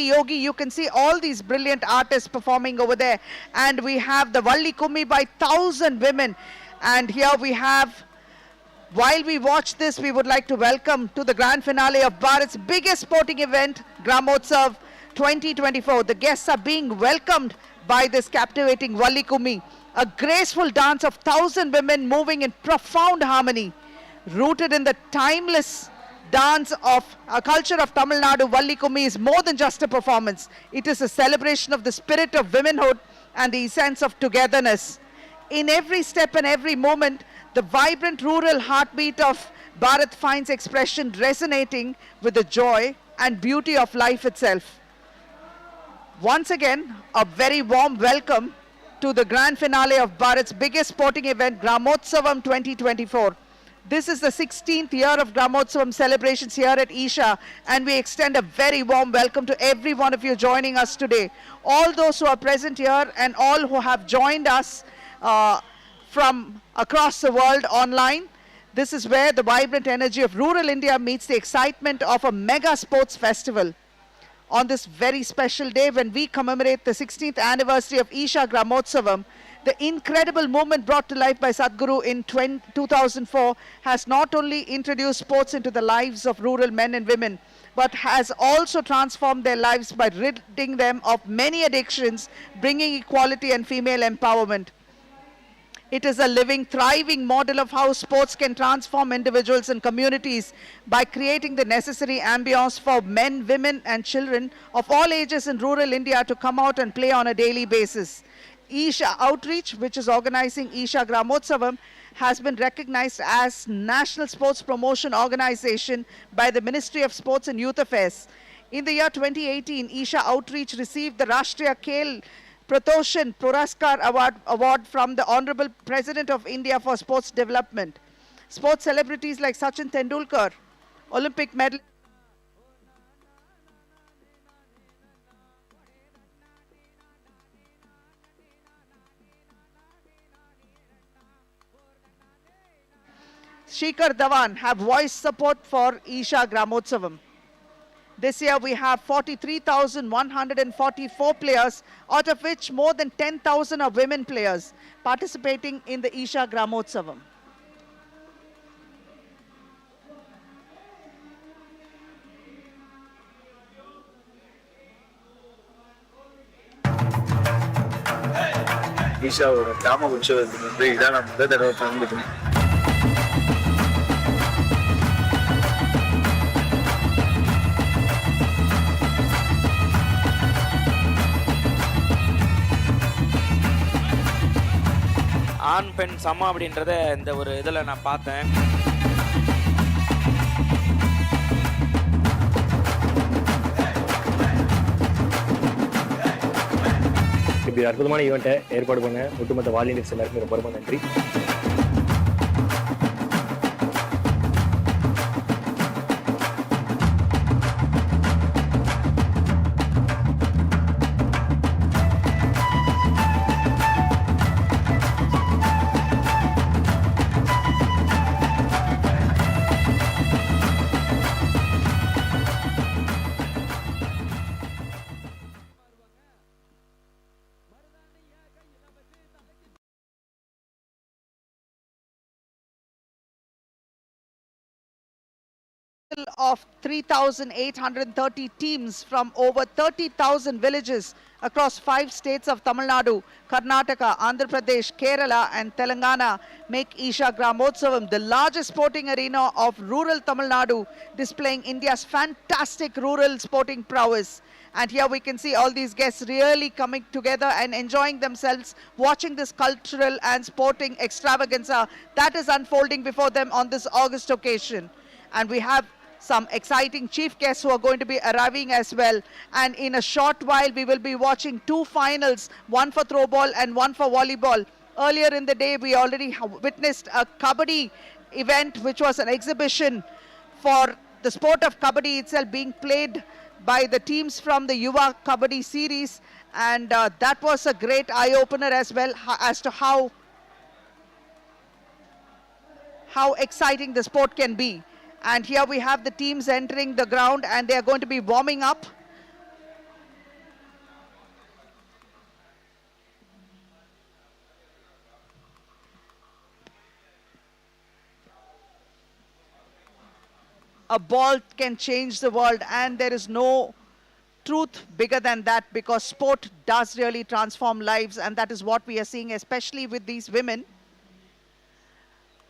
Yogi, you can see all these brilliant artists performing over there. And we have the Valli Kummi by 1,000 women. And here we have, while we watch this, we would like to welcome to the grand finale of Bharat's biggest sporting event, Gramotsav 2024. The guests are being welcomed by this captivating Valli Kummi, a graceful dance of 1,000 women moving in profound harmony, rooted in the timeless dance of a culture of Tamil Nadu. Valli Kummi is more than just a performance. It is a celebration of the spirit of womanhood and the essence of togetherness. In every step and every moment, the vibrant rural heartbeat of Bharat finds expression resonating with the joy and beauty of life itself. Once again, a very warm welcome to the grand finale of Bharat's biggest sporting event, Gramotsavam 2024. This is the 16th year of Gramotsavam celebrations here at Isha, and we extend a very warm welcome to every one of you joining us today. All those who are present here and all who have joined us from across the world online. This is where the vibrant energy of rural India meets the excitement of a mega sports festival. On this very special day when we commemorate the 16th anniversary of Isha Gramotsavam, the incredible movement brought to life by Sadhguru in 2004 has not only introduced sports into the lives of rural men and women, but has also transformed their lives by ridding them of many addictions, bringing equality and female empowerment. It is a living, thriving model of how sports can transform individuals and communities by creating the necessary ambience for men, women and children of all ages in rural India to come out and play on a daily basis. Isha Outreach, which is organizing Isha Gramotsavam, has been recognized as National Sports Promotion Organization by the Ministry of Sports and Youth Affairs. In the year 2018, Isha Outreach received the Rashtriya Khel Pratoshan Puraskar Award from the Honorable President of India for Sports Development. Sports celebrities like Sachin Tendulkar, Olympic medal Shikhar Dhawan have voiced support for Isha Gramotsavam. This year we have 43,144 players, out of which more than 10,000 are women players participating in the Isha Gramotsavam. Isha கிராம உற்சவத்துக்கு வந்து இதான் நான் முதல் தடவை கலந்துக்கிறேன். ஆண் பெண் சமம் அப்படின்றத இந்த ஒரு இதில் நான் பார்த்தேன். இப்படி அற்புதமான ஈவெண்ட்டை ஏற்பாடு பண்ண ஒட்டுமொத்த வாலண்டியர்ஸ் எல்லாருக்கும் ரொம்ப ரொம்ப நன்றி. Of 3,830 teams from over 30,000 villages across 5 states of Tamil Nadu, Karnataka, Andhra Pradesh, Kerala and Telangana make Isha Gramotsavam the largest sporting arena of rural Tamil Nadu, displaying India's fantastic rural sporting prowess. And here we can see all these guests really coming together and enjoying themselves, watching this cultural and sporting extravaganza that is unfolding before them on this August occasion. And we have some exciting chief guests who are going to be arriving as well. And in a short while, we will be watching 2 finals, one for Throwball and one for Volleyball. Earlier in the day, we already witnessed a Kabaddi event, which was an exhibition for the sport of Kabaddi itself being played by the teams from the Yuva Kabaddi series. And that was a great eye-opener as well as to how exciting the sport can be. And here we have the teams entering the ground and they are going to be warming up. a ball can change the world, and there is no truth bigger than that, because sport does really transform lives, and that is what we are seeing, especially with these women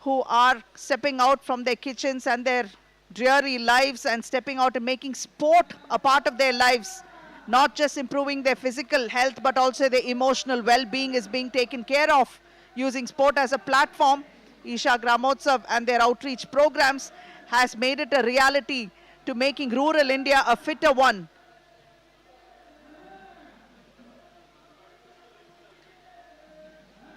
who are stepping out from their kitchens and their dreary lives and stepping out and making sport a part of their lives, not just improving their physical health, but also their emotional well-being is being taken care of using sport as a platform. Isha Gramotsavam and their outreach programs has made it a reality to making rural India a fitter one.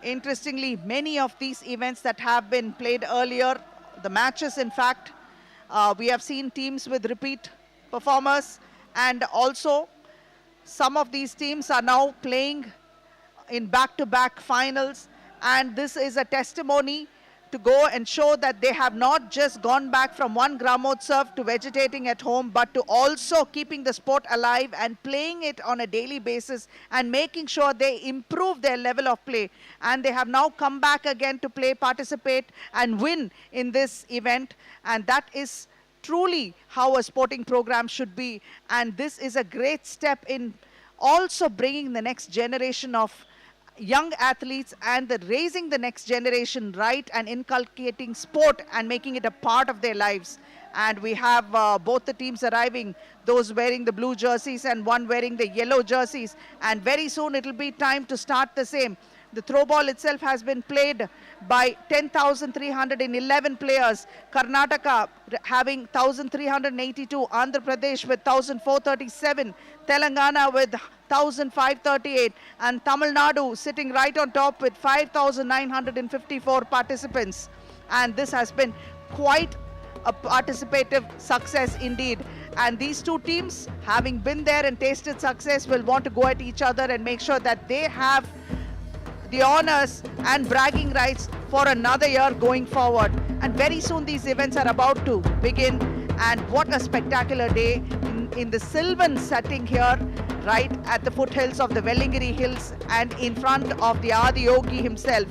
Interestingly, many of these events that have been played earlier, the matches in fact, we have seen teams with repeat performers, and also some of these teams are now playing in back-to-back finals, and this is a testimony to go and show that they have not just gone back from one Gramotsav to vegetating at home, but to also keeping the sport alive and playing it on a daily basis and making sure they improve their level of play. And they have now come back again to play, participate and win in this event. And that is truly how a sporting program should be. And this is a great step in also bringing the next generation of young athletes and raising the next generation right and inculcating sport and making it a part of their lives. And we have both the teams arriving, those wearing the blue jerseys and one wearing the yellow jerseys, and very soon it will be time to start the same. The Throwball itself has been played by 10,311 players. Karnataka having 1,382, Andhra Pradesh with 1,437, Telangana with 1,538, and Tamil Nadu sitting right on top with 5,954 participants. And this has been quite a participative success indeed. And these two teams, having been there and tasted success, will want to go at each other and make sure that they have the honors and bragging rights for another year going forward. And very soon these events are about to begin, and what a spectacular day in the sylvan setting here, right at the foothills of the Vellingiri Hills and in front of the Adi Yogi himself.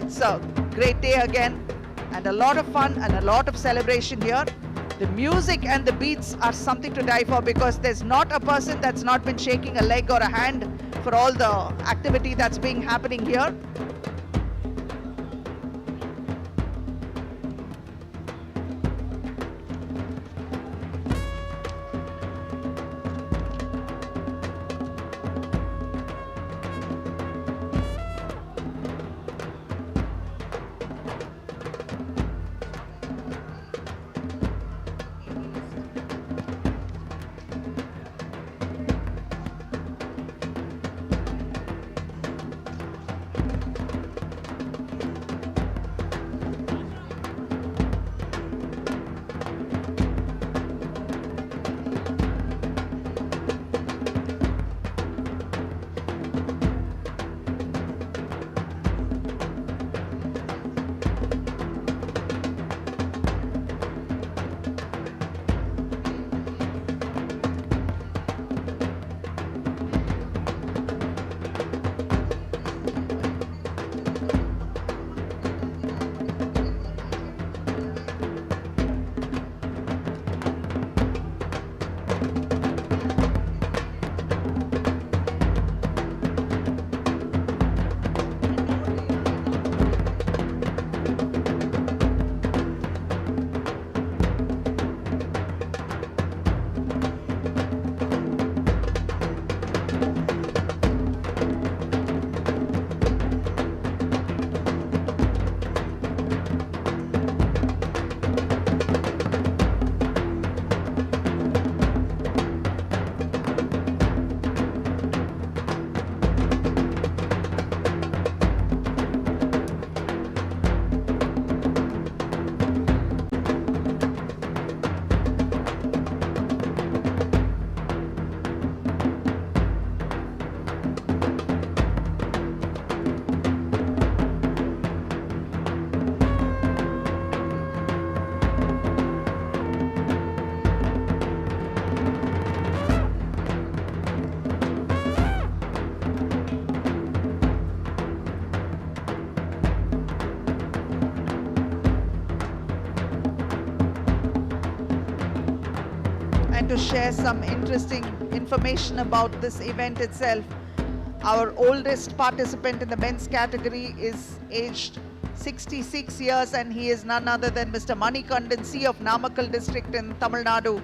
It's a great day again, and a lot of fun and a lot of celebration here. The music and the beats are something to die for, because there's not a person that's not been shaking a leg or a hand for all the activity that's being happening here. to share some interesting information about this event itself. Our oldest participant in the men's category is aged 66 years, and he is none other than Mr. Manikandan C of Namakkal district in Tamil Nadu.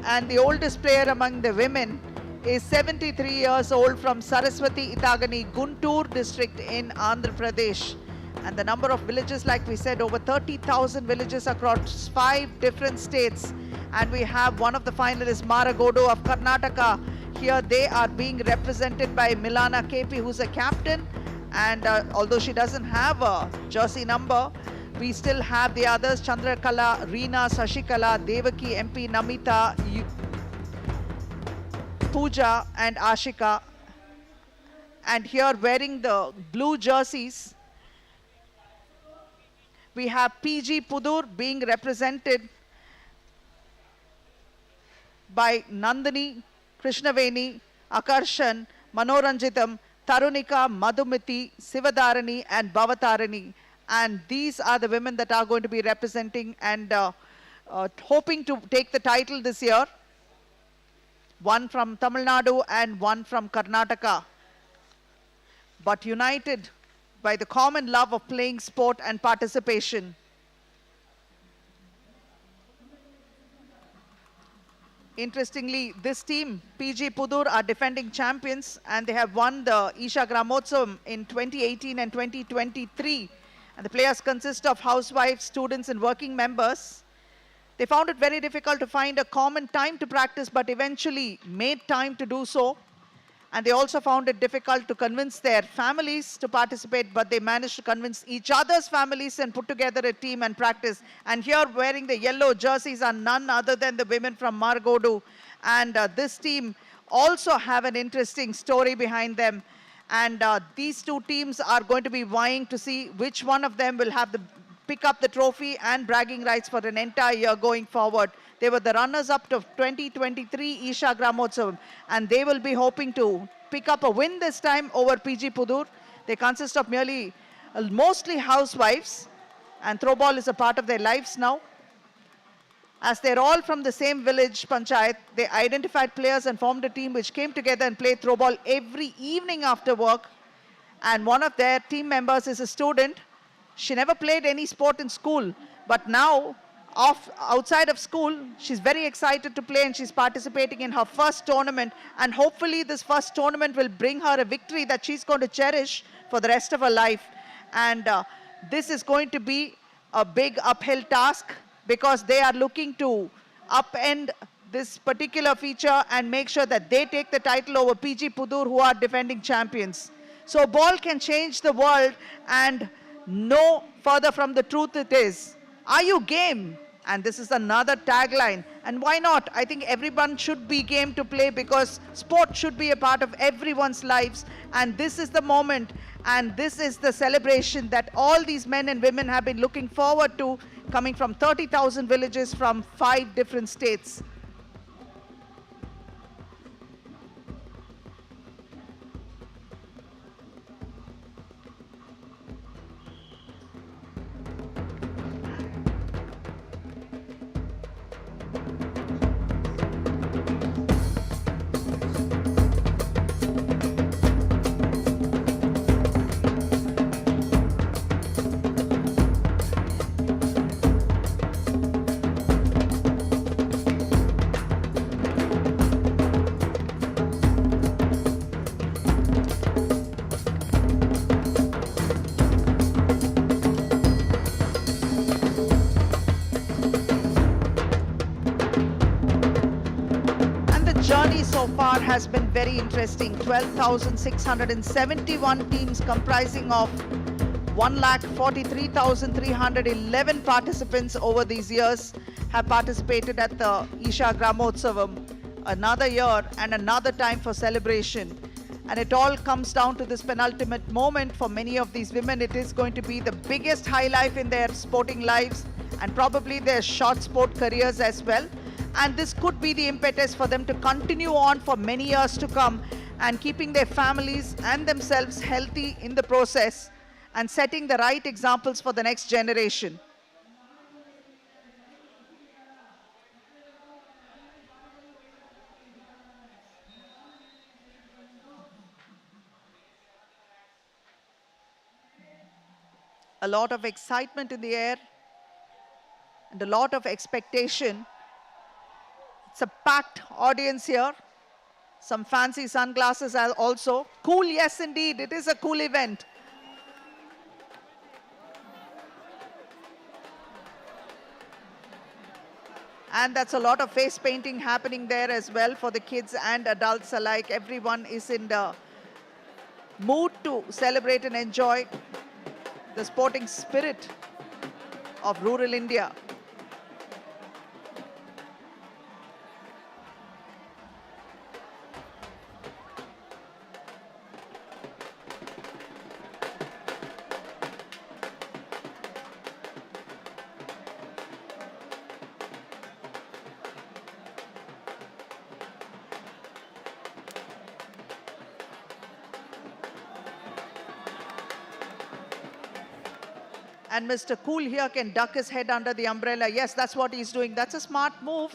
And the oldest player among the women is 73 years old from Saraswati Itagani, Guntur district in Andhra Pradesh. And the number of villages, like we said, over 30,000 villages across 5 different states. And we have one of the finalists, Maragodu of Karnataka. Here they are being represented by Milana KP, who's a captain. And although she doesn't have a jersey number, we still have the others, Chandrakala, Reena, Sashikala, Devaki, MP, Namita, Pooja and Ashika. And here wearing the blue jerseys, we have PG Pudur being represented by Nandini, Krishnaveni, Akarshan, Manoranjitam, Tarunika, Madhumiti, Sivadarani and Bhavatarani. And these are the women that are going to be representing and hoping to take the title this year. One from Tamil Nadu and one from Karnataka. But united by the common love of playing sport and participation. Interestingly, this team, PG Pudur, are defending champions, and they have won the Isha Gramotsavam in 2018 and 2023. And the players consist of housewives, students and working members. They found it very difficult to find a common time to practice, but eventually made time to do so. And they also found it difficult to convince their families to participate, but they managed to convince each other's families and put together a team and practice. And here wearing the yellow jerseys are none other than the women from Margodu. And this team also have an interesting story behind them. And these two teams are going to be vying to see which one of them will have the pick up the trophy and bragging rights for an entire year going forward. They were the runners-up to 2023 Isha Gramotsavam, and they will be hoping to pick up a win this time over PG Pudur. They consist of mostly housewives, and Throwball is a part of their lives now. As they're all from the same village panchayat, they identified players and formed a team which came together and played Throwball every evening after work. And one of their team members is a student. She never played any sport in school, but now outside of school, she's very excited to play, and she's participating in her first tournament. And hopefully this first tournament will bring her a victory that she's going to cherish for the rest of her life. And this is going to be a big uphill task, because they are looking to upend this particular feature and make sure that they take the title over PG Pudur, who are defending champions. So ball can change the world, and no further from the truth it is. Are you game? And this is another tagline. And why not? I think everyone should be game to play, because sport should be a part of everyone's lives. And this is the moment, and this is the celebration that all these men and women have been looking forward to, coming from 30,000 villages from 5 different states. Journey so far has been very interesting. 12,671 teams comprising of 1,43,311 participants over these years have participated at the Isha Gramotsavam. Another year and another time for celebration. And it all comes down to this penultimate moment. For many of these women, it is going to be the biggest highlight in their sporting lives, and probably their short sport careers as well. And this could be the impetus for them to continue on for many years to come, and keeping their families and themselves healthy in the process, and setting the right examples for the next generation. A lot of excitement in the air and a lot of expectation. It's a packed audience here. Some fancy sunglasses are also. Cool, yes indeed, it is a cool event. And that's a lot of face painting happening there as well for the kids and adults alike. Everyone is in the mood to celebrate and enjoy the sporting spirit of rural India. And Mr. Cool here can duck his head under the umbrella. Yes, that's what he's doing. That's a smart move.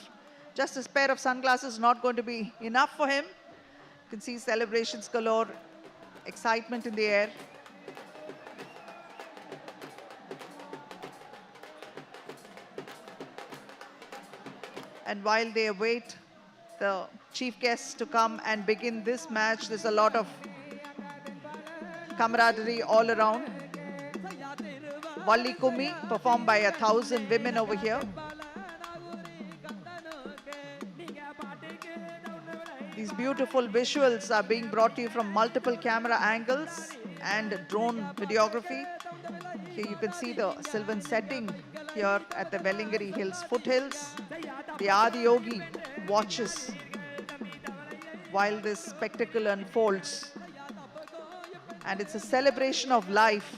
Just a pair of sunglasses is not going to be enough for him. You can see celebrations galore, excitement in the air. And while they await the chief guests to come and begin this match, there's a lot of camaraderie all around. Valli Kummi performed by 1,000 women over here. These beautiful visuals are being brought to you from multiple camera angles and drone videography. Here you can see the Sylvan setting here at the Vellingari Hills foothills. The Adiyogi watches while this spectacle unfolds. And it's a celebration of life.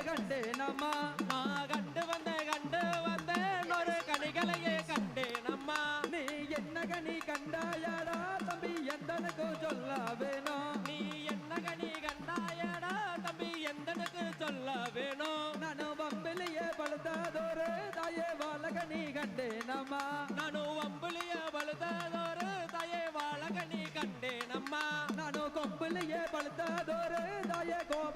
கண்டேனம்மா கண்டு வந்த ஒரு கணிகளையே கண்டே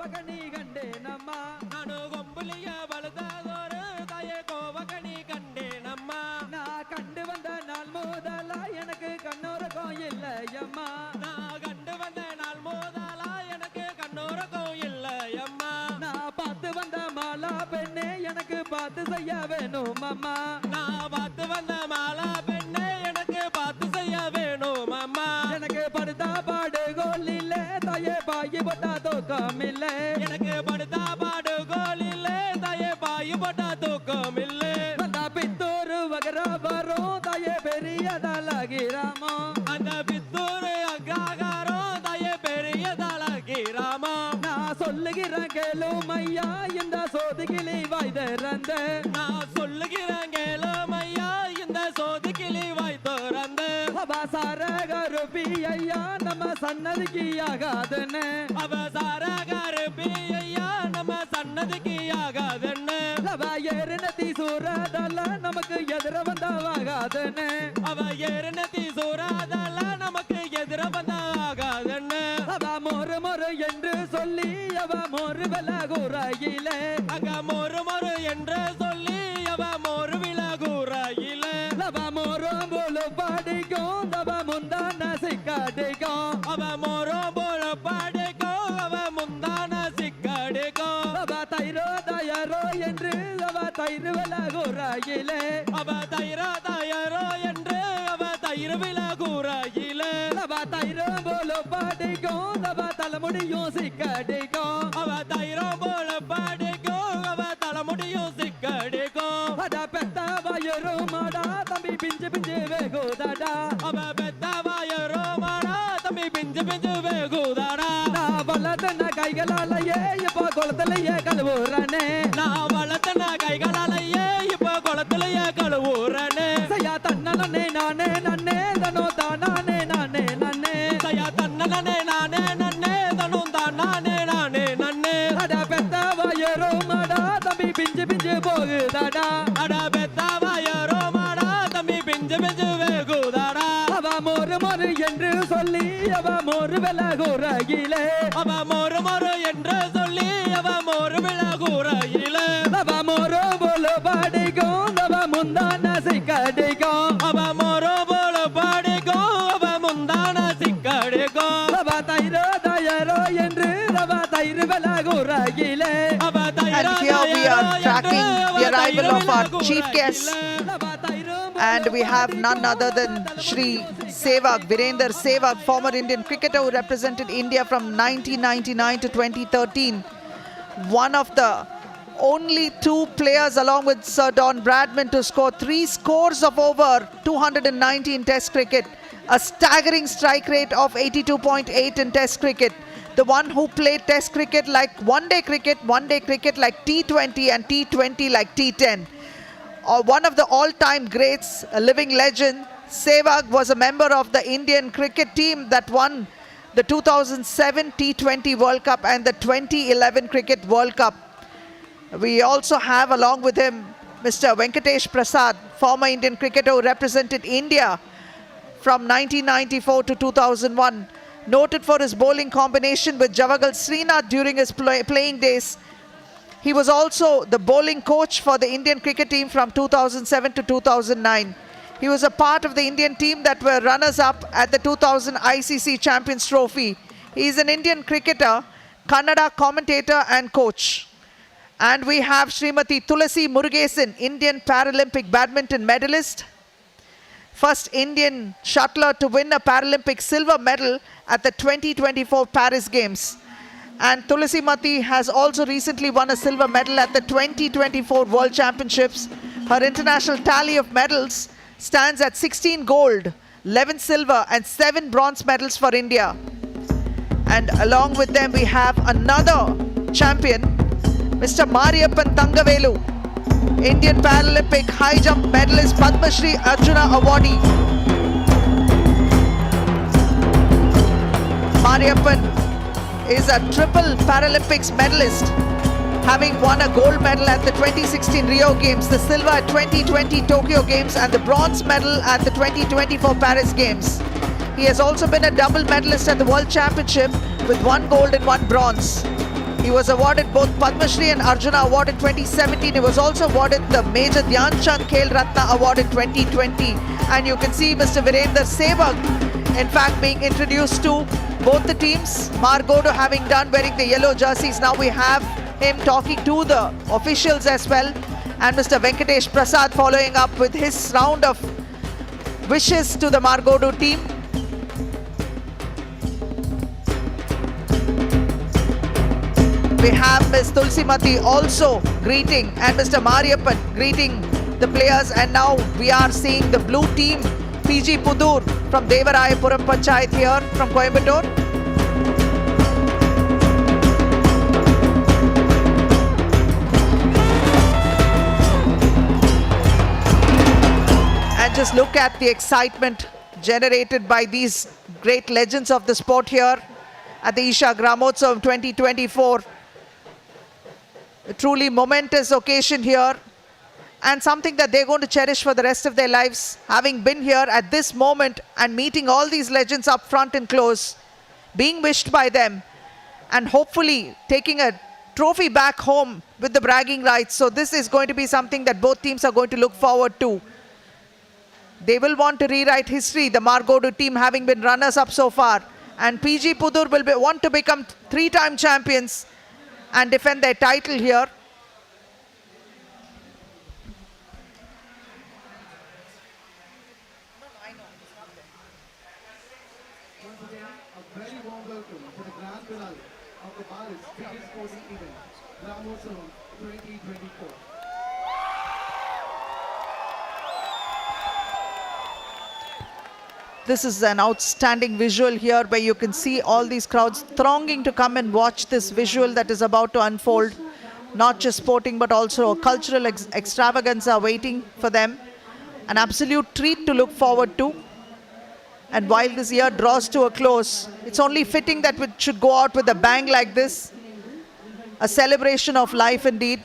ಕೋವಕನಿ ಕಂಡೇನಮ್ಮ ನಾನು ಗೊಂಬುಲಿಯ ಬಳದದೋರು ತಾಯೇ ಕೋವಕನಿ ಕಂಡೇನಮ್ಮ ನಾ ಕಂಡು வந்த நாள் முதல எனக்கு கண்ணோரகம் இல்லையம்மா நான் கண்டு வந்த நாள் முதலா எனக்கு கண்ணோரகம் இல்லையம்மா நான் பார்த்து வந்த மாலா பெண்ணே எனக்கு பார்த்து செய்ய வேணும் அம்மா நான் பார்த்து வந்த மாலா பெண்ணே எனக்கு பார்த்து செய்ய வேணும் அம்மா எனக்கு படுத்தா பாடு கோல் இல்ல தாயே பாயி போட்டா தூக்கம் இல்ல எனக்கு படுத்தா பாடு கோல் இல்லை தாயே பாயு போட்டா தூக்கம் இல்லை அந்த பித்தூர் வகரா வரும் தாயே பெரியதாலாகிராமோ அந்த பித்தூர் அக்ராகாரம் தாயே பெரியதாளாகிராமா நான் சொல்லுகிறேன் கேளும் ஐயா இந்த சோதுகிளி வாய் திறந்த நான் சொல்லுகிறேன் கேளும் ஐயா இந்த சோது கிளி வாய் திறந்த அவசார கருப்பி ஐயா நம்ம சன்னதிக்கு ஆகாதுன்னு அவசார கருப்பி ஐயா நம்ம சன்னதிக்கு ஆகாதுன்னு அவ ஏறினத்தி சூறதல்ல நமக்கு எதிர வந்தாவாகாதுன்னு அவ ஏறினத்தி சூறாதல்ல நமக்கு எதிர வந்தாகாதுன்னு அவ மொறு மொறு என்று சொல்லி அவ மொறு விலகுறையிலே அங்க மொறு மொறு என்று சொல்லி அவ மொறு விலகுறையிலே அவ மொறு போல படிக்கும் அவ முந்தான சிக்காடிக்கும் அவ மொறு போல படிக்கும் அவ முந்தான சிக்கடிக்கும் அவ தைரோ தயாரோ என்று அவ தயிர் விலகுறையிலே அவ தயிரோ என்று அவ தயிர் விலகுறையிலே அவ தைரோ போல படிக்கும் அவ தலைமுடியும் சிக்காடிக்கும் அவ தயிரோ போல படிக்கும் அவ தலைமுடியும் சிக்கடிக்கும் அட பெத்த வயரும் மாடா தம்பி பிஞ்சு பிஞ்சு வேகுதாடா அவ பெத்த வாயரோ மாடா தம்பி பிஞ்சு பிஞ்சு வேகுதாடா நான் வளர்த்தன கைகளாலேயே இப்ப குளத்திலேயே கழுவுறானே நான் வளர்த்தன கைகளாலேயே இப்ப குளத்திலேயே கழுவுறனே சையா தன்னலனே நானே நன்னே தனோ தானானே நானே நன்னே சையா தன்னலனே நானே நன்னே தனும் தான் நானே நானே நன்னே அட பெத்த வயரும் மாடா தம்பி பிஞ்சு பிஞ்சு போகுதாடா அட பெத்த வாயரோ மாடா தம்பி பிஞ்சு பிஞ்சு வேகுதாடா அவ மொறு மொறு என்று சொல்லி அவ மொறு விலகுறையிலே அவ மொறு மொறு என்று சொல்லி அவ மொறு விலகுறையிலே அவ மொறு போல படிக்கும் அவ முந்தான சிக்கடிக்கும் அவ மொறு போல படிக்கும் அவ முந்தான சிக்கடிக்கும் அவ தைரோ தயாரோ என்று அவ தயிர் விலகுறையிலே அவ And here we are tracking the arrival of our chief guest, அவ தைரும் and we have none other than Shri Sehwag, Virender Sehwag, former Indian cricketer who represented India from 1999 to 2013. One of the only two players along with Sir Don Bradman to score 3 scores of over 290 in Test cricket, a staggering strike rate of 82.8 in Test cricket. The one who played Test cricket like one-day cricket like T20 and T20 like T10. Or one of the all-time greats, a living legend, Sehwag was a member of the Indian cricket team that won the 2007 T20 World Cup and the 2011 Cricket World Cup. We also have along with him Mr. Venkatesh Prasad, former Indian cricketer who represented India from 1994 to 2001. Noted for his bowling combination with Javagal Srinath during his playing days. He was also the bowling coach for the Indian cricket team from 2007 to 2009. He was a part of the Indian team that were runners-up at the 2000 ICC Champions Trophy. He is an Indian cricketer, Kannada commentator and coach. And we have Srimati Thulasimathi Murugesan, Indian Paralympic badminton medalist. First Indian shuttler to win a Paralympic silver medal at the 2024 Paris Games. And Thulasimathi has also recently won a silver medal at the 2024 World Championships. Her international tally of medals stands at 16 gold, 11 silver and 7 bronze medals for India. And along with them we have another champion, Mr. Mariyappan Thangavelu, Indian Paralympic high jump medalist, Padma Shri Arjuna awardee. Mariyappan is a triple Paralympics medalist, having won a gold medal at the 2016 Rio Games, the silver at 2020 Tokyo Games and the bronze medal at the 2024 Paris Games. He has also been a double medalist at the World Championship with 1 gold and 1 bronze. He was awarded both Padma Shri and Arjuna Award in 2017. He was also awarded the Major Dhyan Chand Khel Ratna Award in 2020. And you can see Mr. Virender Sehwag, in fact, being introduced to both the teams. Margodo having done wearing the yellow jerseys. Now we have him talking to the officials as well. And Mr. Venkatesh Prasad following up with his round of wishes to the Margodo team. We have Ms. Thulasimathi also greeting, and Mr. Mariyappan greeting the players. And now we are seeing the blue team, PG Pudur from Devarayapuram Panchayat here from Coimbatore. And just look at the excitement generated by these great legends of the sport here at the Isha Gramotsavam 2024. A truly momentous occasion here, and something that they're going to cherish for the rest of their lives, having been here at this moment and meeting all these legends up front and close, being wished by them, and hopefully taking a trophy back home with the bragging rights. So this is going to be something that both teams are going to look forward to. They will want to rewrite history, the Margodo team having been runners-up so far, and PG Pudur will want to become three-time champions and defend their title here. Once again, a very warm welcome to the grand finale of the Paris biggest sporting event, Gramotsavam 2024. This is an outstanding visual here where you can see all these crowds thronging to come and watch this visual that is about to unfold. Not just sporting but also a cultural extravaganza waiting for them. An absolute treat to look forward to. And while this year draws to a close, it's only fitting that it should go out with a bang like this. A celebration of life indeed.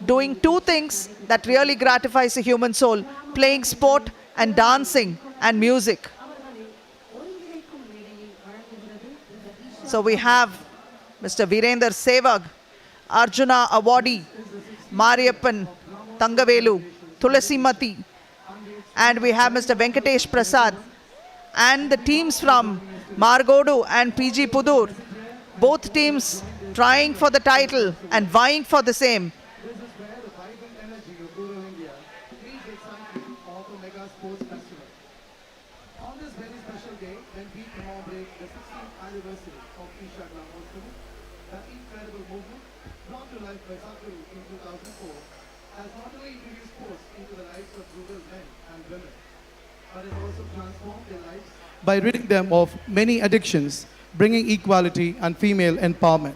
Doing two things that really gratifies the human soul. Playing sport and dancing and music. So we have Mr. Virender Sehwag, Arjuna awardee, Mariyappan Thangavelu, Thulasimathi, and we have Mr. Venkatesh Prasad, and the teams from Margodo and PG Pudur, both teams trying for the title and vying for the same. This is where the vibrant energy of rural India meets the excitement of a mega sports festival. On this very special day, when we commemorate the 16th anniversary of Isha Gramotsavam, the incredible movement brought to life by Sadhguru in 2004 has not only introduced sports into the lives of rural men and women, but has also transformed their lives by ridding them of many addictions, bringing equality and female empowerment.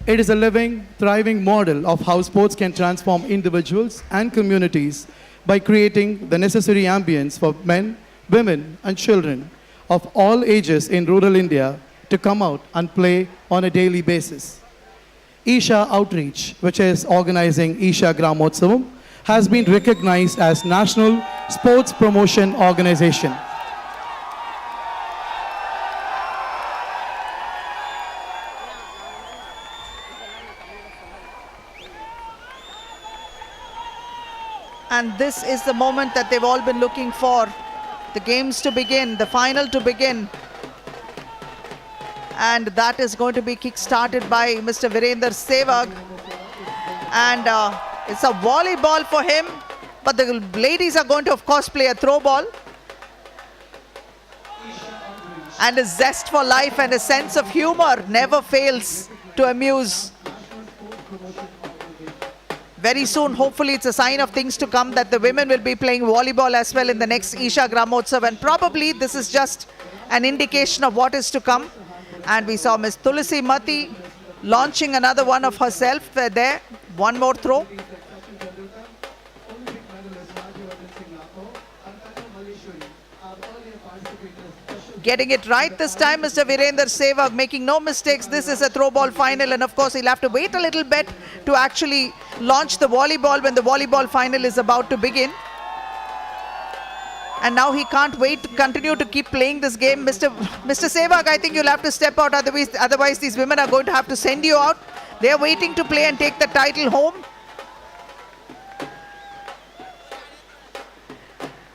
It is a living, thriving model of how sports can transform individuals and communities by creating the necessary ambience for men, women, and children of all ages in rural India to come out and play on a daily basis. Isha Outreach, which is organizing Isha Gramotsavam, has been recognized as National Sports Promotion Organization. And this is the moment that they've all been looking for. The games to begin, the final to begin. And that is going to be kick-started by Mr. Virender Sehwag. And it's a volleyball for him. But the ladies are going to, of course, play a throw ball. And a zest for life and a sense of humor never fails to amuse. Very soon, hopefully, it's a sign of things to come that the women will be playing volleyball as well in the next Isha Gramotsavam. And probably this is just an indication of what is to come. And we saw Ms. Thulasimathi launching another one of herself there. One more throw. Getting it right this time, Mr. Virender Sehwag, making no mistakes. This is a throw ball final, and of course he'll have to wait a little bit to actually launch the volleyball when the volleyball final is about to begin. And now he can't wait to continue to keep playing this game. Mr. Sehwag, I think you'll have to step out, otherwise these women are going to have to send you out. They're waiting to play and take the title home.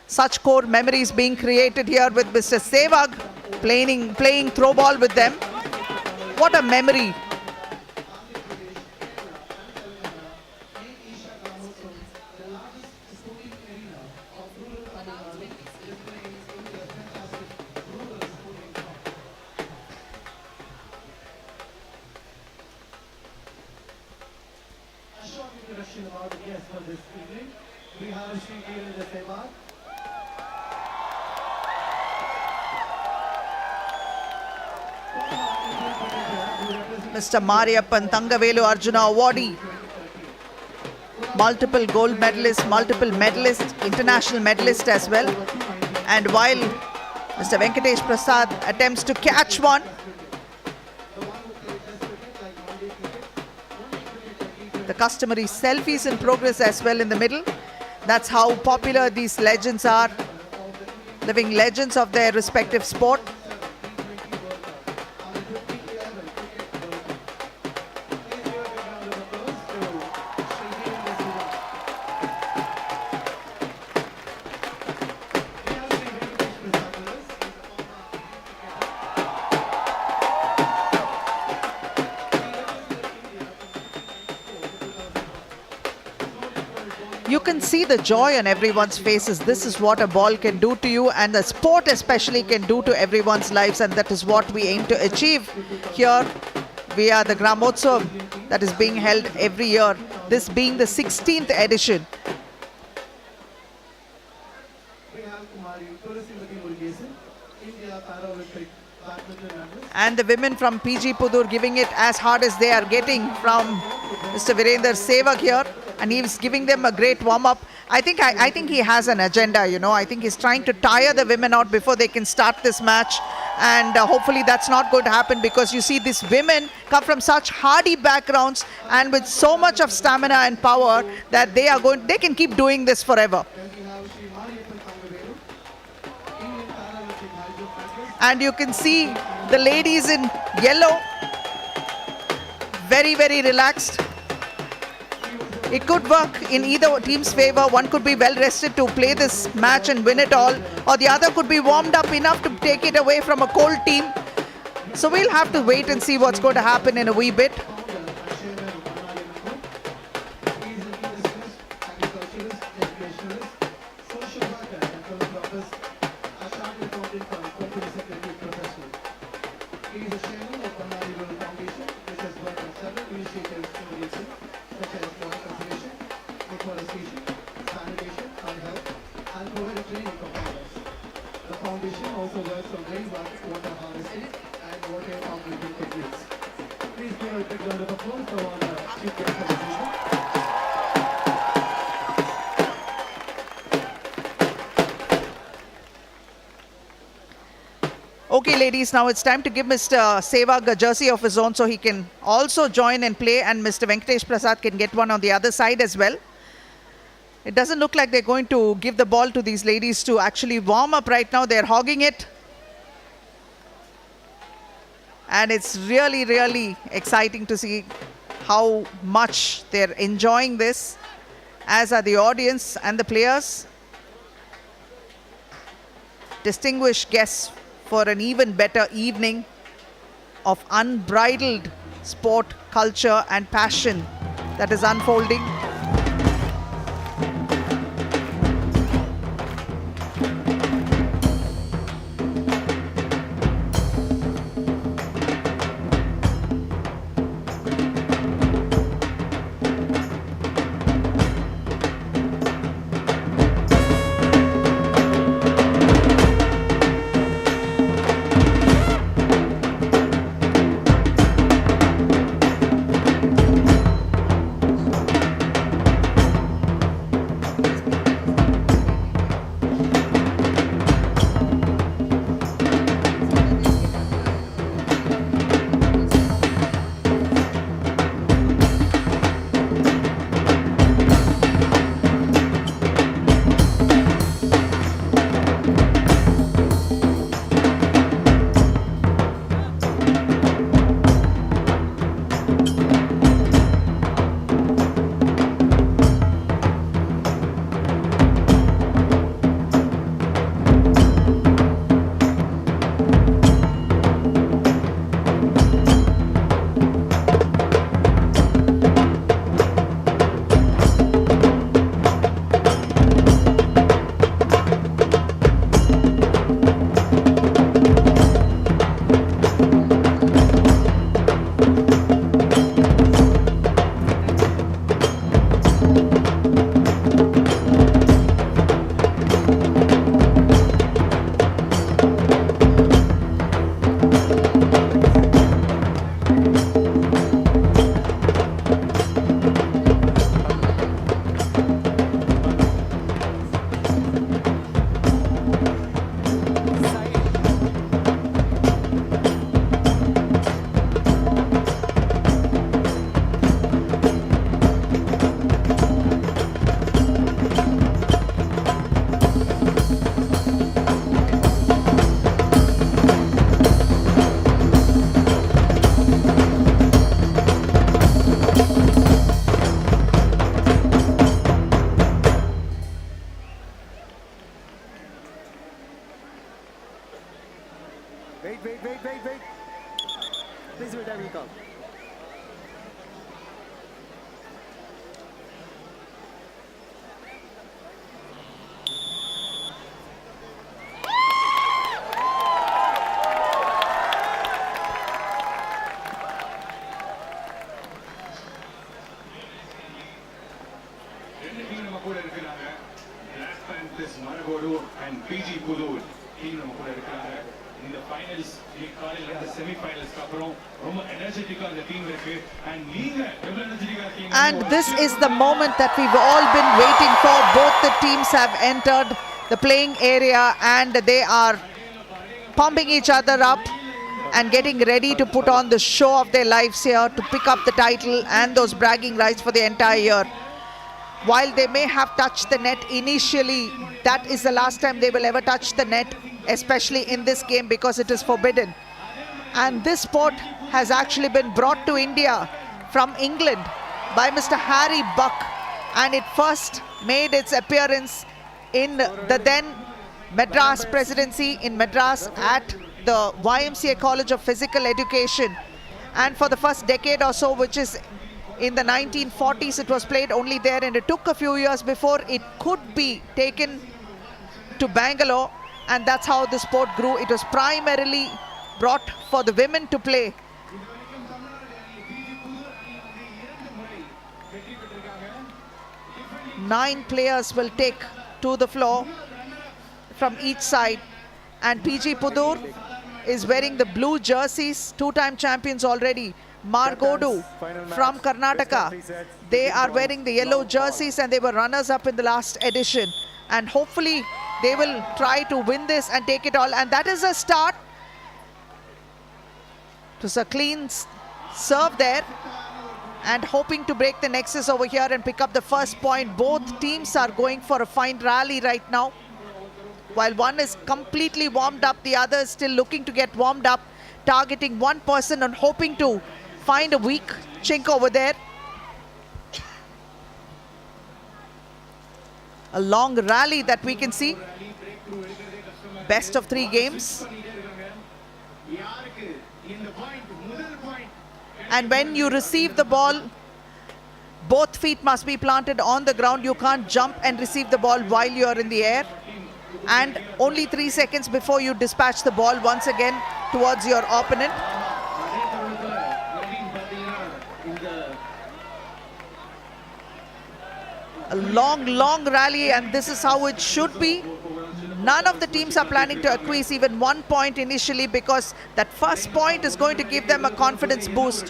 Such core memories being created here with Mr. Sehwag playing throw ball with them. What a memory. A short introduction about the guests for this evening. We have Sri Virender Sehwag. Mr. Mariyappan Thangavelu Arjuna awardee. Multiple gold medalists, multiple medalists, international medalist as well. And while Mr. Venkatesh Prasad attempts to catch one, the customary selfies in progress as well in the middle. That's how popular these legends are, living legends of their respective sport. You can see the joy on everyone's faces. This is what a ball can do to you, and the sport especially can do to everyone's lives, and that is what we aim to achieve here via the Gramotsavam that is being held every year, this being the 16th edition. We have Thulasimathi Murugesan, India Paralympic badminton medalist. And the women from PG Pudur giving it as hard as they are getting from Mr. Virender Sehwag here, and he's giving them a great warm-up. I think he has an agenda, you know. I think he's trying to tire the women out before they can start this match, and hopefully that's not going to happen, because you see these women come from such hardy backgrounds and with so much of stamina and power that they can keep doing this forever. Then we have Sri Mariyappan Thangavelu, Indian Paralympic high jump medalist. And you can see the ladies in yellow, very, very relaxed. It could work in either team's favor. One could be well rested to play this match and win it all, or the other could be warmed up enough to take it away from a cold team. So we'll have to wait and see what's going to happen in a wee bit. Chairman of Bannari Amman Group. He is an industrialist, agriculturalist, educationalist, social worker and philanthropist, a chartered accountant from company secretary professional. He is the chairman of Bannari Amman Foundation, which has worked on several initiatives in the region, such as water conservation, deforestation, sanitation, and health, and provided training for farmers. The foundation also works on rainwater water harvesting and water augmenting techniques. Please give a big round of applause for our chief guest for this evening. Okay, ladies, now it's time to give Mr. Sehwag a jersey of his own so he can also join and play, and Mr. Venkatesh Prasad can get one on the other side as well. It doesn't look like they're going to give the ball to these ladies to actually warm up right now. They're hogging it. And it's really, really exciting to see how much they're enjoying this, as are the audience and the players. Distinguished guests for an even better evening of unbridled sport, culture and passion that is unfolding. ரெண்டு team நம்ம கூட இருக்கிறாங்க. Black Panthers Maragodu and PG Pudur team நம்ம கூட இருக்கிறாங்க. இந்த finals காலையில இந்த செமி ஃபைனல்ஸ்க்கு அப்புறம் ரொம்ப எனர்ஜெட்டிக்கா அந்த டீம் இருக்கு. and நீங்க எவ்வளவு எனர்ஜெட்டிக்கா இருக்கீங்க? And this is the moment that we've all been waiting for. Both the teams have entered the playing area and they are pumping each other up and getting ready to put on the show of their lives here to pick up the title and those bragging rights for the entire year. While they may have touched the net initially, that is the last time they will ever touch the net, especially in this game, because it is forbidden. And this sport has actually been brought to India from England by Mr. Harry Buck, and it first made its appearance in the then Madras presidency in Madras at the YMCA College of Physical Education. And for the first decade or so, which is in the 1940s, it was played only there, and it took a few years before it could be taken to Bangalore, and that's how the sport grew. It was primarily brought for the women to play. 9 players will take to the floor from each side, and PG Pudur is wearing the blue jerseys, 2-time champions already. Margodu from Karnataka, they are wearing the yellow jerseys and they were runners up in the last edition, and hopefully they will try to win this and take it all. And that is a start. It was a clean serve there, and hoping to break the nexus over here and pick up the first point. Both teams are going for a fine rally right now. While one is completely warmed up, the other is still looking to get warmed up, targeting one person and hoping to find a weak chink over there. A long rally that we can see. Best of 3 games. And when you receive the ball, both feet must be planted on the ground. You can't jump and receive the ball while you are in the air. And only 3 seconds before you dispatch the ball once again towards your opponent. A long rally, and this is how it should be. None of the teams are planning to acquire even 1 point initially, because that first point is going to give them a confidence boost.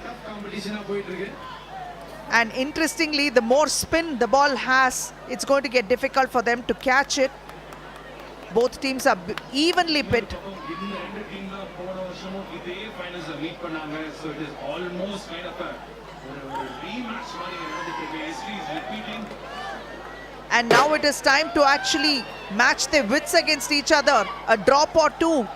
And interestingly, the more spin the ball has, it's going to get difficult for them to catch it. Both teams are evenly pitched. So it is almost kind of a rematch. And now it is time to actually match their wits against each other. A drop or 2.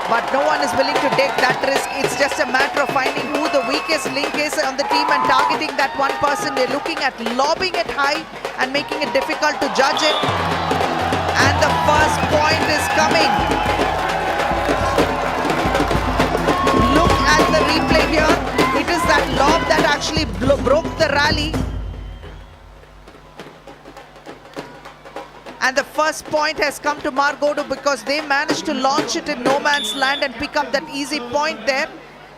But no one is willing to take that risk. It's just a matter of finding who the weakest link is on the team and targeting that one person. They're looking at lobbing it high and making it difficult to judge it. And the first point is coming. Look at the replay here. It is that lob that actually broke the rally. And the first point has come to Margodu because they managed to launch it in no man's land and pick up that easy point there.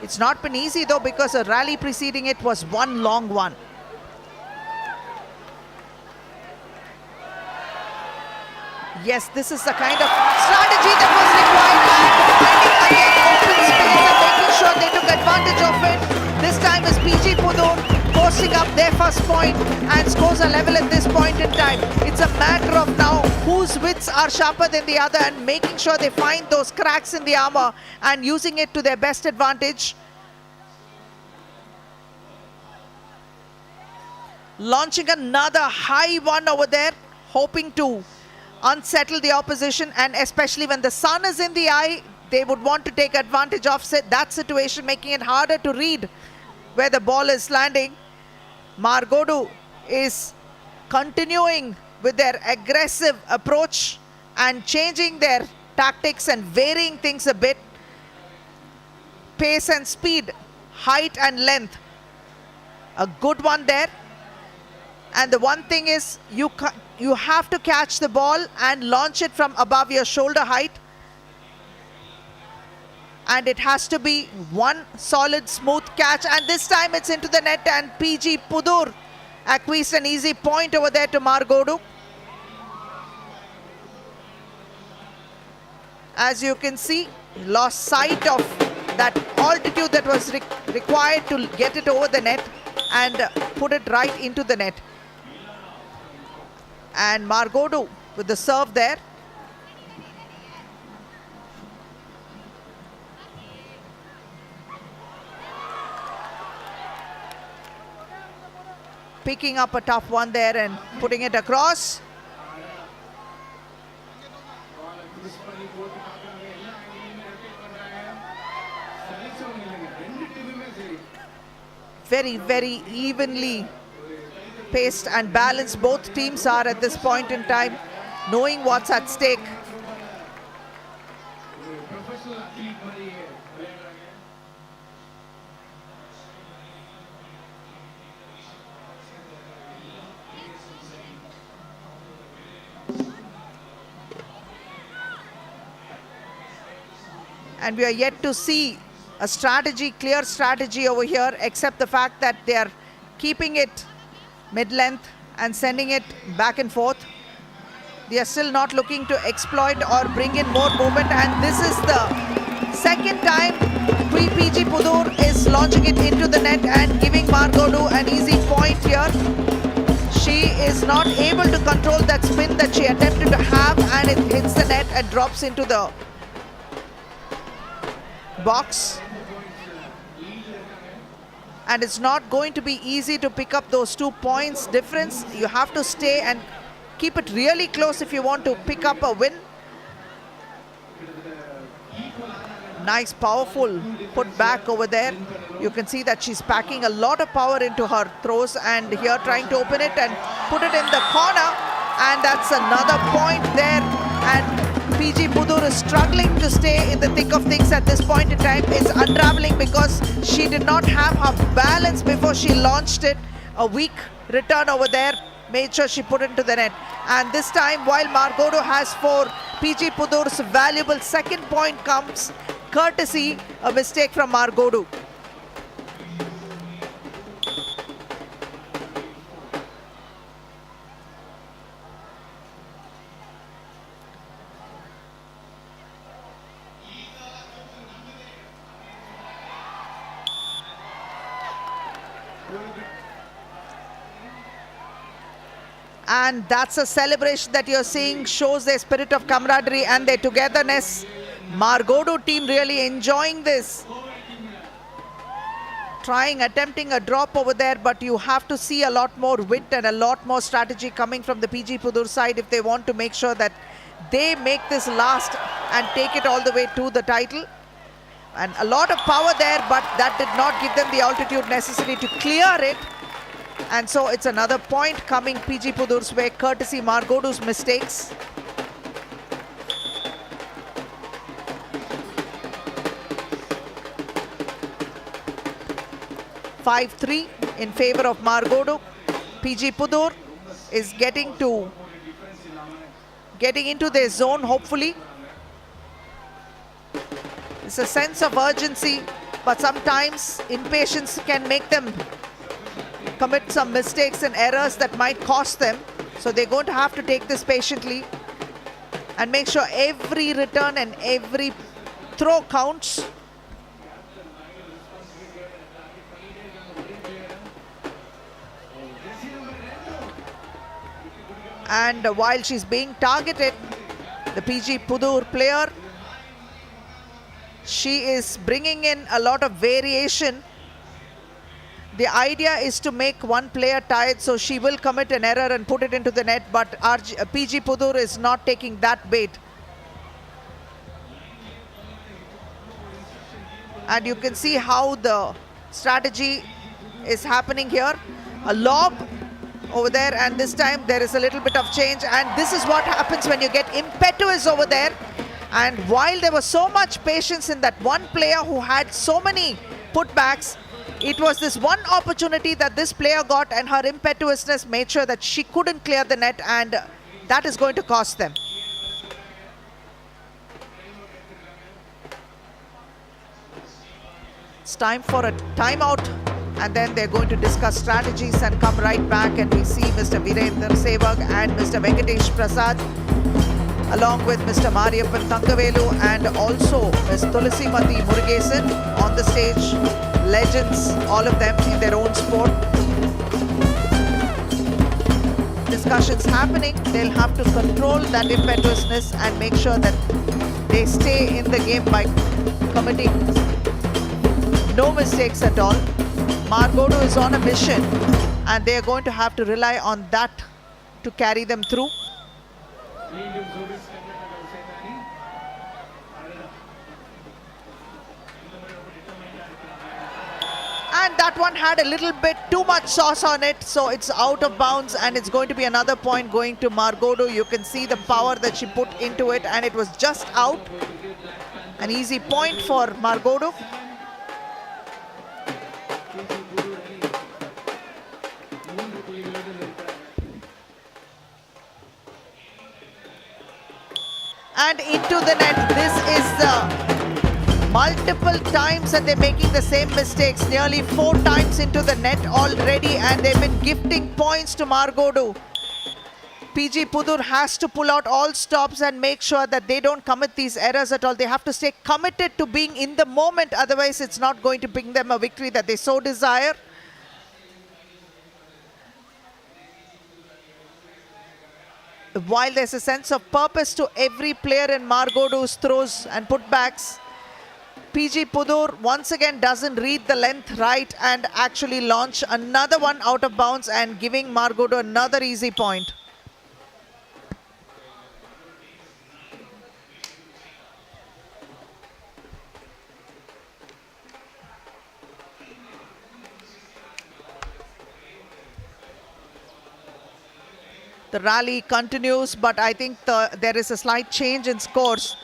It's not been easy though, because a rally preceding it was one long one. Yes, this is the kind of strategy that was required, and finding again open space and making sure they took advantage of it. This time is PG Pudur posting up their first point and scores a level at this point in time. It's a matter of now whose wits are sharper than the other and making sure they find those cracks in the armor and using it to their best advantage. Launching another high one over there, hoping to unsettle the opposition, and especially when the sun is in the eye, they would want to take advantage of that situation, making it harder to read where the ball is landing. Margodu is continuing with their aggressive approach and changing their tactics and varying things a bit. Pace and speed, height and length. A good one there. And the one thing is, you have to catch the ball and launch it from above your shoulder height. and it has to be one solid smooth catch, and this time it's into the net, and PG Pudur acquires an easy point over there to Margodu. As you can see, lost sight of that altitude that was required to get it over the net and put it right into the net. And Margodu with the serve there. Picking up a tough one there and putting it across. Very, very evenly paced and balanced both teams are at this point in time, knowing what's at stake. And we are yet to see a strategy, clear strategy over here, except the fact that they are keeping it mid-length and sending it back and forth. They are still not looking to exploit or bring in more movement, and this is the second time PG Pudur is launching it into the net and giving Margodu an easy point here. She is not able to control that spin that she attempted to have, and it hits the net and drops into the box. And it's not going to be easy to pick up those 2 points difference. You have to stay and keep it really close if you want to pick up a win. Nice, powerful put back over there. You can see that she's packing a lot of power into her throws, and here trying to open it and put it in the corner. And that's another point there. And PG Pudur is struggling to stay in the thick of things at this point in time. It's unraveling because she did not have her balance before she launched it. A weak return over there made sure she put it into the net. And this time, while Margodu has 4, PG Pudur's valuable second point comes courtesy a mistake from Margodu. And that's a celebration that you're seeing, shows their spirit of camaraderie and their togetherness. Margodu team really enjoying this. Attempting a drop over there, but you have to see a lot more wit and a lot more strategy coming from the PG Pudur side if they want to make sure that they make this last and take it all the way to the title. And a lot of power there, but that did not give them the altitude necessary to clear it. And so it's another point coming PG Pudur's way, courtesy Margodu's mistakes. (5-3) in favor of Margodu. PG Pudur is getting into their zone, hopefully. It's a sense of urgency, but sometimes impatience can make them commit some mistakes and errors that might cost them. So they're going to have to take this patiently and make sure every return and every throw counts. And while she's being targeted, the PG Pudur player, she is bringing in a lot of variation. The idea is to make one player tired, so she will commit an error and put it into the net, but PG Pudur is not taking that bait. And you can see how the strategy is happening here. A lob over there, and this time there is a little bit of change, and this is what happens when you get impetuous over there. And while there was so much patience in that one player who had so many putbacks, it was this one opportunity that this player got, and her impetuousness made sure that she couldn't clear the net, and that is going to cost them. It's time for a timeout, and then they're going to discuss strategies and come right back, and we see Mr. Virender Sehwag and Mr. Venkatesh Prasad along with Mr. Mariyappan Thangavelu and also Ms. Thulasimathi Murugesan on the stage. Legends, all of them in their own sport. Discussions happening. They'll have to control that impetuousness and make sure that they stay in the game by committing no mistakes at all. Margodo is on a mission and they are going to have to rely on that to carry them through. And that one had a little bit too much sauce on it, so it's out of bounds and it's going to be another point going to Margodo. You can see the power that she put into it and it was just out. An easy point for Margodo. And into the net. This is the multiple times that they're making the same mistakes. Nearly 4 times into the net already, and they've been gifting points to Margodo. PG Pudur has to pull out all stops and make sure that they don't commit these errors at all. They have to stay committed to being in the moment, otherwise it's not going to bring them a victory that they so desire. While there's a sense of purpose to every player in Margodo's throws and putbacks, PG Pudur once again doesn't read the length right and actually launch another one out of bounds and giving Margodo another easy point. The rally continues, but I think there is a slight change in scores.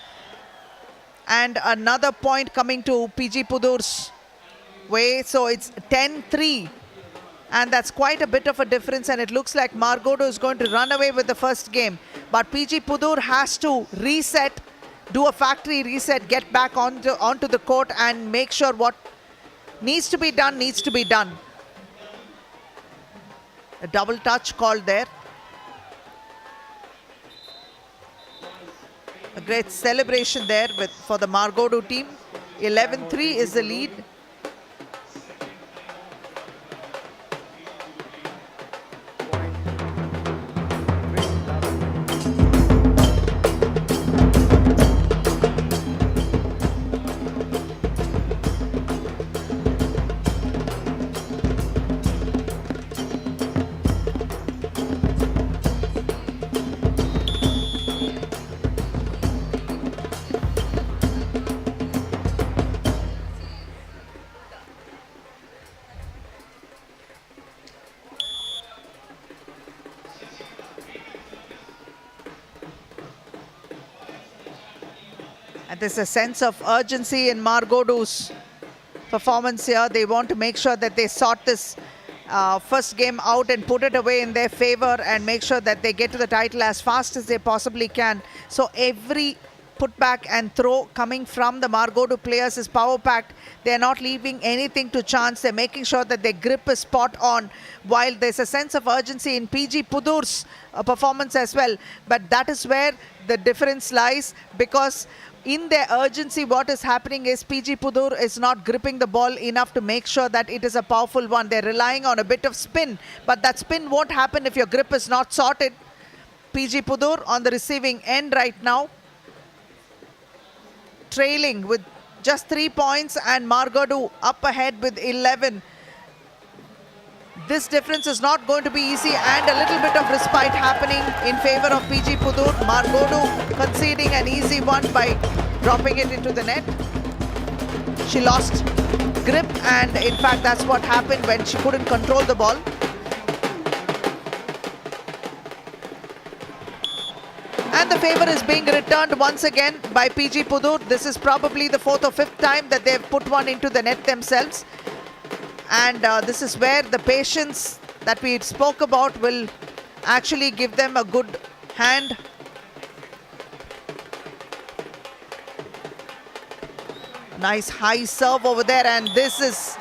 And another point coming to PG Pudur's way. So it's 10-3. And that's quite a bit of a difference. And it looks like Margodo is going to run away with the first game. But PG Pudur has to reset, do a factory reset, get back onto the court and make sure what needs to be done needs to be done. A double touch called there. A great celebration there for the Margodo team. 11-3 is the lead. And there's a sense of urgency in Margodo's performance here. They want to make sure that they sort this first game out and put it away in their favor and make sure that they get to the title as fast as they possibly can. So every putback and throw coming from the Margodo players is power-packed. They're not leaving anything to chance. They're making sure that their grip is spot on, while there's a sense of urgency in PG Pudur's performance as well. But that is where the difference lies, because in their urgency, what is happening is PG Pudur is not gripping the ball enough to make sure that it is a powerful one. They're relying on a bit of spin, but that spin won't happen if your grip is not sorted. PG Pudur on the receiving end right now, trailing with just 3 points, and Margodo up ahead with 11. This difference is not going to be easy, and a little bit of respite happening in favor of PG Pudur. Margodo conceding an easy one by dropping it into the net. She lost grip, and in fact that's what happened when she couldn't control the ball. And the favor is being returned once again by PG Pudur. This is probably the 4th or 5th time that they've put one into the net themselves. And this is where the patience that we spoke about will actually give them a good hand. Nice high serve over there, and this is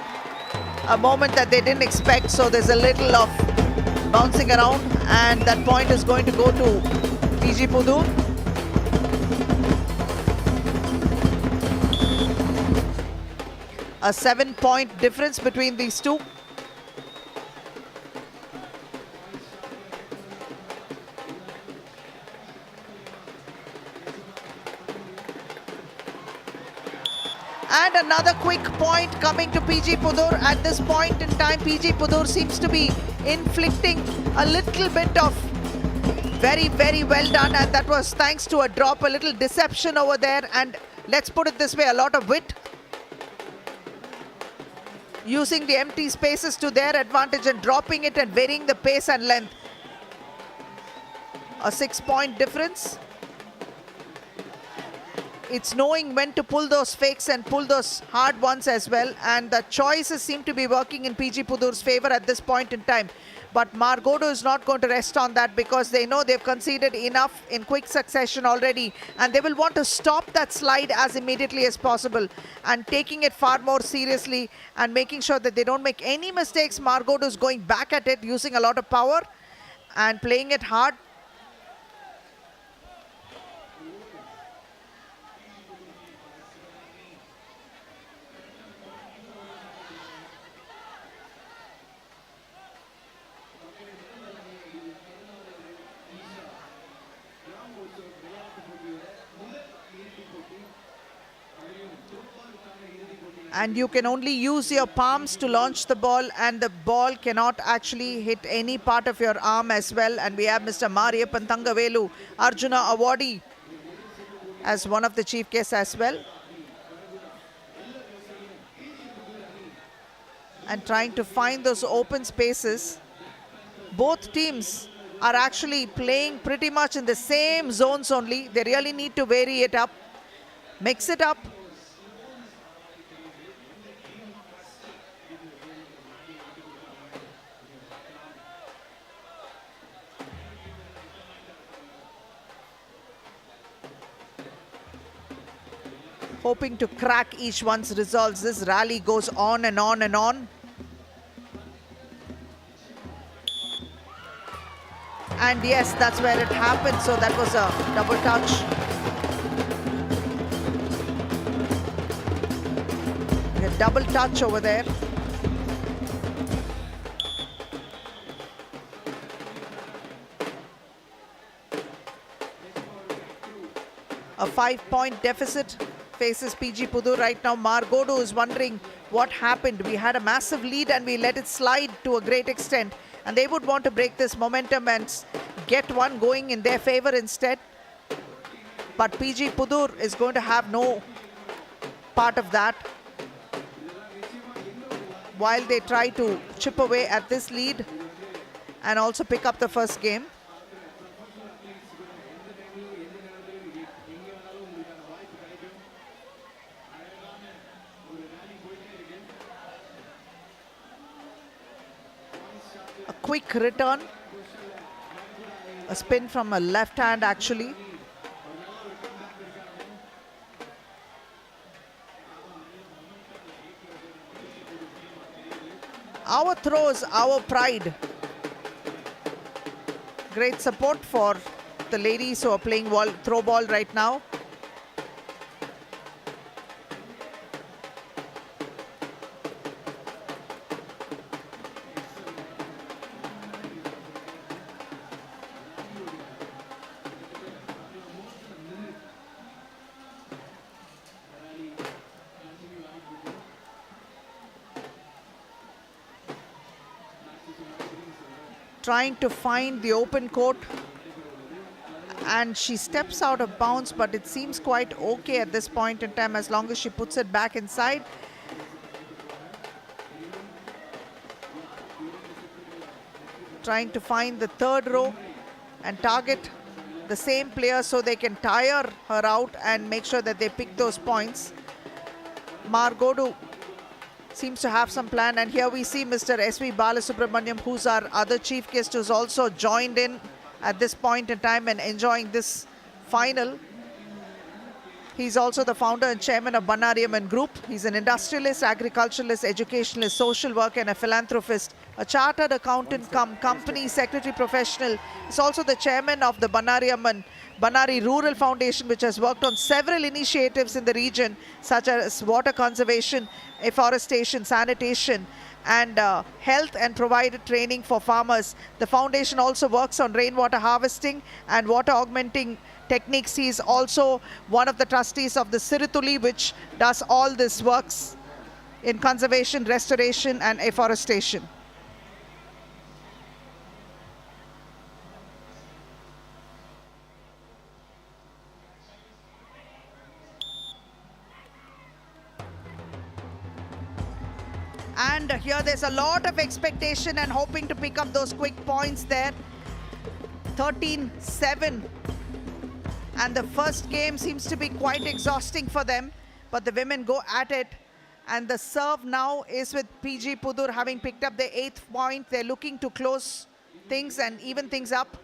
a moment that they didn't expect, so there's a little of bouncing around, and that point is going to go to PG Pudur. A 7-point difference between these two. And another quick point coming to PG Pudur. At this point in time, PG Pudur seems to be inflicting a little bit of very, very well done. And that was thanks to a drop, a little deception over there. And let's put it this way, a lot of wit. Using the empty spaces to their advantage and dropping it and varying the pace and length. A 6-point difference. It's knowing when to pull those fakes and pull those hard ones as well. And the choices seem to be working in PG Pudur's favor at this point in time. But Margodo is not going to rest on that, because they know they've conceded enough in quick succession already. And they will want to stop that slide as immediately as possible. And taking it far more seriously and making sure that they don't make any mistakes. Margodo is going back at it, using a lot of power and playing it hard. And you can only use your palms to launch the ball, and the ball cannot actually hit any part of your arm as well. And we have Mr. Mariyappan Thangavelu, Arjuna awardee, as one of the chief guests as well. And trying to find those open spaces. Both teams are actually playing pretty much in the same zones only. They really need to vary it up, mix it up. Hoping to crack each one's resolves. This rally goes on and on and on. And yes, that's where it happened. So that was a double touch. A double touch over there. A 5-point deficit faces PG Pudur right now. Margodo is wondering what happened. We had a massive lead and we let it slide to a great extent. And they would want to break this momentum and get one going in their favor instead. But PG Pudur is going to have no part of that, while they try to chip away at this lead and also pick up the first game. A quick return, a spin from a left hand actually. Our throws, our pride. Great support for the ladies who are playing throw ball right now. Trying to find the open court, and she steps out of bounds, but it seems quite okay at this point in time as long as she puts it back inside. Trying to find the third row and target the same player so they can tire her out and make sure that they pick those points. Margodo seems to have some plan, and here we see Mr. SV Balasubramaniam, who's our other chief guest, who's also joined in at this point in time and enjoying this final. He's also the founder and chairman of Bannari Amman Group. He's an industrialist, agriculturalist, educationalist, social worker and a philanthropist, a chartered accountant cum company secretary professional. He's also the chairman of the Bannari Rural Foundation, which has worked on several initiatives in the region, such as water conservation, afforestation, sanitation, and health, and provided training for farmers. The foundation also works on rainwater harvesting and water augmenting techniques. He is also one of the trustees of the Sirituli, which does all this works in conservation, restoration and afforestation. And here there's a lot of expectation and hoping to pick up those quick points there. 13-7. And the first game seems to be quite exhausting for them, but the women go at it. And the serve now is with PG Pudur having picked up the 8th point. They're looking to close things and even things up.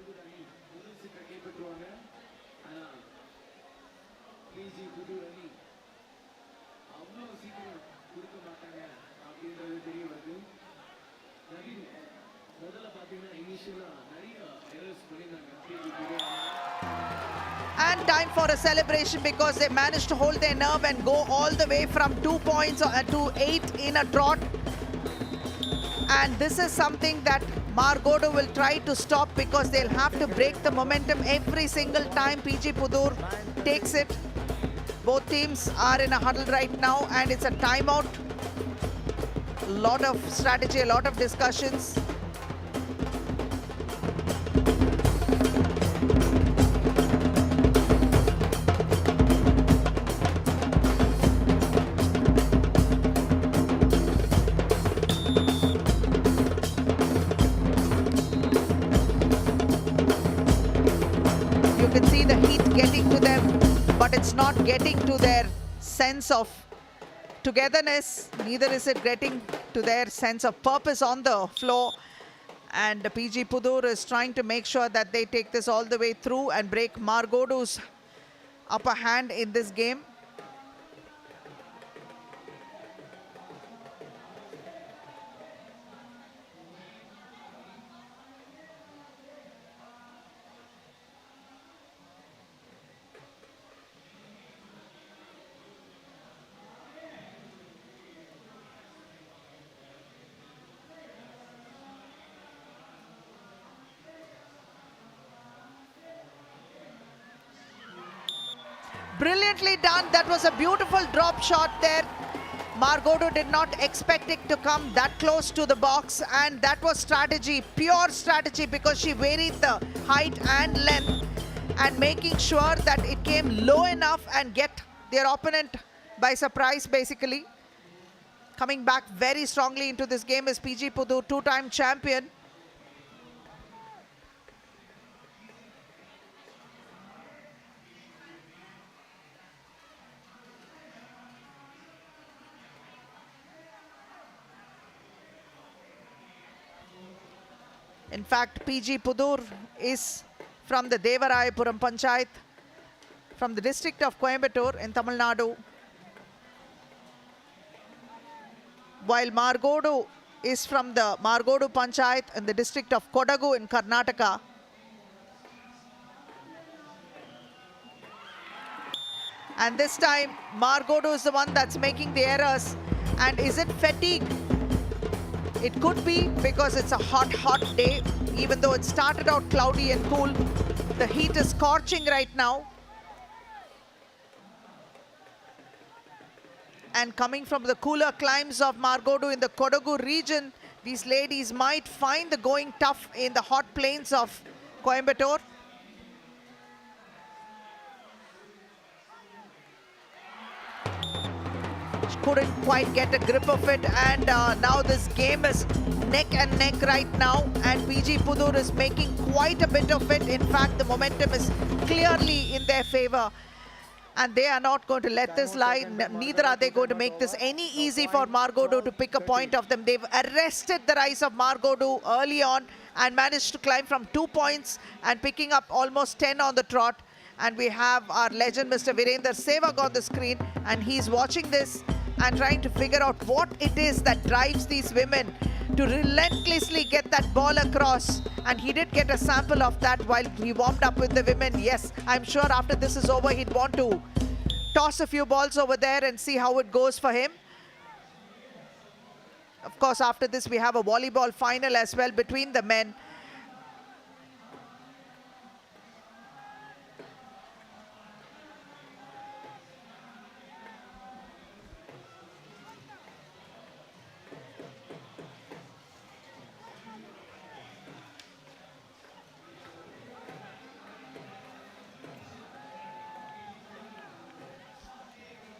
And time for a celebration because they managed to hold their nerve and go all the way from 2 points to 8 in a trot. And this is something that Margodo will try to stop because they'll have to break the momentum every single time PG Pudur takes it. Both teams are in a huddle right now and it's a timeout. A lot of strategy, a lot of discussions. It's not getting to their sense of togetherness, neither is it getting to their sense of purpose on the floor. And PG Pudur is trying to make sure that they take this all the way through and break Margodo's upper hand in this game. Brilliantly done. That was a beautiful drop shot there. Margodo did not expect it to come that close to the box, and that was strategy, pure strategy, because she varied the height and length and making sure that it came low enough and get their opponent by surprise, basically. Coming back very strongly into this game is PG Pudur, two-time champion. In fact, PG Pudur is from the Devarayapuram Panchayat, from the district of Coimbatore in Tamil Nadu, while Margodo is from the Margodu Panchayat in the district of Kodagu in Karnataka. And this time, Margodo is the one that's making the errors. And is it fatigue? It could be, because it's a hot, hot day. Even though it started out cloudy and cool, the heat is scorching right now. And coming from the cooler climes of Margodu in the Kodagu region, these ladies might find the going tough in the hot plains of Coimbatore. Couldn't quite get a grip of it, and now this game is neck and neck right now, and PG Pudur is making quite a bit of it. In fact, the momentum is clearly in their favor, and they are not going to let this lie. Neither are they going to make this any easy for Margodu to pick a point of them. They've arrested the rise of Margodu early on and managed to climb from 2 points and picking up almost 10 on the trot. And we have our legend, Mr. Virender Sehwag, on the screen, and he's watching this and trying to figure out what it is that drives these women to relentlessly get that ball across. And he did get a sample of that while he warmed up with the women. Yes, I'm sure after this is over, he'd want to toss a few balls over there and see how it goes for him. Of course, after this, we have a volleyball final as well between the men.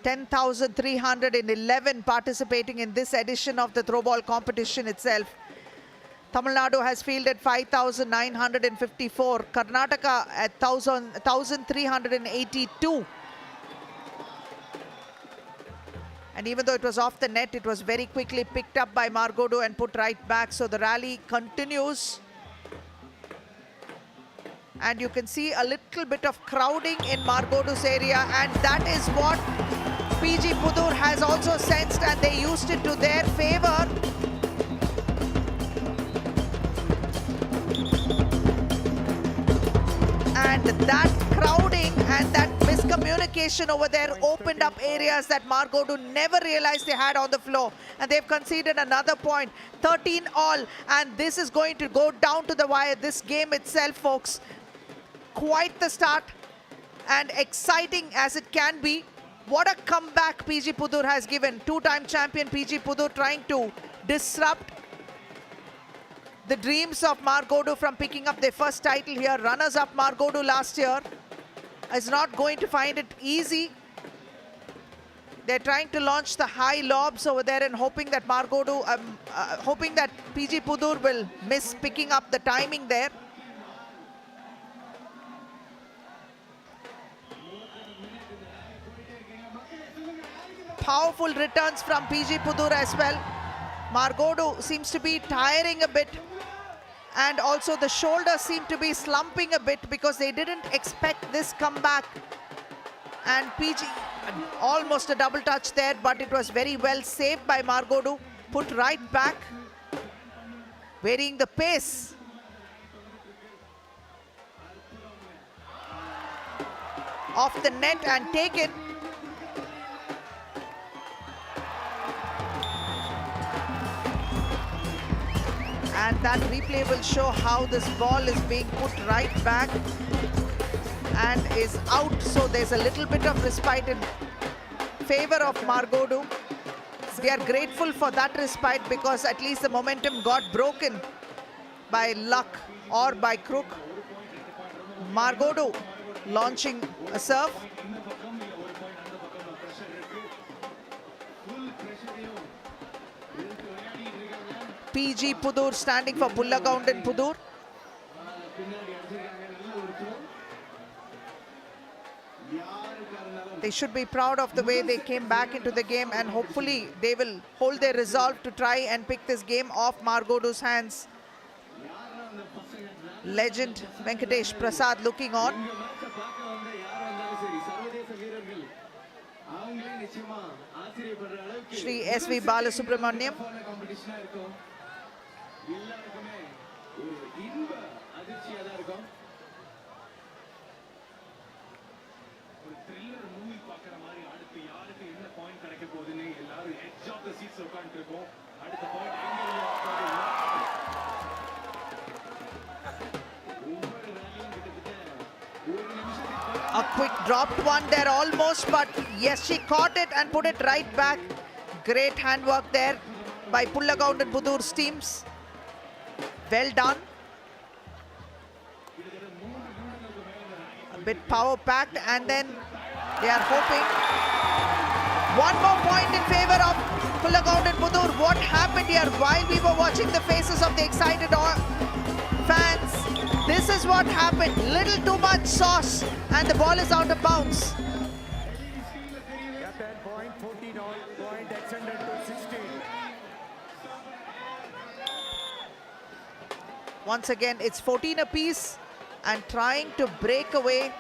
$10,311 participating in this edition of the throwball competition itself. Tamil Nadu has fielded 5,954. Karnataka at 1,382. And even though it was off the net, it was very quickly picked up by Margodu and put right back. So the rally continues. And you can see a little bit of crowding in Margodu's area, and that is what PG Pudur has also sensed, and they used it to their favor. And that crowding and that miscommunication over there opened up areas that Margodu never realized they had on the floor. And they've conceded another point, 13 all. And this is going to go down to the wire. This game itself, folks, quite the start and exciting as it can be. What a comeback PG Pudur has given. Two-time champion PG Pudur trying to disrupt the dreams of Margodu from picking up their first title here. Runners-up Margodu last year is not going to find it easy. They're trying to launch the high lobs over there and hoping that hoping that PG Pudur will miss picking up the timing there. Powerful returns from PG Pudur as well. Margodu seems to be tiring a bit, and also the shoulders seem to be slumping a bit because they didn't expect this comeback. And PG, almost a double touch there, but it was very well saved by Margodu. Put right back, varying the pace. Off the net and taken. And that replay will show how this ball is being put right back and is out. So there's a little bit of respite in favor of Margodu. They are grateful for that respite because at least the momentum got broken by luck or by crook. Margodu launching a serve. PG Pudur standing for Pullagaundan Pudur. They should be proud of the way they came back into the game, and hopefully they will hold their resolve to try and pick this game off Margodu's hands. Legend Venkatesh Prasad looking on. Shri SV Balasubramaniam. A quick dropped one there almost, but yes, she caught it and put it right back. Great handwork there by Pullagaundan Pudur's teams. Well done. A bit power packed, and then they are hoping. One more point in favor of Pullagaundan Pudur. What happened here while we were watching the faces of the excited fans? This is what happened. Little too much sauce, and the ball is out of bounds. Once again, it's 14 apiece, and trying to break away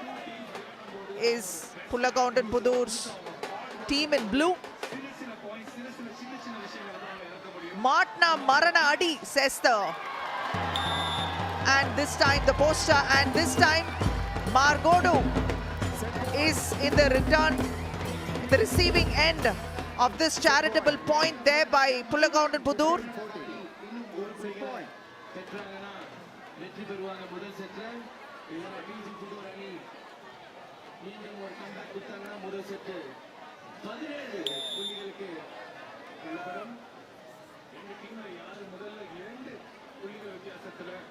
is Pullagoundan Pudur's team in blue. Matna Marana Adi, says the. And this time the poster, and this time Margodu is in the return, in the receiving end of this charitable point there by Pullagoundan Pudur.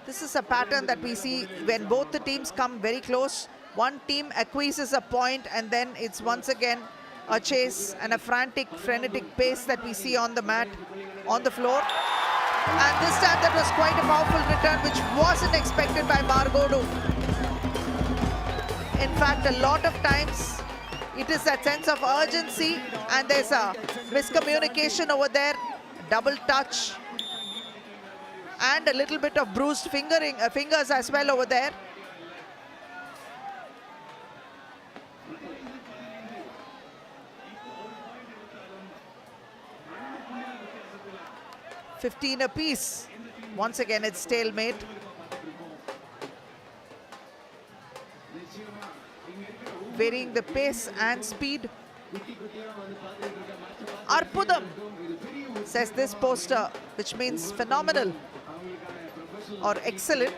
This is a pattern that we see when both the teams come very close. One team acquiesces a point and then it's once again a chase and a frantic, frenetic pace that we see on the mat, on the floor. And this time that was quite a powerful return which wasn't expected by Margodu. In fact, a lot of times it is that sense of urgency and there's a miscommunication over there, double touch. And a little bit of bruised fingers as well over there. $15 apiece. Once again, it's stalemate. Varying the pace and speed. Arpudam, says this poster, which means phenomenal or excellent.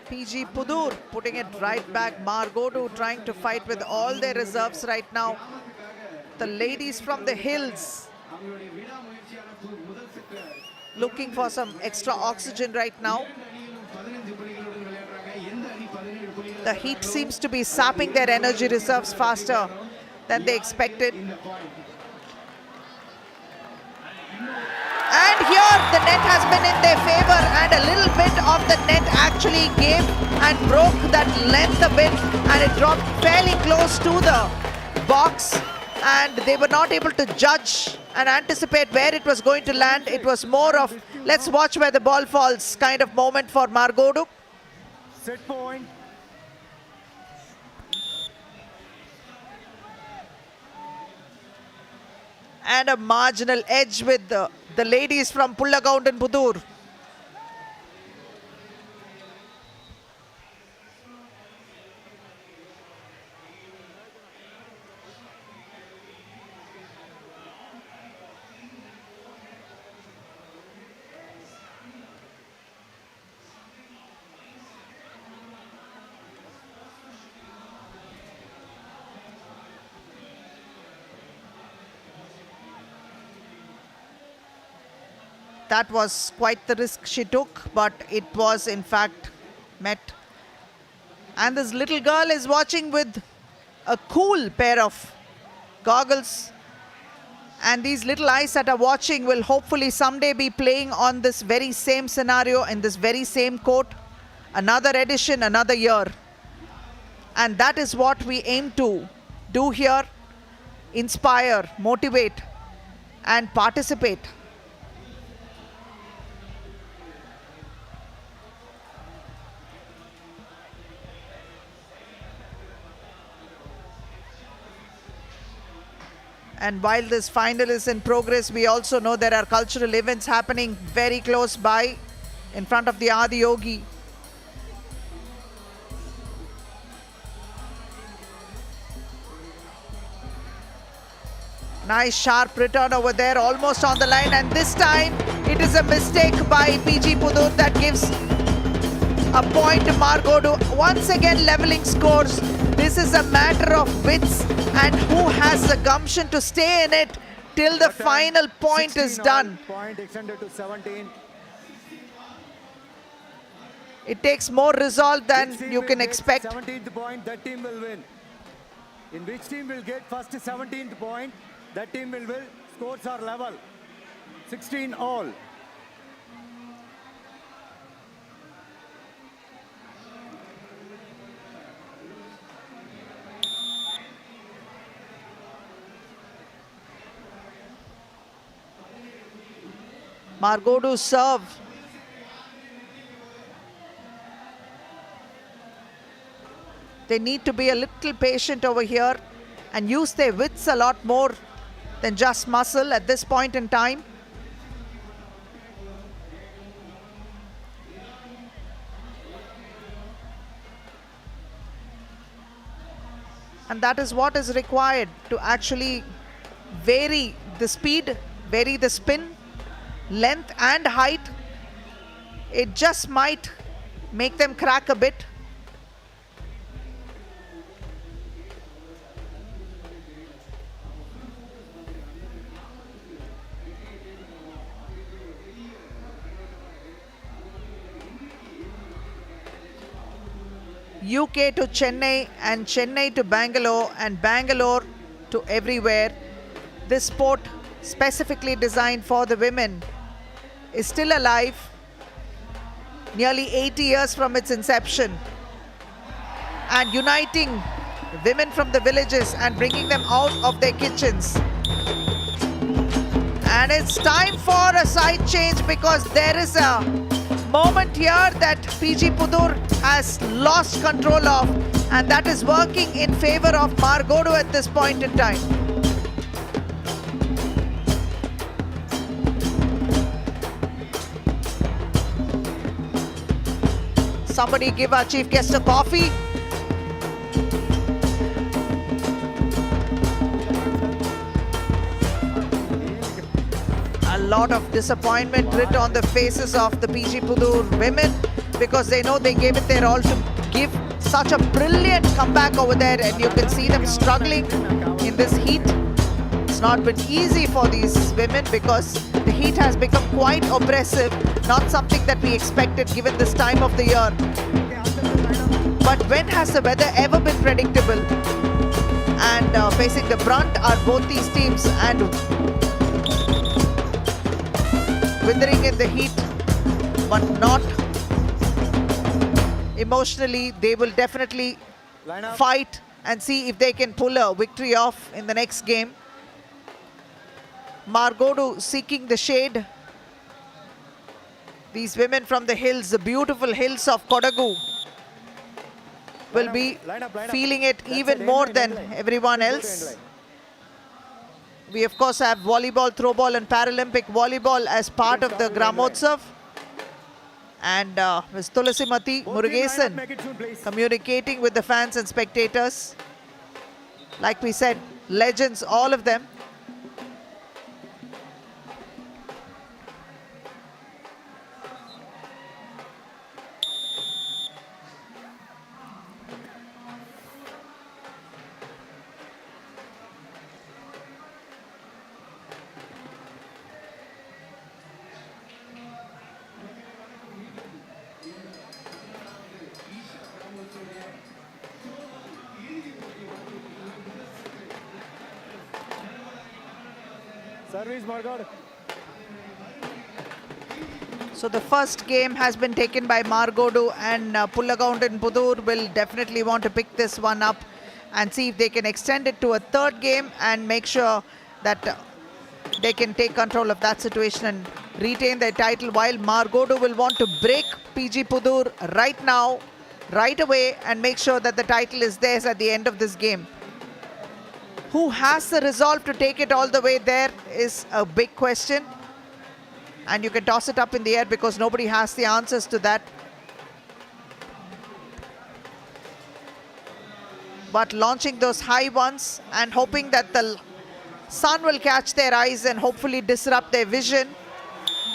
PG Pudur putting it right back. Margodu trying to fight with all their reserves right now. The ladies from the hills looking for some extra oxygen right now. The heat seems to be sapping their energy reserves faster than they expected. And here the net has been in their favor and a little bit of the net actually gave and broke that length a bit and it dropped fairly close to the box and they were not able to judge and anticipate where it was going to land. It was more of let's watch where the ball falls kind of moment for Margodu. Set point. And a marginal edge with the ladies from Pullagoundan Pudur. That was quite the risk she took, but it was in fact met. And this little girl is watching with a cool pair of goggles. And these little eyes that are watching will hopefully someday be playing on this very same scenario in this very same court. Another edition, another year. And that is what we aim to do here. Inspire, motivate, and participate. And while this final is in progress, we also know there are cultural events happening very close by in front of the Adi Yogi. Nice sharp return over there, almost on the line. And this time it is a mistake by PG Pudur that gives a point to Margodu. Once again leveling scores. This is a matter of wits and who has the gumption to stay in it till the final point is done. Point extended to 17. It takes more resolve than you can expect. 17th point, that team will win. In which team will get first 17th point, that team will win. Scores are level. 16 all. Margodu serve. They need to be a little patient over here and use their wits a lot more than just muscle at this point in time. And that is what is required to actually vary the speed, vary the spin, length and height. It just might make them crack a bit. UK to Chennai and Chennai to Bangalore and Bangalore to everywhere. This sport, specifically designed for the women, is still alive nearly 80 years from its inception, and uniting women from the villages and bringing them out of their kitchens. And it's time for a side change because there is a moment here that PG Pudur has lost control of, and that is working in favor of Margodu at this point in time. Somebody give our chief guest a coffee. A lot of disappointment writ on the faces of the PG Pudur women because they know they gave it their all to give such a brilliant comeback over there, and you can see them struggling in this heat. It's not been easy for these women because the heat has become quite oppressive, not something that we expected given this time of the year. But when has the weather ever been predictable? And facing the brunt are both these teams, and withering in the heat, but not emotionally. They will definitely fight and see if they can pull a victory off in the next game. Margodu seeking the shade. These women from the hills, the beautiful hills of Kodagu, will be feeling it even more than everyone else. We of course have volleyball, throwball and Paralympic volleyball as part of the Gramotsav. And Ms. Thulasimathi Murugesan communicating with the fans and spectators. Like we said, legends, all of them. Service, Margodu. So the first game has been taken by Margodu, and Pullagound Pudur will definitely want to pick this one up and see if they can extend it to a third game and make sure that they can take control of that situation and retain their title, while Margodu will want to break PG Pudur right now, right away, and make sure that the title is theirs at the end of this game. Who has the resolve to take it all the way there is a big question. And you can toss it up in the air because nobody has the answers to that. But launching those high ones and hoping that the sun will catch their eyes and hopefully disrupt their vision.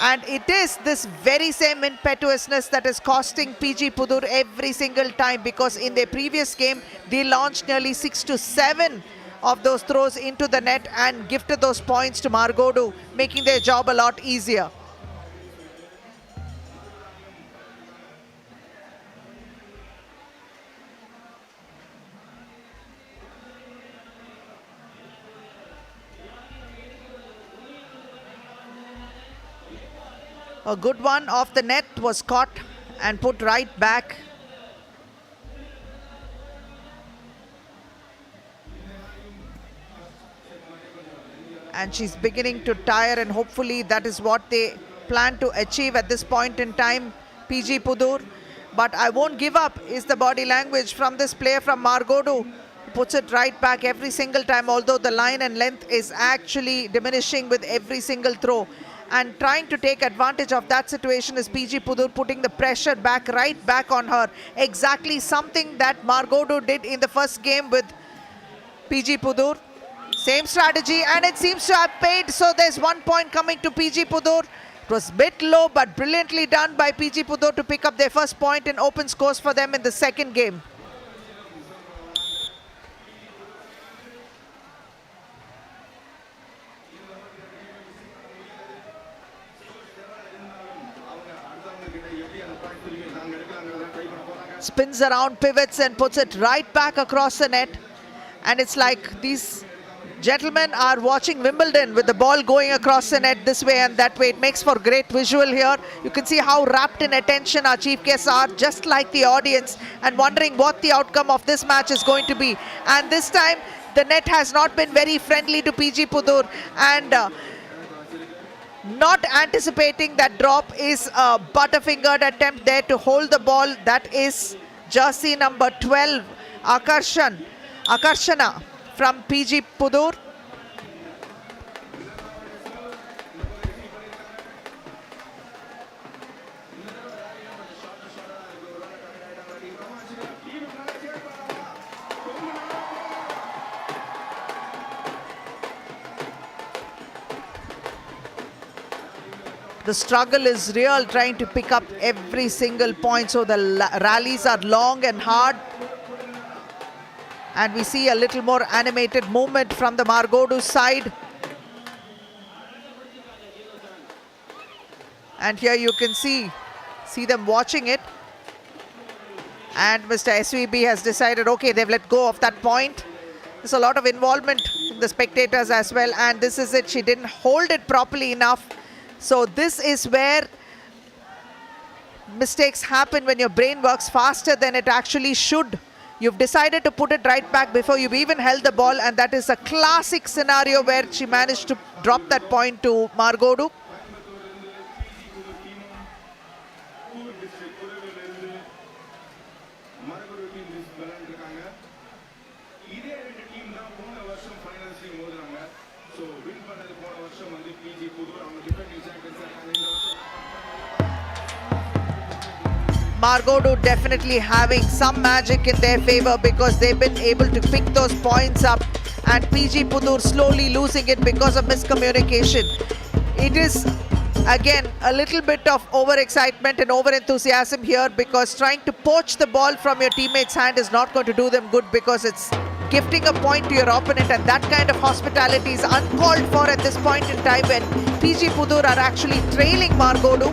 And it is this very same impetuousness that is costing PG Pudur every single time, because in their previous game, they launched nearly 6 to 7 of those throws into the net and gifted those points to Margodu, making their job a lot easier. A good one off the net was caught and put right back. And she's beginning to tire, and hopefully that is what they plan to achieve at this point in time, PG Pudur. but I won't give up is the body language from this player from Margodu. Puts it right back every single time, although the line and length is actually diminishing with every single throw. And trying to take advantage of that situation is PG Pudur, putting the pressure right back on her. Exactly something that Margodu did in the first game with PG Pudur. Same strategy, and it seems to have paid, so there's 1 point coming to PG Pudur. It was a bit low, but brilliantly done by PG Pudur to pick up their first point and open scores for them in the second game. Spins around, pivots and puts it right back across the net. And it's like these gentlemen are watching Wimbledon with the ball going across the net this way and that way. It makes for great visual here. You can see how wrapped in attention our chief guests are, just like the audience, and wondering what the outcome of this match is going to be. And this time the net has not been very friendly to PG Pudur, and not anticipating that drop is a butterfingered attempt there to hold the ball. That is jersey number 12, Akarshana from PG Pudur. The struggle is real, trying to pick up every single point. So the rallies are long and hard. And we see a little more animated movement from the Margodu side. And here you can see them watching it. And Mr. SVB has decided, okay, they've let go of that point. There's a lot of involvement from the spectators as well. And this is it. She didn't hold it properly enough. So this is where mistakes happen when your brain works faster than it actually should. You've decided to put it right back before you've even held the ball, and that is a classic scenario where she managed to drop that point to Margodu. Margodu definitely having some magic in their favor because they've been able to pick those points up, and PG Pudur slowly losing it because of miscommunication. It is again a little bit of overexcitement and over-enthusiasm here, because trying to poach the ball from your teammate's hand is not going to do them good, because it's gifting a point to your opponent, and that kind of hospitality is uncalled for at this point in time when PG Pudur are actually trailing Margodu.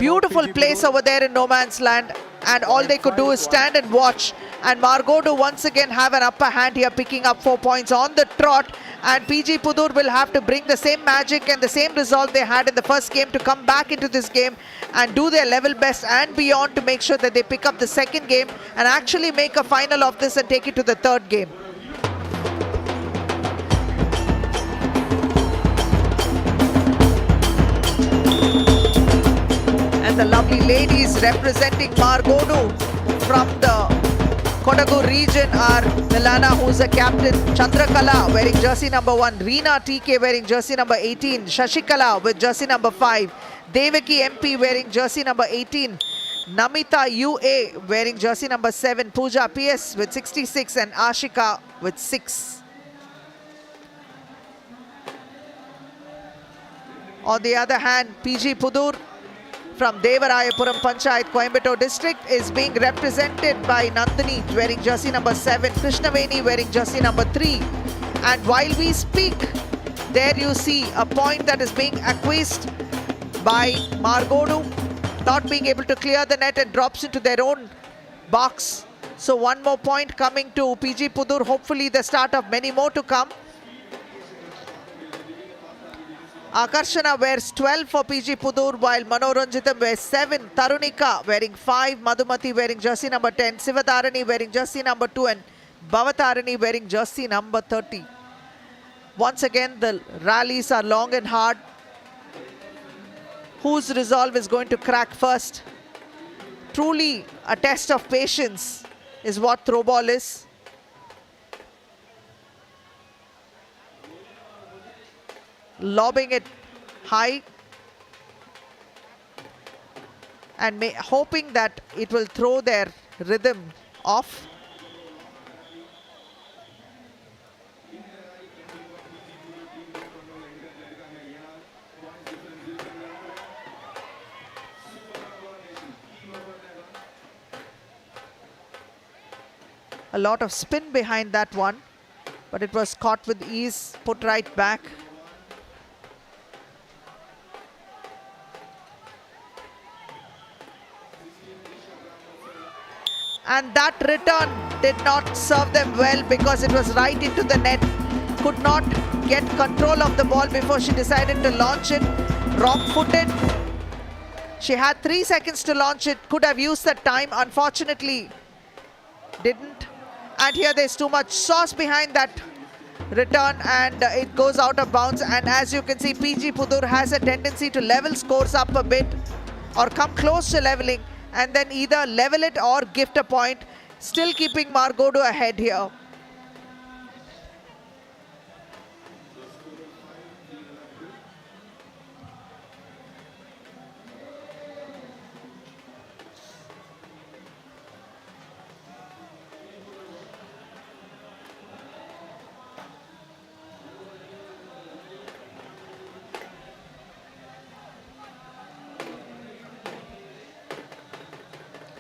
Beautiful place over there in no man's land, and all they could do is stand and watch. And Margodu once again have an upper hand here, picking up 4 points on the trot. And PG Pudur will have to bring the same magic and the same resolve they had in the first game to come back into this game and do their level best and beyond to make sure that they pick up the second game and actually make a final of this and take it to the third game. And the lovely ladies representing Margodu from the Kodagu region are Milana, who's a captain, Chandrakala wearing jersey number 1, Reena TK wearing jersey number 18, Shashikala with jersey number 5, Devaki MP wearing jersey number 18, Namita UA wearing jersey number 7, Pooja PS with 66 and Ashika with 6. On the other hand, PG Pudur from Devarayapuram Panchayat, Coimbatore district is being represented by Nandini wearing jersey number 7, Krishnaveni wearing jersey number 3. And while we speak, there you see a point that is being acquiesced by Margodu, not being able to clear the net, and drops into their own box. So one more point coming to PG Pudur, hopefully the start of many more to come. Akarshana wears 12 for PG Pudur, while Manoranjitam wears 7. Tarunika wearing 5. Madhumati wearing jersey number 10. Sivatarani wearing jersey number 2. And Bhavatarani wearing jersey number 30. Once again, the rallies are long and hard. whose resolve is going to crack first. Truly a test of patience is what throwball is. Lobbing it high and hoping that it will throw their rhythm off. A lot of spin behind that one, but it was caught with ease, put right back. And that return did not serve them well because it was right into the net. Could not get control of the ball before she decided to launch it. Wrong-footed. She had 3 seconds to launch it. Could have used that time. Unfortunately, didn't. And here there's too much sauce behind that return and it goes out of bounds. And as you can see, PG Pudur has a tendency to level scores up a bit or come close to leveling, and then either level it or gift a point, still keeping Margodu ahead here.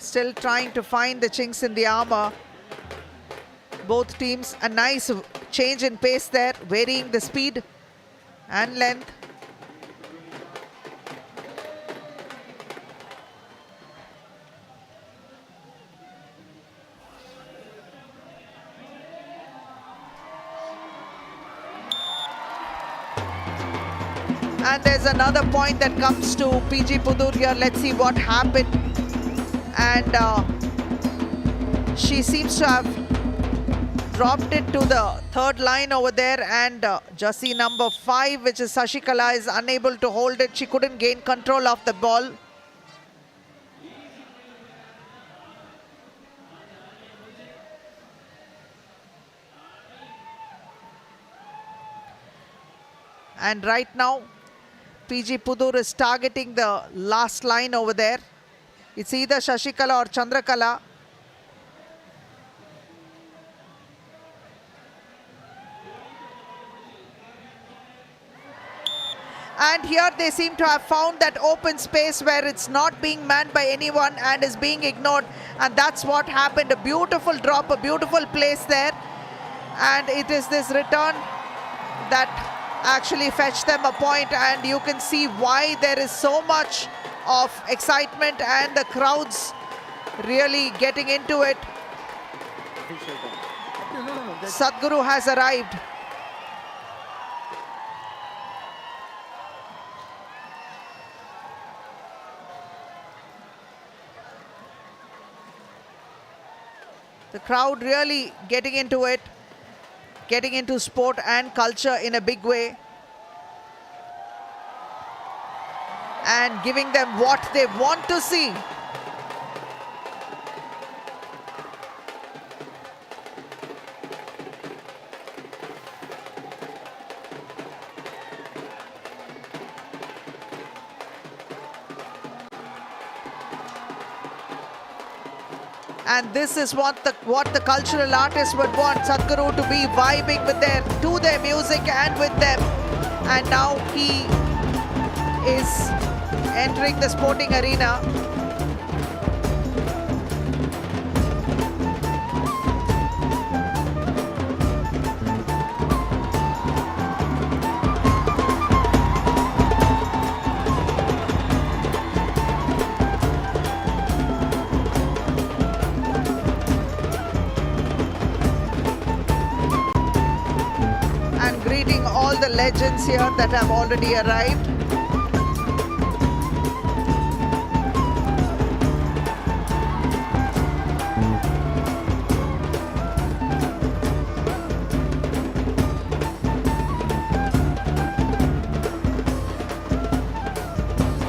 Still trying to find the chinks in the armor. Both teams, a nice change in pace there, varying the speed and length. And there's another point that comes to PG Pudur here. Let's see what happened. And she seems to have dropped it to the third line over there, and jersey number 5, which is Sashikala, is unable to hold it. She couldn't gain control of the ball. And right now, PG Pudur is targeting the last line over there. It's either Shashikala or Chandrakala. And here they seem to have found that open space where it's not being manned by anyone and is being ignored. And that's what happened. A beautiful drop, a beautiful place there. And it is this return that actually fetched them a point. And you can see why there is so much of excitement and the crowds really getting into it. Sadhguru has arrived. The crowd really getting into it, getting into sport and culture in a big way, and giving them what they want to see. And this is what the cultural artists would want Sadhguru to be vibing with their music and with them. And now he is entering the sporting arena. And greeting all the legends here that have already arrived.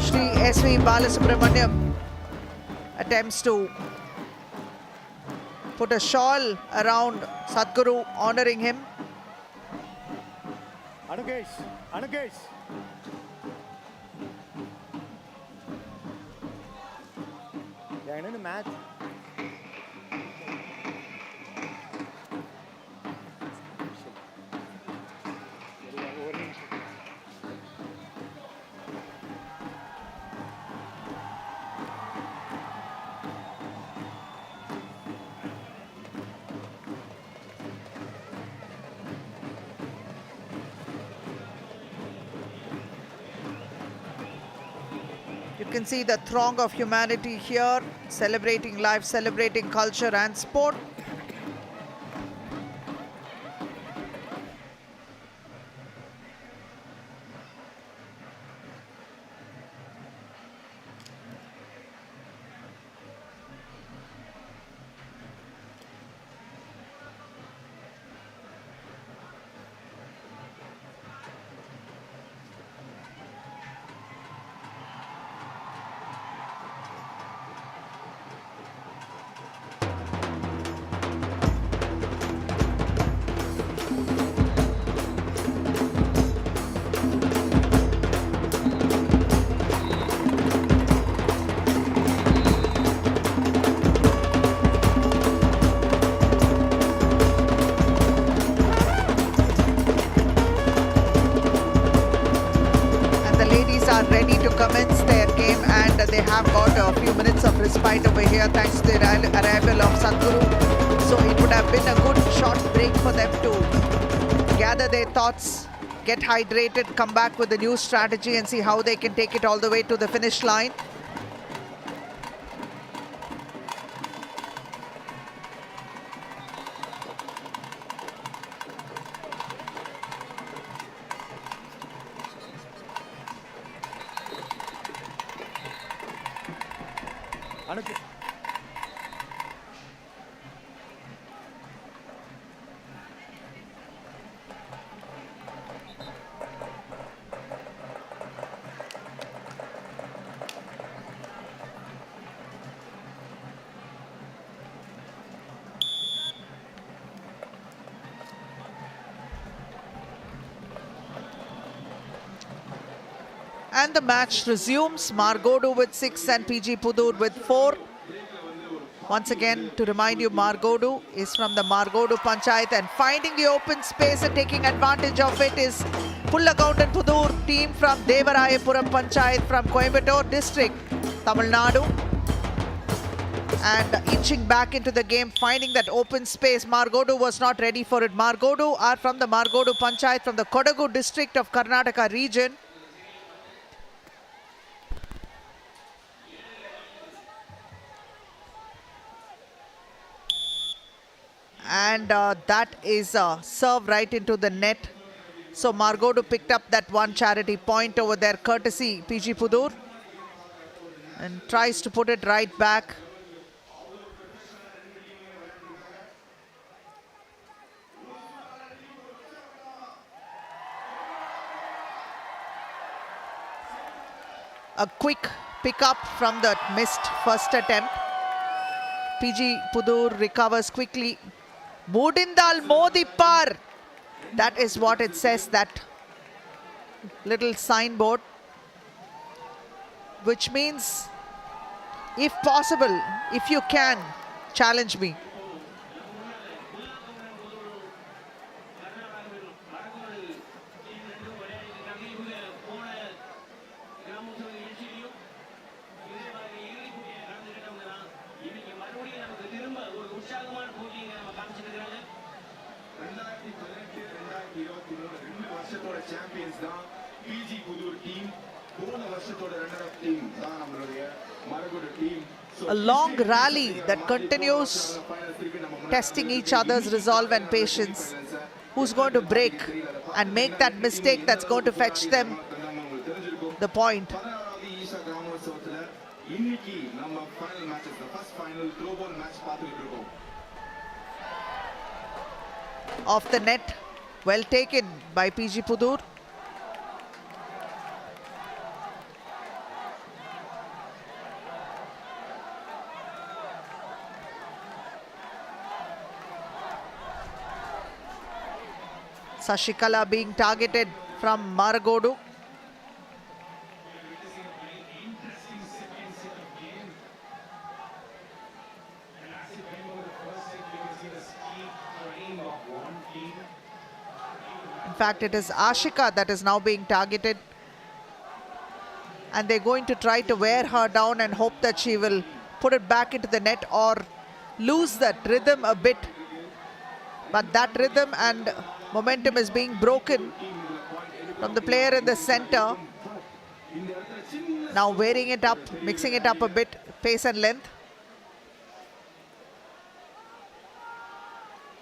Shri SV Balasubramaniam attempts to put a shawl around Sadhguru, honoring him. Anukesh. In the match. You can see the throng of humanity here, celebrating life, celebrating culture and sport. Are ready to commence their game, and they have got a few minutes of respite over here thanks to the arrival of Sadhguru. So it would have been a good short break for them to gather their thoughts, get hydrated, come back with a new strategy and see how they can take it all the way to the finish line. And the match resumes. Margodu with 6 and PG Pudur with 4. Once again, to remind you, Margodu is from the Margodu Panchayat, and finding the open space and taking advantage of it is Pullagoundan Pudur team from Devarayapuram Panchayat from Coimbatore district, Tamil Nadu. And inching back into the game, finding that open space. Margodu was not ready for it. Margodu are from the Margodu Panchayat from the Kodagu district of Karnataka region. And that is a serve right into the net. So Margodu picked up that one charity point over there, courtesy PG Pudur, and tries to put it right back. A quick pick up from the missed first attempt. PG Pudur recovers quickly. Mudindal Modipar. That is what it says, that little signboard. Which means, if possible, if you can, challenge me. A long rally that continues, testing each other's resolve and patience. Who's going to break and make that mistake that's going to fetch them the point? Off the net, well taken by PG Pudur. Sashikala being targeted from Maragodu. In fact, it is Ashika that is now being targeted. And they're going to try to wear her down and hope that she will put it back into the net or lose that rhythm a bit. But that rhythm and momentum is being broken from the player in the center. Now wearing it up, mixing it up a bit, pace and length.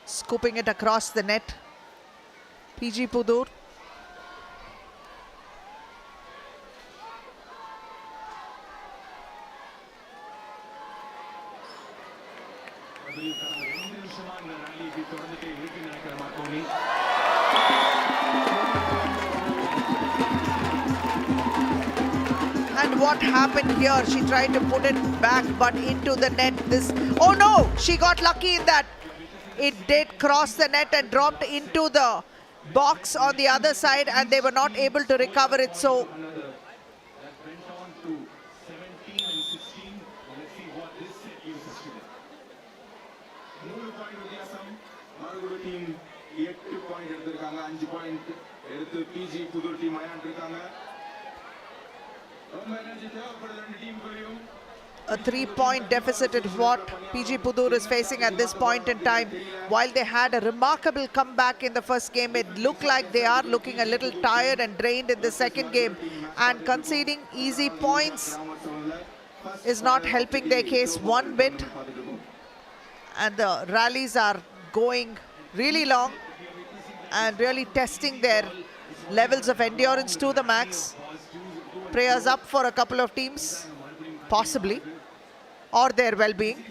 Scooping it across the net. PG Pudur. And what happened here? She tried to put it back but into the net. Oh no, she got lucky in that. It did cross the net and dropped into the box on the other side, and they were not able to recover it. So a 3-point deficit is what PG Pudur is facing at this point in time. While they had a remarkable comeback in the first game, it looked like they are looking a little tired and drained in the second game. And conceding easy points is not helping their case one bit. And the rallies are going really long and really testing their levels of endurance to the max. Prayers up for a couple of teams, possibly, or their well-being.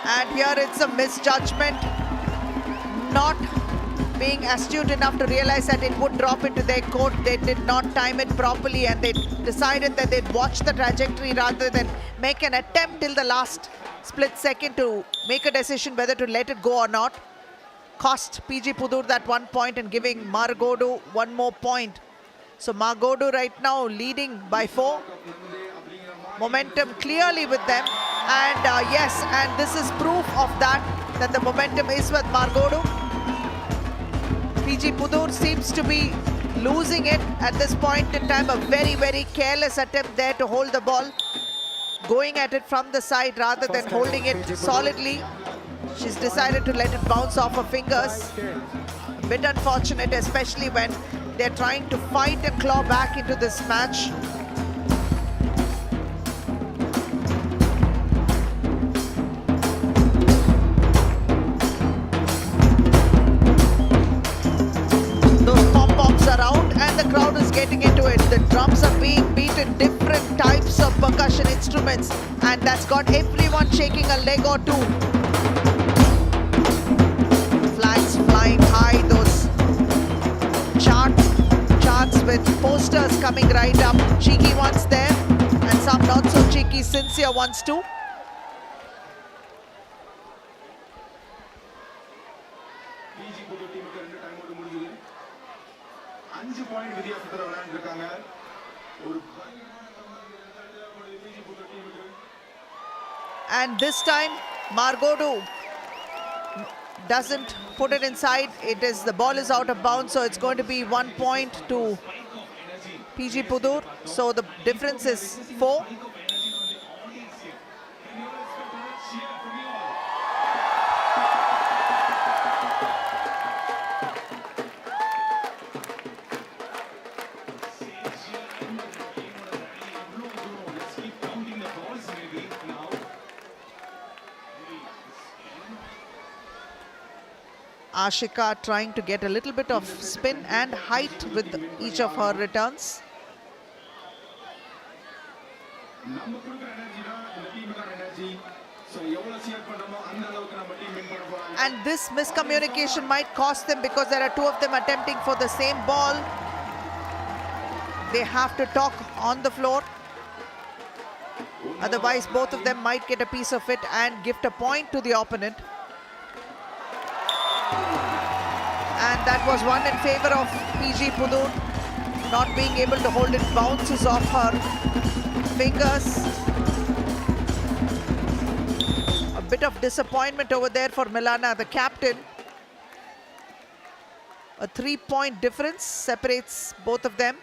And here it's a misjudgment, not being astute enough to realize that it would drop into their court. They did not time it properly, and they decided that they'd watch the trajectory rather than make an attempt till the last split second to make a decision whether to let it go or not. Cost PG Pudur that 1 point and giving Maragodu 1 more point. So Maragodu right now leading by 4. Momentum clearly with them, and yes, and this is proof of that the momentum is with Maragodu. PG Pudur seems to be losing it at this point in time. A very, very careless attempt there to hold the ball. Going at it from the side rather than holding it solidly. She's decided to let it bounce off her fingers. A bit unfortunate, especially when they're trying to fight and claw back into this match. Around and the crowd is getting into it. The drums are being beaten, different types of percussion instruments, and that's got everyone shaking a leg or two. Flags flying high, those charts with posters coming right up. Cheeky ones there and some not so cheeky, sincere ones too. And this time Maragodu doesn't put it inside. The ball is out of bounds, so it's going to be 1 point to PG Pudur. So the difference is 4. Ashika trying to get a little bit of spin and height with each of her returns. And this miscommunication might cost them, because there are 2 of them attempting for the same ball. they have to talk on the floor. Otherwise, both of them might get a piece of it and gift a point to the opponent. And that was one in favor of PG Pudur. Not being able to hold it, bounces off her fingers. A bit of disappointment over there for Milana, the captain. A 3-point difference separates both of them.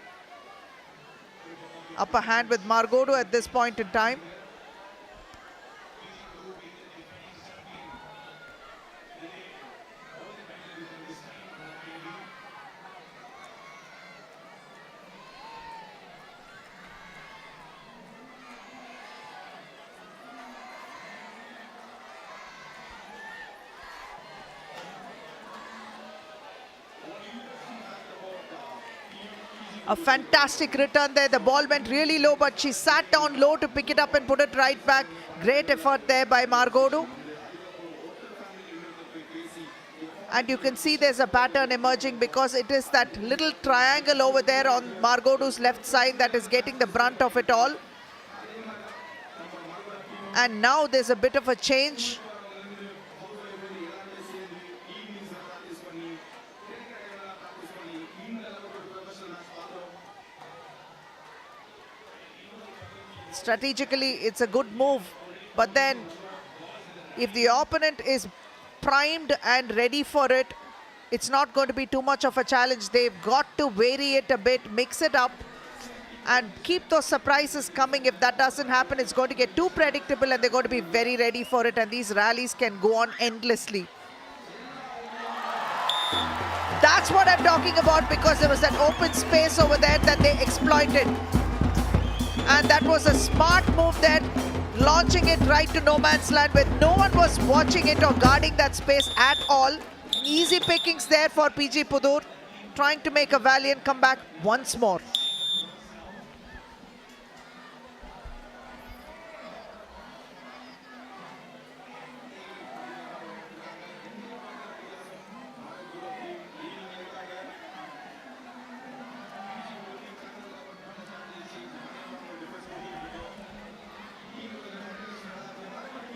Upper hand with Margodu at this point in time. A fantastic return there. The ball went really low, but she sat down low to pick it up and put it right back. Great effort there by Margodu. And you can see there's a pattern emerging because it is that little triangle over there on Margodu's left side that is getting the brunt of it all. And now there's a bit of a change. Strategically, it's a good move, but then if the opponent is primed and ready for it, it's not going to be too much of a challenge. They've got to vary it a bit, mix it up, and keep those surprises coming. If that doesn't happen, it's going to get too predictable and they're going to be very ready for it, and these rallies can go on endlessly. That's what I'm talking about, because there was that open space over there that they exploited. And that was a smart move there, launching it right to no man's land where no one was watching it or guarding that space at all. Easy pickings there for PG Pudur, trying to make a valiant comeback once more.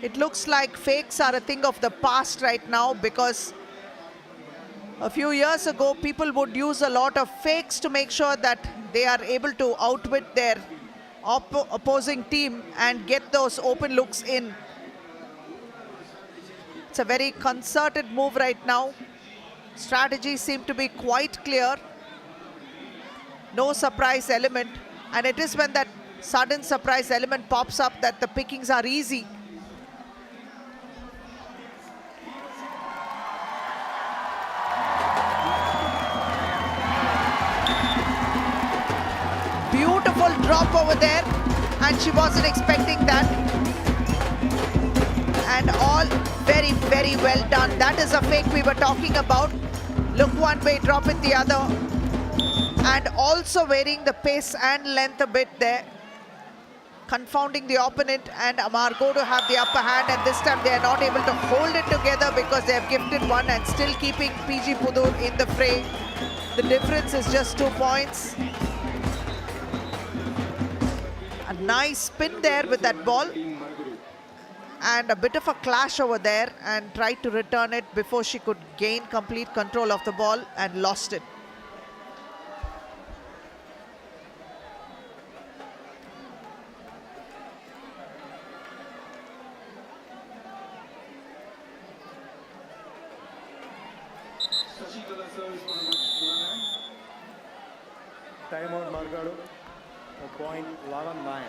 It looks like fakes are a thing of the past right now, because a few years ago, people would use a lot of fakes to make sure that they are able to outwit their opposing team and get those open looks in. It's a very concerted move right now. Strategies seem to be quite clear. No surprise element. And it is when that sudden surprise element pops up that the pickings are easy. Beautiful drop over there, and she wasn't expecting that. And all very, very well done. That is a fake we were talking about. Look one way, drop it the other. And also varying the pace and length a bit there, confounding the opponent, and Margodu have the upper hand, and this time they are not able to hold it together because they have gifted one and still keeping PG Pudur in the fray. The difference is just 2 points. A nice spin there with that ball, and a bit of a clash over there, and tried to return it before she could gain complete control of the ball and lost it. Timeout Margodu, point 11-9.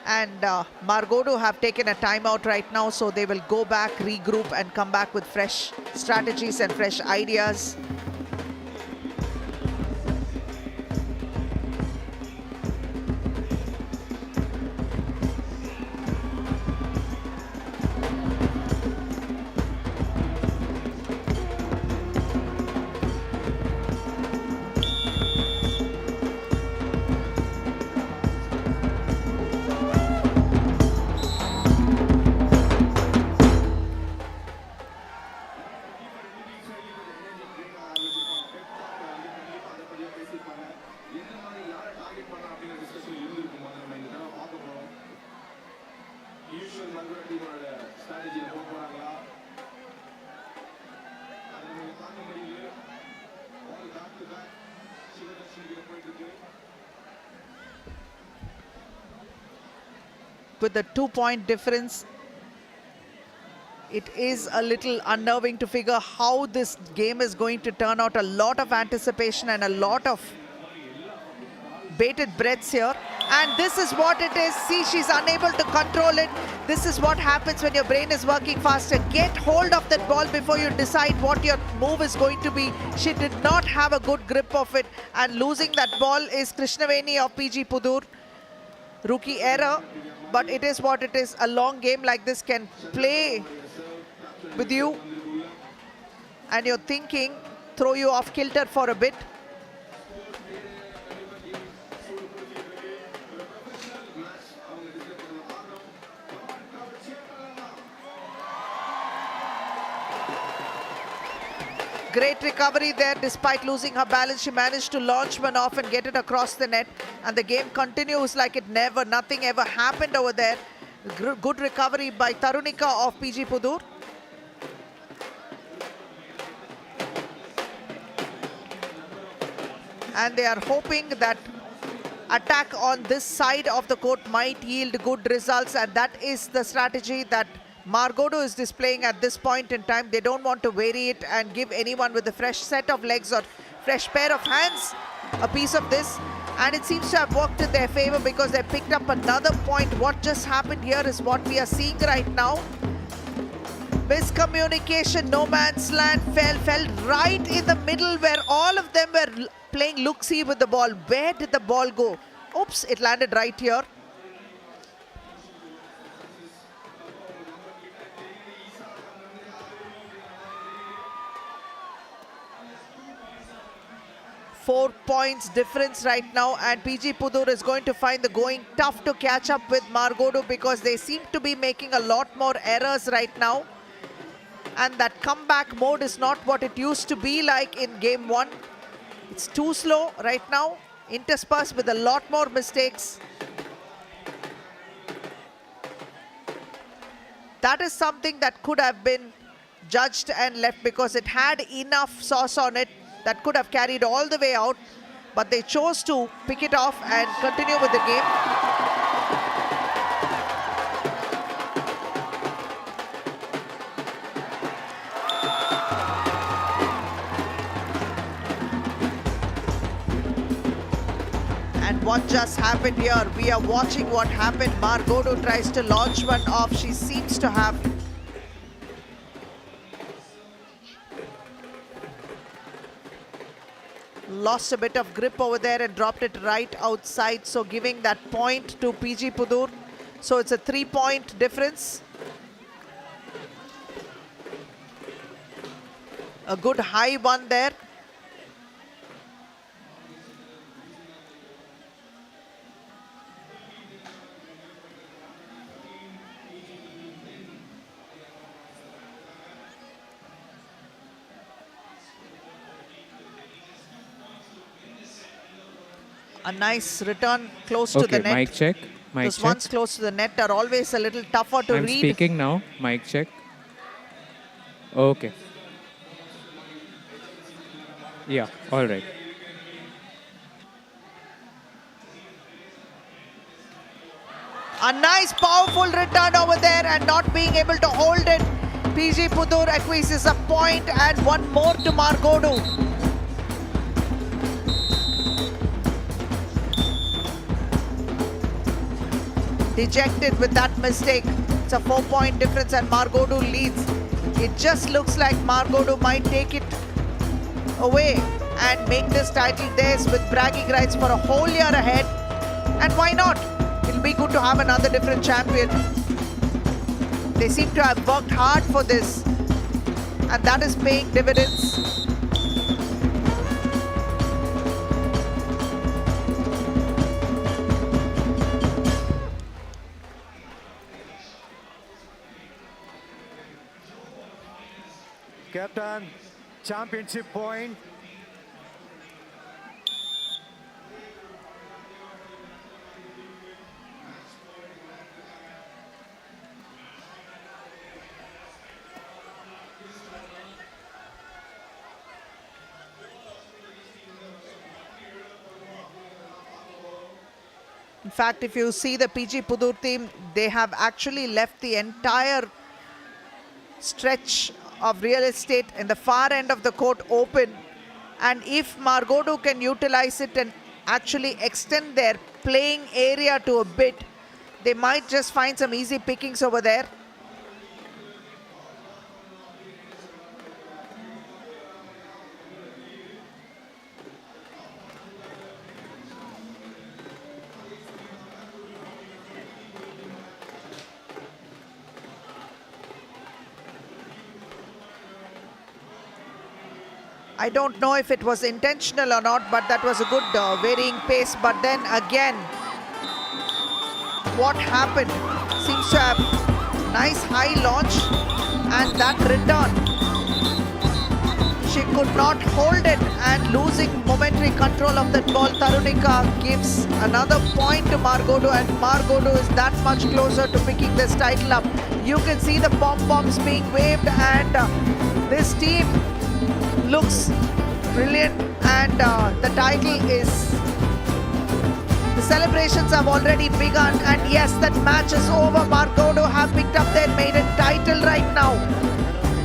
And Margodu have taken a timeout right now, so they will go back, regroup, and come back with fresh strategies and fresh ideas. with the 2-point difference. It is a little unnerving to figure how this game is going to turn out. A lot of anticipation and a lot of bated breaths here. And this is what it is. See, she's unable to control it. This is what happens when your brain is working faster. Get hold of that ball before you decide what your move is going to be. She did not have a good grip of it. And losing that ball is Krishnaveni of PG Pudur. Rookie error. But it is what it is. A long game like this can play with you. And you're thinking, throw you off kilter for a bit. Great recovery there. Despite losing her balance, she managed to launch one off and get it across the net. And the game continues like nothing ever happened over there. Good recovery by Tarunika of PG Pudur. And they are hoping that attack on this side of the court might yield good results. And that is the strategy that Margodo is displaying at this point in time. They don't want to vary it and give anyone with a fresh set of legs or fresh pair of hands a piece of this. And it seems to have worked in their favor because they picked up another point. What just happened here is what we are seeing right now. Miscommunication, no man's land, fell right in the middle where all of them were playing look-see with the ball. Where did the ball go? Oops, it landed right here. Four points difference right now, and PG Pudur is going to find the going tough to catch up with Margodo because they seem to be making a lot more errors right now. And that comeback mode is not what it used to be like in game one. It's too slow right now, interspersed with a lot more mistakes. That is something that could have been judged and left because it had enough sauce on it that could have carried all the way out, but they chose to pick it off and continue with the game. And what just happened here? We are watching what happened. Margodo tries to launch one off. She seems to have lost a bit of grip over there and dropped it right outside, so giving that point to PG Pudur. So it's a 3-point difference. A good high one there. A nice return close to the net. Mic check. Mic Those check. ones close to the net are always a little tougher to I'm read. speaking now. Mic check. Okay. Yeah, all right. A nice powerful return over there and not being able to hold it. PG Pudur acquiesces a point and one more to Margodo. Dejected with that mistake. It's a 4-point difference and Margodo leads. It just looks like Margodo might take it away and make this title theirs with bragging rights for a whole year ahead. And why not? It'll be good to have another different champion. They seem to have worked hard for this, and that is paying dividends. Captain, championship point. In fact, if you see the PG Pudur team, they have actually left the entire stretch of real estate in the far end of the court open. And if Margodu can utilize it and actually extend their playing area to a bit, they might just find some easy pickings over there. I don't know if it was intentional or not, but that was a good varying pace. But then again, what happened? Seems to have nice high launch and that return. She could not hold it and losing momentary control of that ball. Tarunika gives another point to Margodu, and Margodu is that much closer to picking this title up. You can see the pom-poms being waved, and this team looks brilliant, and the title is, the celebrations have already begun, and yes, that match is over. Margodu have picked up their maiden title right now.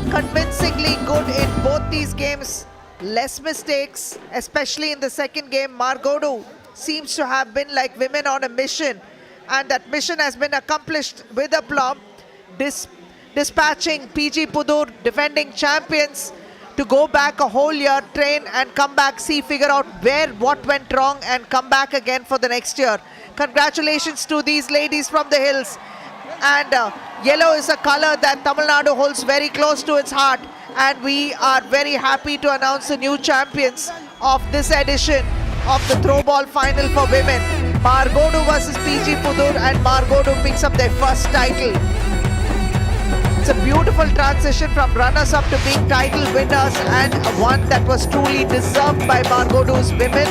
Convincingly good in both these games, less mistakes, especially in the second game. Margodu seems to have been like women on a mission, and that mission has been accomplished with aplomb, dispatching PG Pudur, defending champions, to go back a whole year, train and come back, figure out what went wrong and come back again for the next year. Congratulations to these ladies from the hills. And yellow is a color that Tamil Nadu holds very close to its heart. And we are very happy to announce the new champions of this edition of the Throwball final for women. Margodu versus PG Pudur, and Margodu picks up their first title. It's a beautiful transition from runners-up to being title winners, and one that was truly deserved by Margodu's women.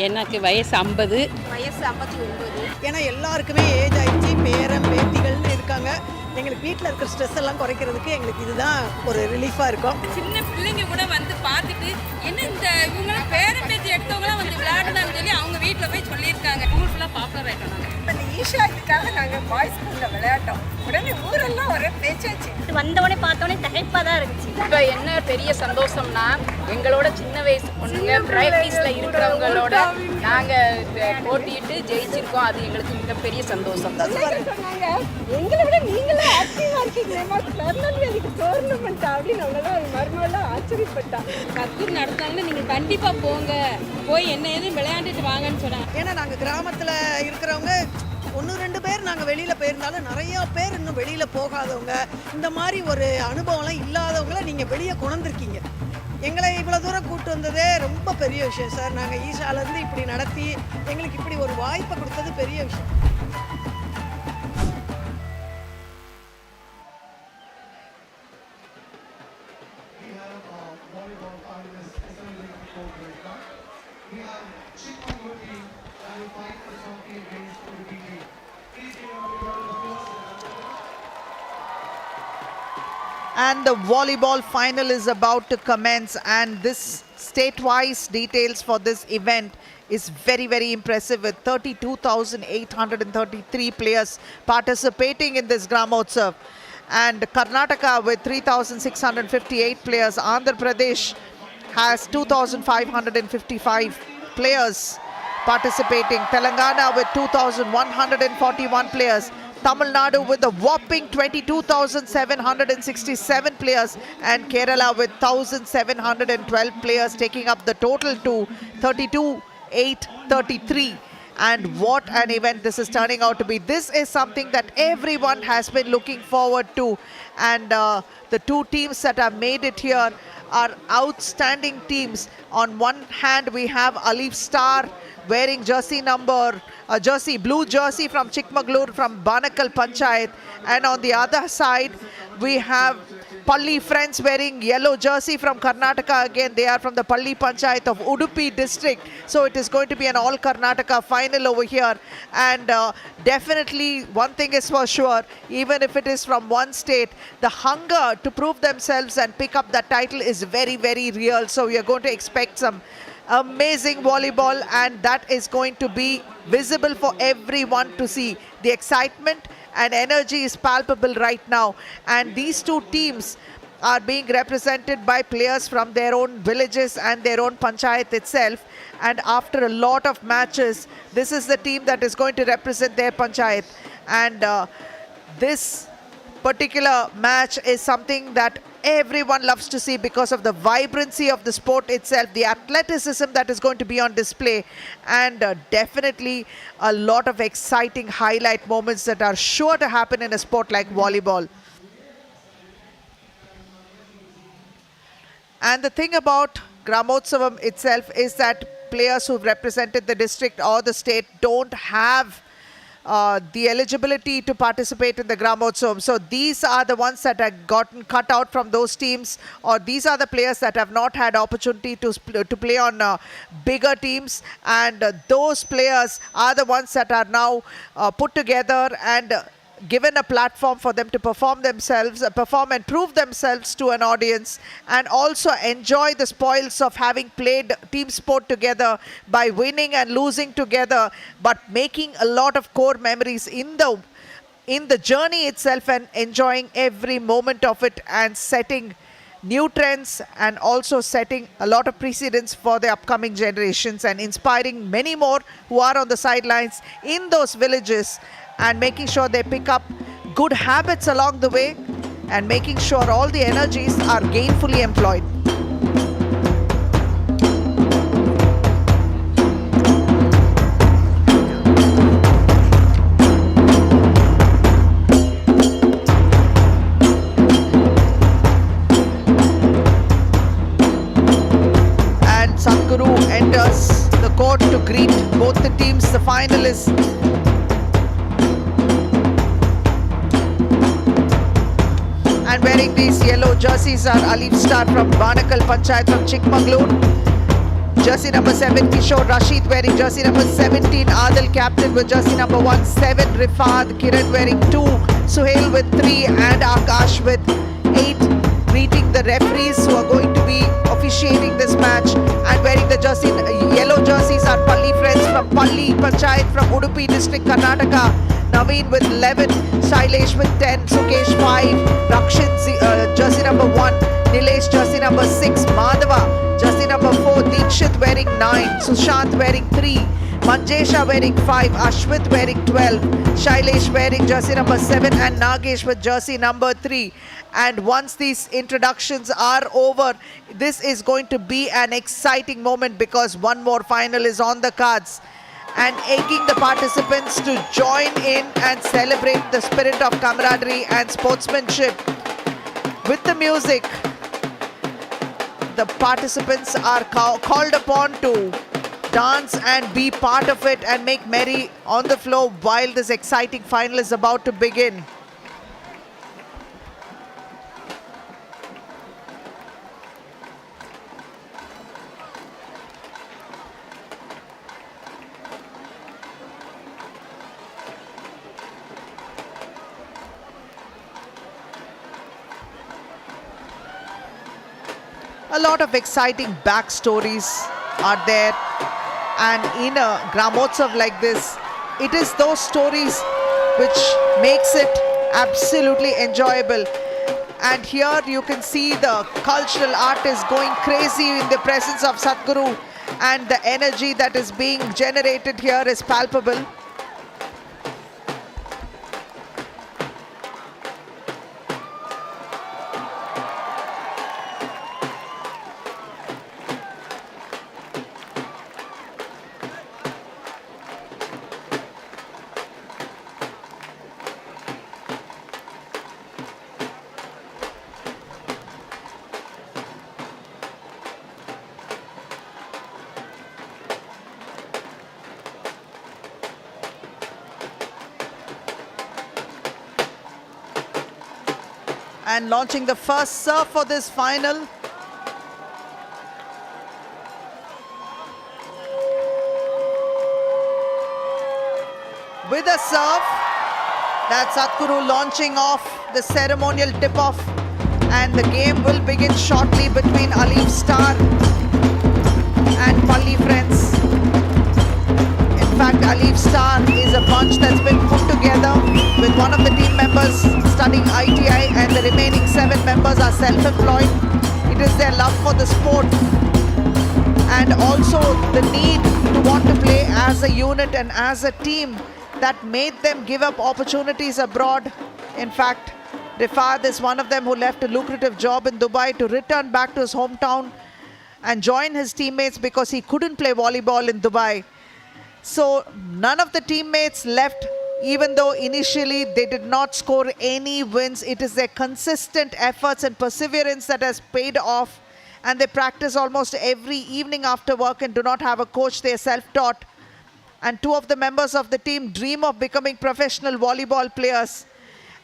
எனக்கு வயசு 50. வயசு 59. ஏன்னா எல்லாருக்குமே age ஆயிடுச்சு, பேரன் பேத்திகள்னு இருக்காங்க. எங்களுக்கு வீட்டில் இருக்கிற ஸ்ட்ரெஸ் எல்லாம் குறைக்கிறதுக்கு எங்களுக்கு இதுதான் ஒரு ரிலீஃபாக இருக்கும். சின்ன பிள்ளைங்க கூட வந்து பார்த்துட்டு என்ன இந்த இவங்களாம் பேரன் பேத்தி எடுத்தவங்களாம் வந்து விளையாடுனான்னு சொல்லி அவங்க வீட்டில் போய் சொல்லியிருக்காங்க. ஸ்கூல் ஃபுல்லாக பாப்புலர் ஆகிட்டோம். நாங்கள் இந்த ஈஷாவுக்காக நாங்கள் பாய்ஸ் ஸ்கூலில் விளையாட்டோம். உடனே ஊரெல்லாம் ஒரே பேச்சாச்சு. வந்தவொடனே பார்த்தோன்னே தகைப்பாக தான் இருந்துச்சு. இப்போ என்ன பெரிய சந்தோஷம்னா எங்களோட சின்ன வயசு பொண்ணுங்க பிரைவேட்ஸில் இருக்கிறவங்களோட நாங்கள் போட்டிட்டு ஜெயிச்சிருக்கோம். அது எங்களுக்கு மிகப்பெரிய சந்தோஷம் தான். சொன்னாங்க எங்களை விட நீங்களே ஆக்டிவாக இருக்கீங்களேம்மா, திருநெல்வேலிக்கு டோர்னமெண்ட் அப்படின்னு அவங்களாம் ஒரு மருமெல்லாம் ஆச்சரியப்பட்டா. கத்தூர் நடத்தாங்கன்னா நீங்கள் கண்டிப்பாக போங்க, போய் என்ன எதுவும் விளையாண்டுட்டு வாங்கன்னு சொன்னாங்க. ஏன்னா நாங்கள் கிராமத்தில் இருக்கிறவங்க 1-2 பேர் நாங்கள் வெளியில் போயிருந்தாலும் நிறையா பேர் இன்னும் வெளியில் போகாதவங்க, இந்த மாதிரி ஒரு அனுபவம்லாம் இல்லாதவங்கள நீங்கள் வெளியே கொண்டிருக்கீங்க. எங்களை இவ்வளோ தூரம் கூட்டு வந்ததே ரொம்ப பெரிய விஷயம் சார். நாங்கள் ஈஷாலேருந்து இப்படி நடத்தி எங்களுக்கு இப்படி ஒரு வாய்ப்பை கொடுத்தது பெரிய விஷயம். And the volleyball final is about to commence, and this state-wise details for this event is very, very impressive, with 32,833 players participating in this Gramotsav. And Karnataka with 3,658 players. Andhra Pradesh has 2,555 players participating. Telangana with 2,141 players. Tamil Nadu with a whopping 22,767 players, and Kerala with 1,712 players, taking up the total to 32,833. And what an event this is turning out to be. This is something that everyone has been looking forward to, and the two teams that have made it here are outstanding teams. On one hand, we have Alif Star wearing blue jersey from Chikmagalur from Banakal Panchayat, and on the other side we have Palli Friends wearing yellow jersey from Karnataka. Again, they are from the Palli Panchayat of Udupi district. So it is going to be an all Karnataka final over here, and definitely one thing is for sure, even if it is from one state, the hunger to prove themselves and pick up that title is very, very real. So we are going to expect some amazing volleyball, and that is going to be visible for everyone to see. The excitement and energy is palpable right now, and these two teams are being represented by players from their own villages and their own panchayat itself. And after a lot of matches, this is the team that is going to represent their panchayat. And this particular match is something that everyone loves to see because of the vibrancy of the sport itself, the athleticism that is going to be on display, and definitely a lot of exciting highlight moments that are sure to happen in a sport like volleyball. And the thing about Gramotsavam itself is that players who've represented the district or the state don't have the eligibility to participate in the Gramotsavam. So these are the ones that have gotten cut out from those teams, or these are the players that have not had opportunity to play on bigger teams, and those players are the ones that are now put together and given a platform for them to perform and prove themselves to an audience, and also enjoy the spoils of having played team sport together by winning and losing together, but making a lot of core memories in the journey itself, and enjoying every moment of it, and setting new trends, and also setting a lot of precedents for the upcoming generations, and inspiring many more who are on the sidelines in those villages, and making sure they pick up good habits along the way, and making sure all the energies are gainfully employed. And Sadhguru enters the court to greet both the teams, the finalists. And And wearing these yellow jerseys are Alif Star from Banakal Panchayat from Chikmagalur. Jersey number 7, Kishore Rashid wearing jersey number 17. Adil captain with jersey number 1. 7, Rifad. Kiran wearing 2. Suhail with 3. And Akash with 8. Greeting the referees who are going to be officiating this match. And wearing the yellow jerseys are Palli friends from Palli Panchayat from Udupi district, Karnataka. Naveen with 11. Shailesh with 10. Sukesh 5. Rakshin jersey number 1. Nilesh jersey number 6. Madhava jersey number 4. Deekshit wearing 9. Sushant wearing 3. Manjesha wearing 5. Ashwit wearing 12. Shailesh wearing jersey number 7. And Nagesh with jersey number 3. And once these introductions are over, this is going to be an exciting moment because one more final is on the cards. And egging the participants to join in and celebrate the spirit of camaraderie and sportsmanship. With the music, the participants are called upon to dance and be part of it and make merry on the floor while this exciting final is about to begin. A lot of exciting backstories are there, and in a Gramotsav like this, it is those stories which makes it absolutely enjoyable. And here you can see the cultural artists going crazy in the presence of Sadhguru, and the energy that is being generated here is palpable. And launching the first serve for this final. With a serve, that's Sadhguru launching off the ceremonial tip-off. And the game will begin shortly between Alif Star and Palli friends. In fact, Alif Star is a bunch that's been put together with one of the team members studying ITI and the remaining 7 members are self-employed. It is their love for the sport and also the need to want to play as a unit and as a team that made them give up opportunities abroad. In fact, Rifad is one of them who left a lucrative job in Dubai to return back to his hometown and join his teammates because he couldn't play volleyball in Dubai. So none of the teammates left, even though initially they did not score any wins. It is their consistent efforts and perseverance that has paid off, and they practice almost every evening after work and do not have a coach. They are self-taught, and 2 of the members of the team dream of becoming professional volleyball players.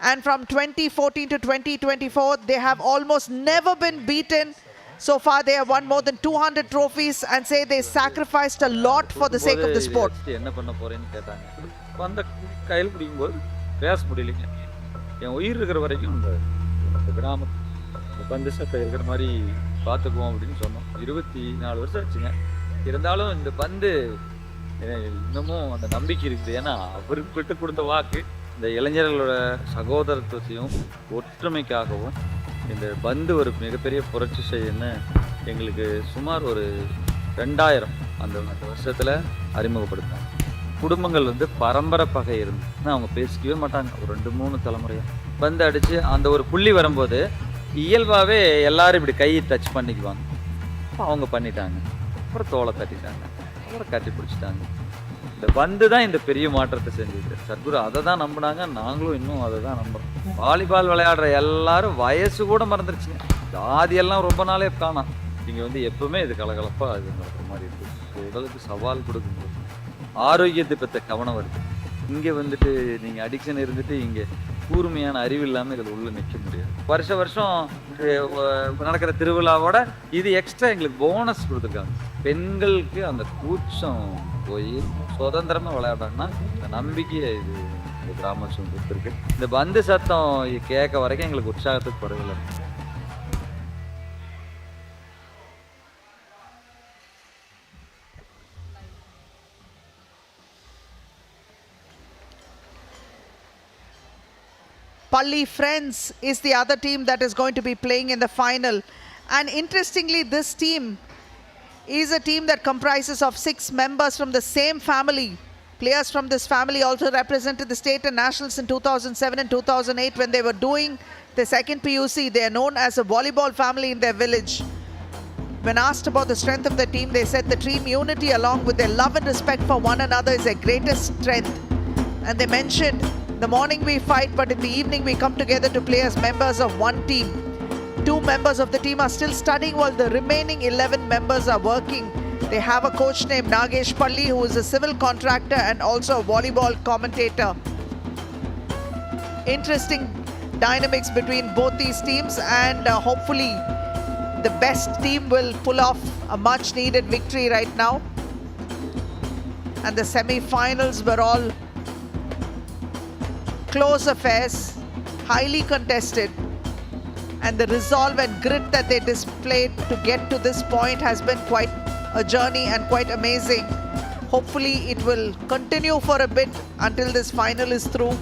And from 2014 to 2024, they have almost never been beaten. So far, they have won more than 200 trophies and say they sacrificed a lot for the sake of the sport. என்ன பண்ண போறேன்னு கேட்டாங்க. வந்த கையில் பிடிக்கும்போது பேச முடியலைங்க. என் உயிர் இருக்கிற வரைக்கும் இந்த கிராம பந்தசத்தை இருக்கிற மாதிரி பார்த்துக்குவோம் அப்படின்னு சொன்னோம். 24 வருஷம் ஆச்சுங்க. இருந்தாலும் இந்த பந்து இன்னமும் அந்த நம்பிக்கை இருக்குது. ஏன்னா அவருக்கு விட்டு கொடுத்த வாக்கு இந்த இளைஞர்களோட சகோதரத்துவத்தையும் ஒற்றுமைக்காகவும் இந்த பந்து ஒரு மிகப்பெரிய புரட்சி செய்யன்னு எங்களுக்கு சுமார் ஒரு 2000 அந்த வருஷத்தில் அறிமுகப்படுத்தாங்க. குடும்பங்கள் பரம்பரை பகை இருந்து அவங்க பேசிக்கவே மாட்டாங்க. ஒரு 2-3 தலைமுறையாக பந்து அடித்து அந்த ஒரு புள்ளி வரும்போது இயல்பாகவே எல்லாரும் இப்படி கையை டச் பண்ணிக்குவாங்க. அவங்க பண்ணிட்டாங்க. அப்புறம் தோலை தட்டிட்டாங்க. அப்புறம் கட்டி பிடிச்சிட்டாங்க. இந்த பந்து தான் இந்த பெரிய மாற்றத்தை செஞ்சது. சத்குரு அதை தான் நம்பினாங்க. நாங்களும் இன்னும் அதை தான் நம்புறோம். வாலிபால் விளையாடுற எல்லாரும் வயசு கூட மறந்துருச்சுங்க. ஜாதியெல்லாம் ரொம்ப நாளே காணோம். இங்கே எப்பவுமே இது கலகலப்பாக இது நடக்கிற மாதிரி இருக்குது. உடலுக்கு சவால் கொடுக்கும்போது ஆரோக்கியத்தை பற்ற கவனம் வருது. இங்கே நீங்கள் அடிக்ஷன் இருந்துட்டு இங்கே கூர்மையான அறிவு இல்லாமல் இதில் உள்ள நிற்க முடியாது. வருஷம் நடக்கிற திருவிழாவோட இது எக்ஸ்ட்ரா எங்களுக்கு போனஸ் கொடுத்துருக்காங்க. பெண்களுக்கு அந்த கூச்சம் போய் சுதந்திரமாக விளையாடுறாங்கன்னா இந்த நம்பிக்கையை இது இந்த கிராமோத்சவம் கொடுத்துருக்கு. இந்த பந்து சத்தம் கேட்க வரைக்கும் எங்களுக்கு உற்சாகத்துக்கு குறைவில்லை. Palli Friends is the other team that is going to be playing in the final. And interestingly, this team is a team that comprises of 6 members from the same family. Players from this family also represented the state and nationals in 2007 and 2008 when they were doing the second PUC. They are known as a volleyball family in their village. When asked about the strength of the team, they said the team unity along with their love and respect for one another is their greatest strength. And they mentioned, the morning we fight, but in the evening we come together to play as members of one team. 2 members of the team are still studying while the remaining 11 members are working. They have a coach named Nagesh Palli, who is a civil contractor and also a volleyball commentator. Interesting dynamics between both these teams, and hopefully the best team will pull off a much needed victory right now. And the semi-finals were all close affairs, highly contested, and the resolve and grit that they displayed to get to this point has been quite a journey and quite amazing. Hopefully it will continue for a bit until this final is through.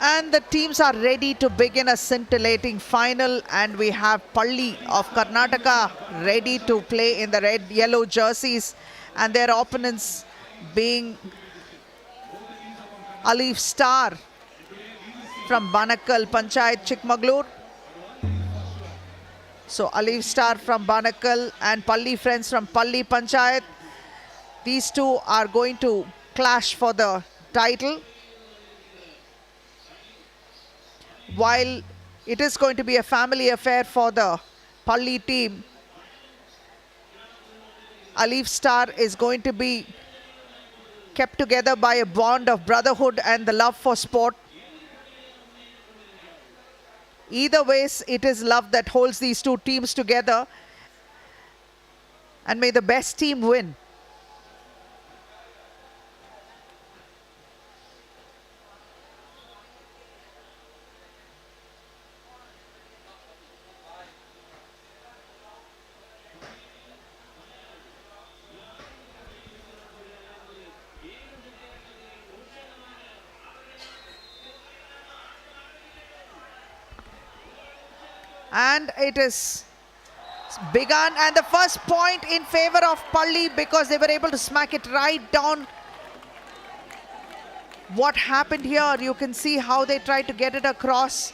And the teams are ready to begin a scintillating final, and we have Palli of Karnataka ready to play in the red-yellow jerseys, and their opponents being Alif Star from Banakal Panchayat Chikmagalur. So Alif Star from Banakal and Palli Friends from Palli Panchayat. These two are going to clash for the title. While it is going to be a family affair for the Palli team, Alif Star is going to be kept together by a bond of brotherhood and the love for sport. Either ways, it is love that holds these two teams together, and may the best team win. And it is begun, and the first point in favor of Palli because they were able to smack it right down. What happened here, you can see how they tried to get it across,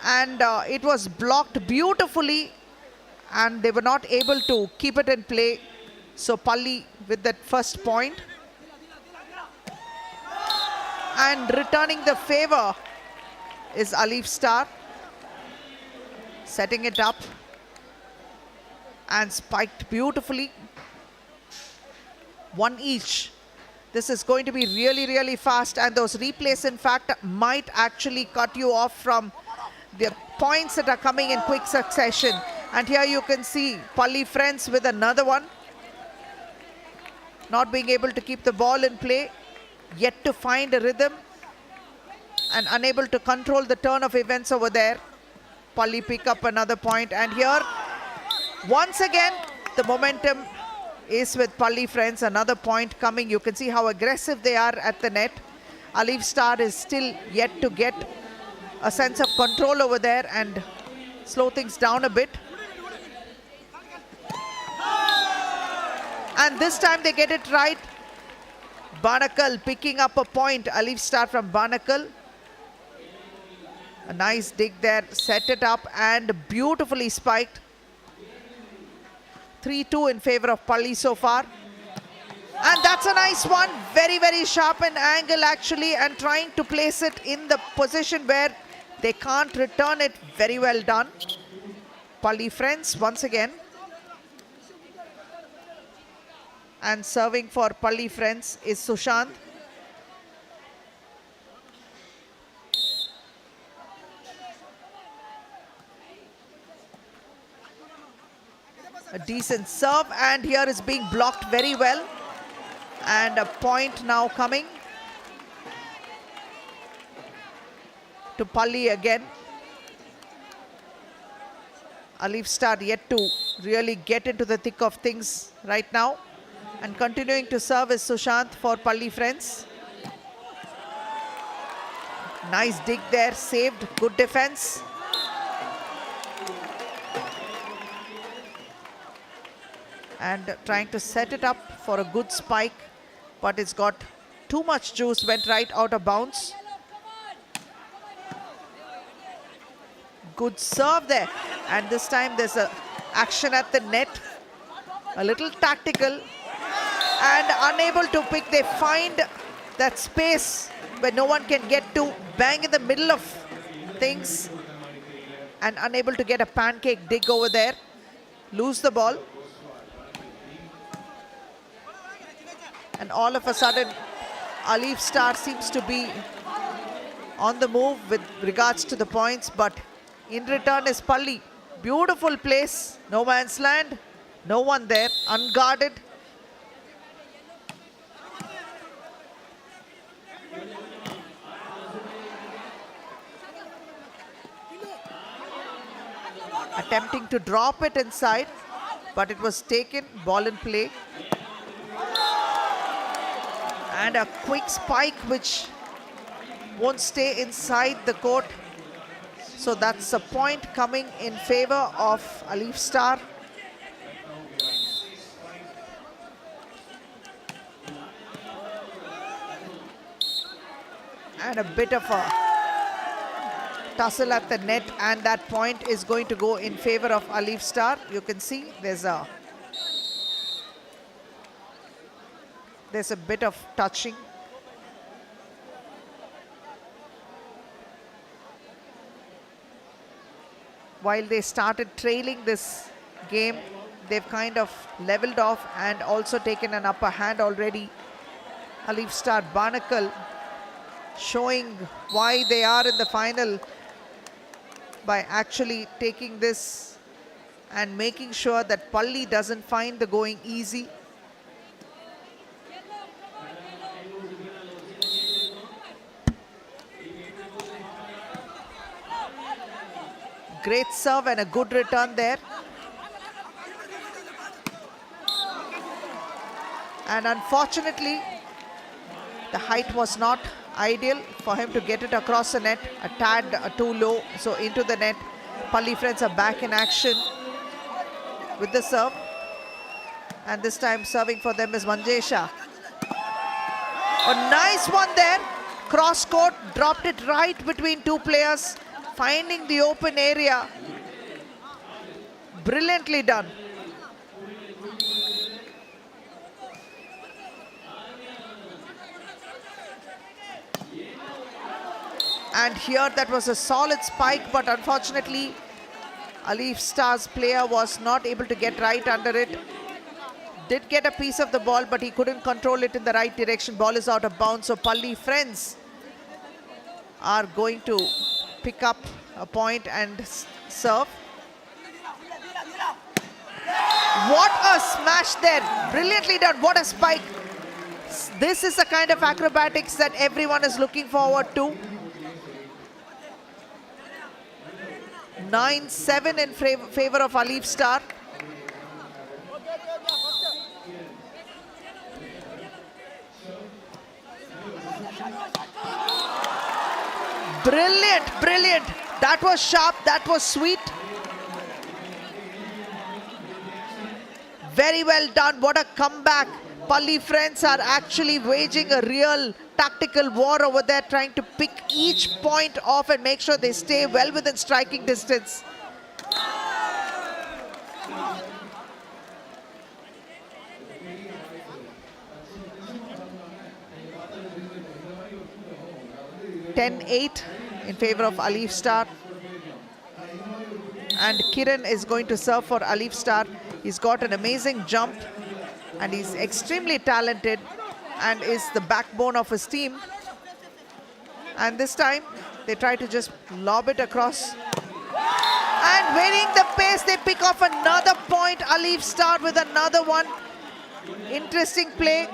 and it was blocked beautifully, and they were not able to keep it in play. So Palli with that first point. And returning the favor is Alif Star. Setting it up and spiked beautifully. One each. This is going to be really, really fast, and those replays in fact might actually cut you off from the points that are coming in quick succession. And here you can see Palli Friends with another one. Not being able to keep the ball in play, yet to find a rhythm and unable to control the turn of events over there. Palli pick up another point, and here once again the momentum is with Palli Friends. Another point coming. You can see how aggressive they are at the net. Alif Star is still yet to get a sense of control over there and slow things down a bit. And this time they get it right. Banakal picking up a point. Alif Star from Banakal. A nice dig there, set it up and beautifully spiked. 3-2 in favor of Palli so far. And that's a nice one. Very, very sharp an angle actually, and trying to place it in the position where they can't return it. Very well done. Palli Friends once again. And serving for Palli Friends is Sushant. A decent serve, and here is being blocked very well. And a point now coming to Palli again. Alif Star yet to really get into the thick of things right now. And continuing to serve is Sushant for Palli Friends. Nice dig there, saved, good defense. And trying to set it up for a good spike, but it's got too much juice, went right out of bounds. Good serve there, and this time there's a action at the net, a little tactical, and unable to pick. They find that space where no one can get to, bang in the middle of things, and unable to get a pancake dig over there, lose the ball. And all of a sudden, Alif Star seems to be on the move with regards to the points, but in return is Palli. Beautiful place, no man's land, no one there, unguarded. Attempting to drop it inside, but it was taken, ball in play. And a quick spike which won't stay inside the court. So that's a point coming in favor of Alif Star. And a bit of a tussle at the net, and that point is going to go in favor of Alif Star. You can see there's a bit of touching. While they started trailing this game, they've kind of leveled off and also taken an upper hand already. Alif Star Banakal showing why they are in the final by actually taking this and making sure that Palli doesn't find the going easy. Great serve and a good return there. And unfortunately, the height was not ideal for him to get it across the net, a tad too low, so into the net. Palli friends are back in action with the serve. And this time serving for them is Manjesha. A nice one there. Cross court, dropped it right between two players, finding the open area. Brilliantly done. And here that was a solid spike, but unfortunately Alif Star's player was not able to get right under it. Did get a piece of the ball, but he couldn't control it in the right direction. Ball is out of bounds, so Palli friends are going to pick up a point and serve. What a smash there. Brilliantly done. What a spike. This is the kind of acrobatics that everyone is looking forward to. 9-7 in favor of Alif Star. Brilliant, brilliant. That was sharp, that was sweet. Very well done. What a comeback. Palli friends are actually waging a real tactical war over there, trying to pick each point off and make sure they stay well within striking distance. (10-8) in favor of Alif Star. And Kiran is going to serve for Alif Star. He's got an amazing jump and he's extremely talented and is the backbone of his team. And this time they try to just lob it across. And varying the pace, they pick off another point. Alif Star with another one. Interesting play.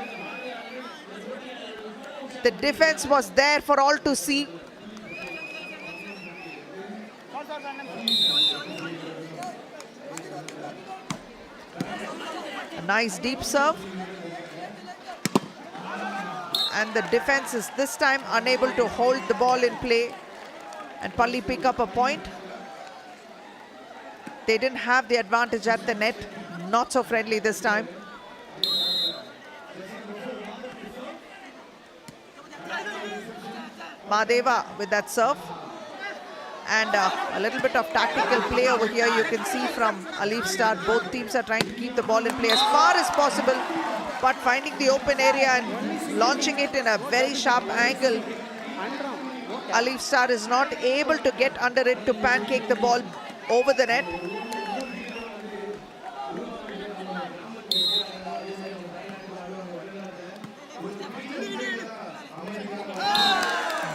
The defense was there for all to see. A nice deep serve. And the defense is this time unable to hold the ball in play. And Palli pick up a point. They didn't have the advantage at the net. Not so friendly this time. Madeva with that serve. And a little bit of tactical play over here you can see from Alif Star. Both teams are trying to keep the ball in play as far as possible, but finding the open area and launching it in a very sharp angle. Alif Star is not able to get under it to pancake the ball over the net.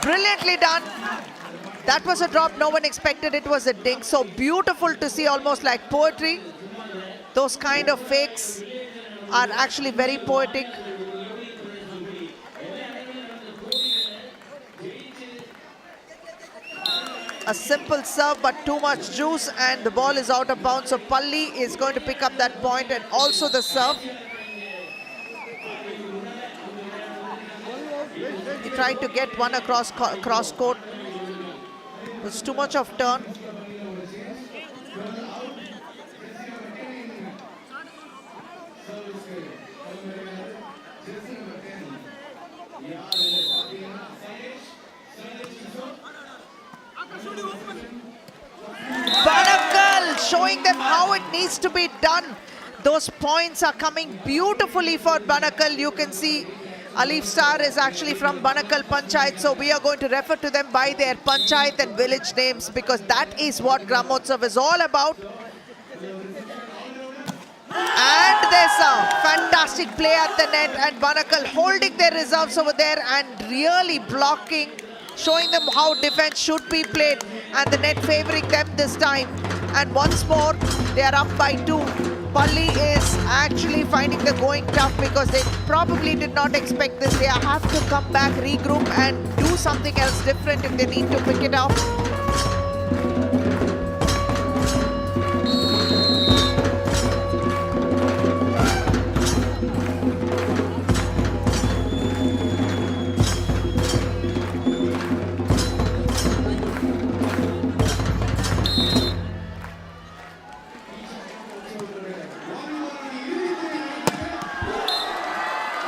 Brilliantly done. That was a drop. No one expected it was a dink. So beautiful to see, almost like poetry. Those kind of fakes are actually very poetic. A simple serve, but too much juice, and the ball is out of bounds. So Palli is going to pick up that point and also the serve. He tried to get one across cross court. It was too much of turn. Banakal showing them how it needs to be done. Those points are coming beautifully for Banakal. You can see Alif Star is actually from Banakal Panchayat, so we are going to refer to them by their Panchayat and village names because that is what Gramotsav is all about. And there's a fantastic play at the net, and Banakal holding their reserves over there and really blocking, showing them how defense should be played, and the net favoring them this time. And once more, they are up by 2. Palli is actually finding the going tough because they probably did not expect this. They have to come back, regroup and do something else different if they need to pick it up.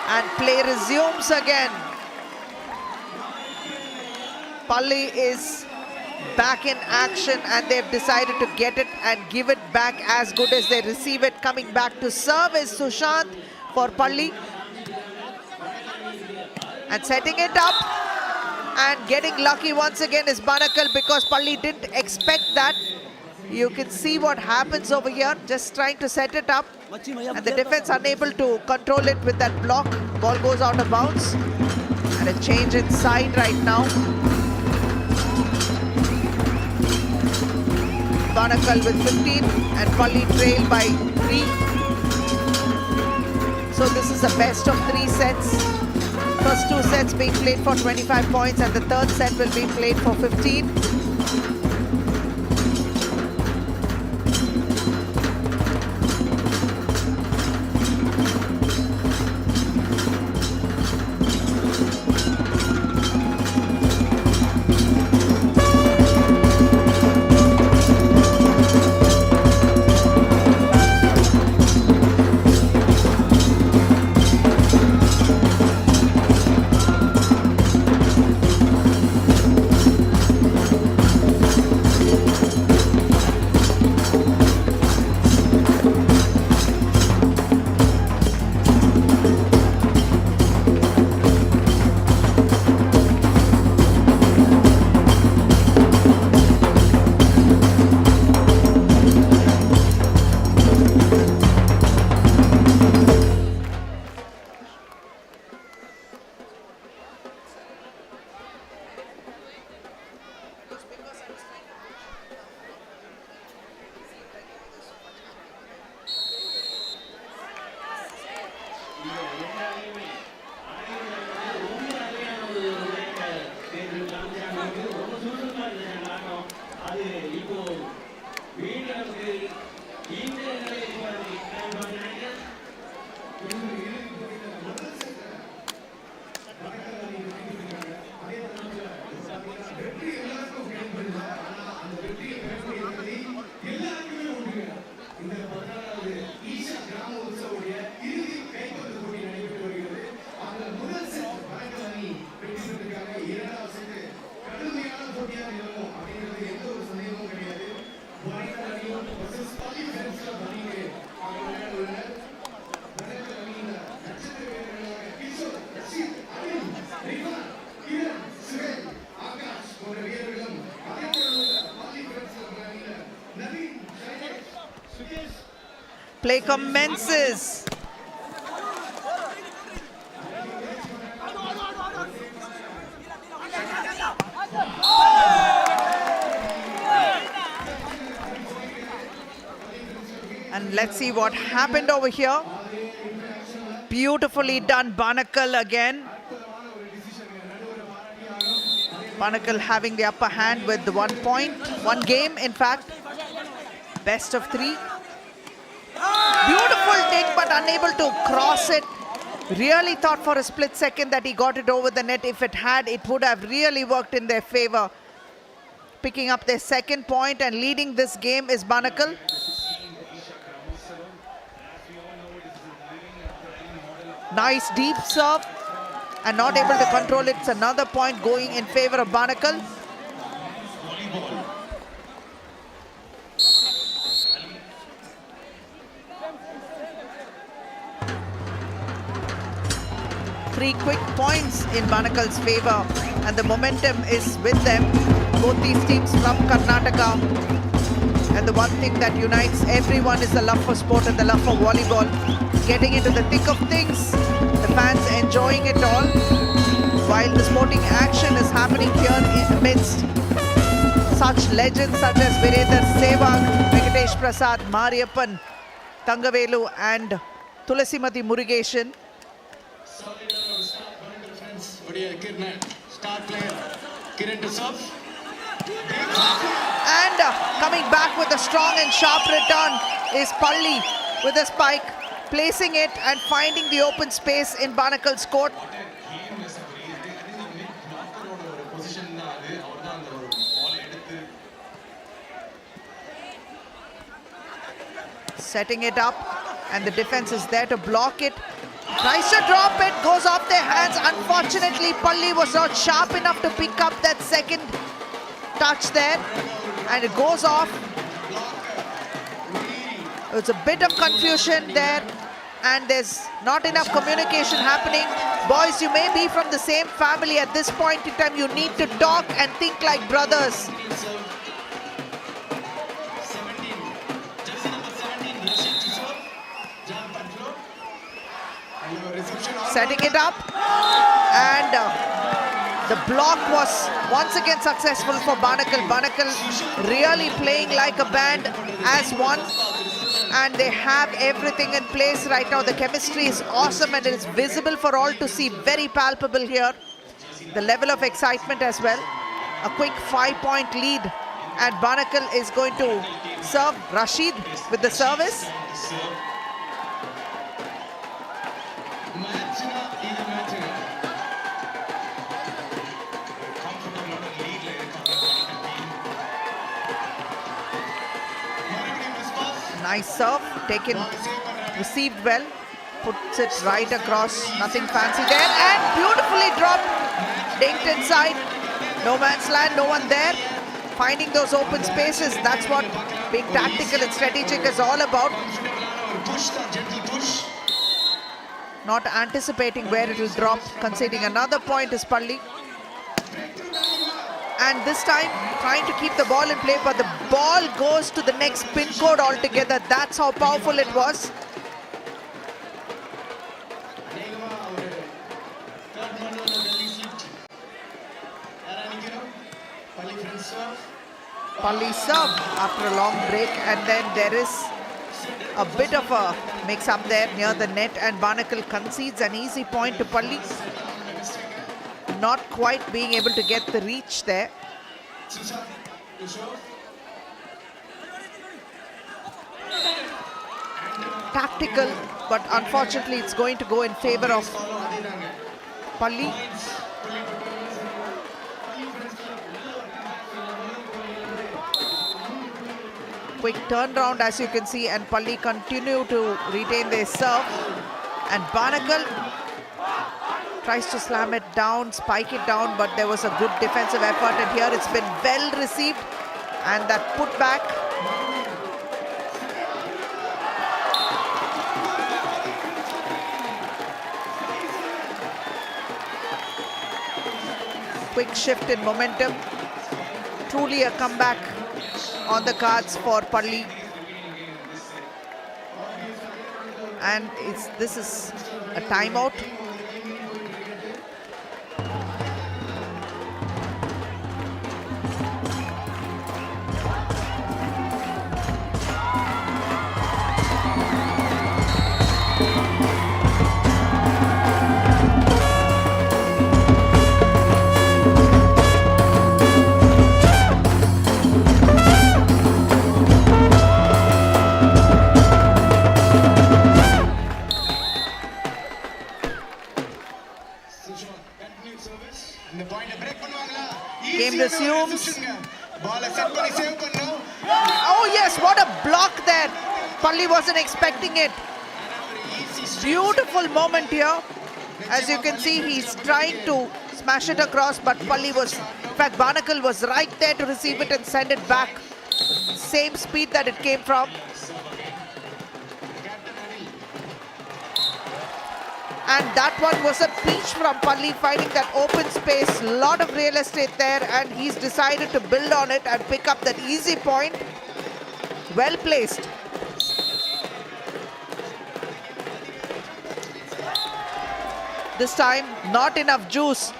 And play resumes again. Palli is back in action and they've decided to get it and give it back as good as they receive it. Coming back to serve is Sushant for Palli. And setting it up and getting lucky once again is Banakal because Palli didn't expect that. You can see what happens over here, just trying to set it up. And the defense unable to control it with that block. Ball goes out of bounds. And a change inside right now. Banakal with 15 and Palli trail by 3. So this is a best of 3 sets. First 2 sets being played for 25 points and the third set will be played for 15. Play commences. And let's see what happened over here. Beautifully done, Banakal again. Banakal having the upper hand with the 1 point, 1 game in fact. Best of 3. Beautiful take but unable to cross it. Really thought for a split second that he got it over the net. If it had, it would have really worked in their favor. Picking up their second point and leading this game is Banakal. Nice deep serve and not able to control it. It's another point going in favor of Banakal. Three quick points in Banakal's favor and the momentum is with them. Both these teams from Karnataka, and the one thing that unites everyone is the love for sport and the love for volleyball. Getting into the thick of things, the fans enjoying it all while the sporting action is happening here amidst such legends such as Virender Sehwag Venkatesh Prasad, Mariyappan Thangavelu and Thulasimathi Murugesan. And coming back with a strong and sharp return is Palli with a spike, placing it and finding the open space in Banakal's court. Setting it up and the defense is there to block it. Tries to drop it, goes off their hands. Unfortunately, Palli was not sharp enough to pick up that second touch there, and it goes off. It's a bit of confusion there, and there's not enough communication happening. Boys, you may be from the same family. At this point in time, you need to talk and think like brothers. Setting it up, and the block was once again successful for Banakal. Banakal really playing like a band as one, and they have everything in place right now. The chemistry is awesome and it is visible for all to see, very palpable here. The level of excitement as well. A quick 5-point lead, and Banakal is going to serve. Rashid with the service. Nice serve, taken, received well, puts it right across, nothing fancy there, and beautifully dropped, dinked inside, no man's land, no one there, finding those open spaces. That's what being tactical and strategic is all about. Not anticipating where it will drop, conceding another point is Palli. And this time trying to keep the ball in play, but the ball goes to the next pin code altogether. That's how powerful it was. Palli serve after a long break, and then there is a bit of a mix-up there near the net, and Banakal concedes an easy point to Palli. Not quite being able to get the reach there. Tactical, but unfortunately it's going to go in favor of Palli. Quick turnaround as you can see, and Palli continue to retain their serve, and Banakal tries to slam it down, spike it down, but there was a good defensive effort, and here it's been well received, and that put back. Quick shift in momentum. Truly a comeback on the cards for Palli. And this is a timeout. Game resumes. Oh yes, what a block there. Palli wasn't expecting it. Beautiful moment here. As you can see, he's trying to smash it across, but Palli was, in fact, Banakal was right there to receive it and send it back. Same speed that it came from. And that one was a peach from Palli, finding that open space, lot of real estate there, and he's decided to build on it and pick up that easy point. Well placed. This time, not enough juice.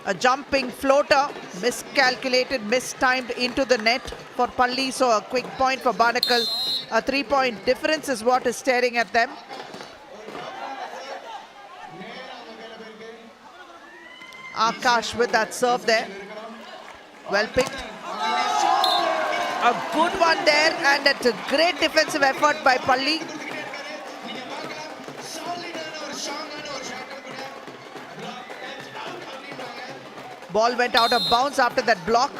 A jumping floater, miscalculated, mistimed into the net for Palli, so a quick point for Banakal. A 3-point difference is what is staring at them. Akash with that serve there. Well picked. A good one there, and it's a great defensive effort by Palli. Ball went out of bounds after that block.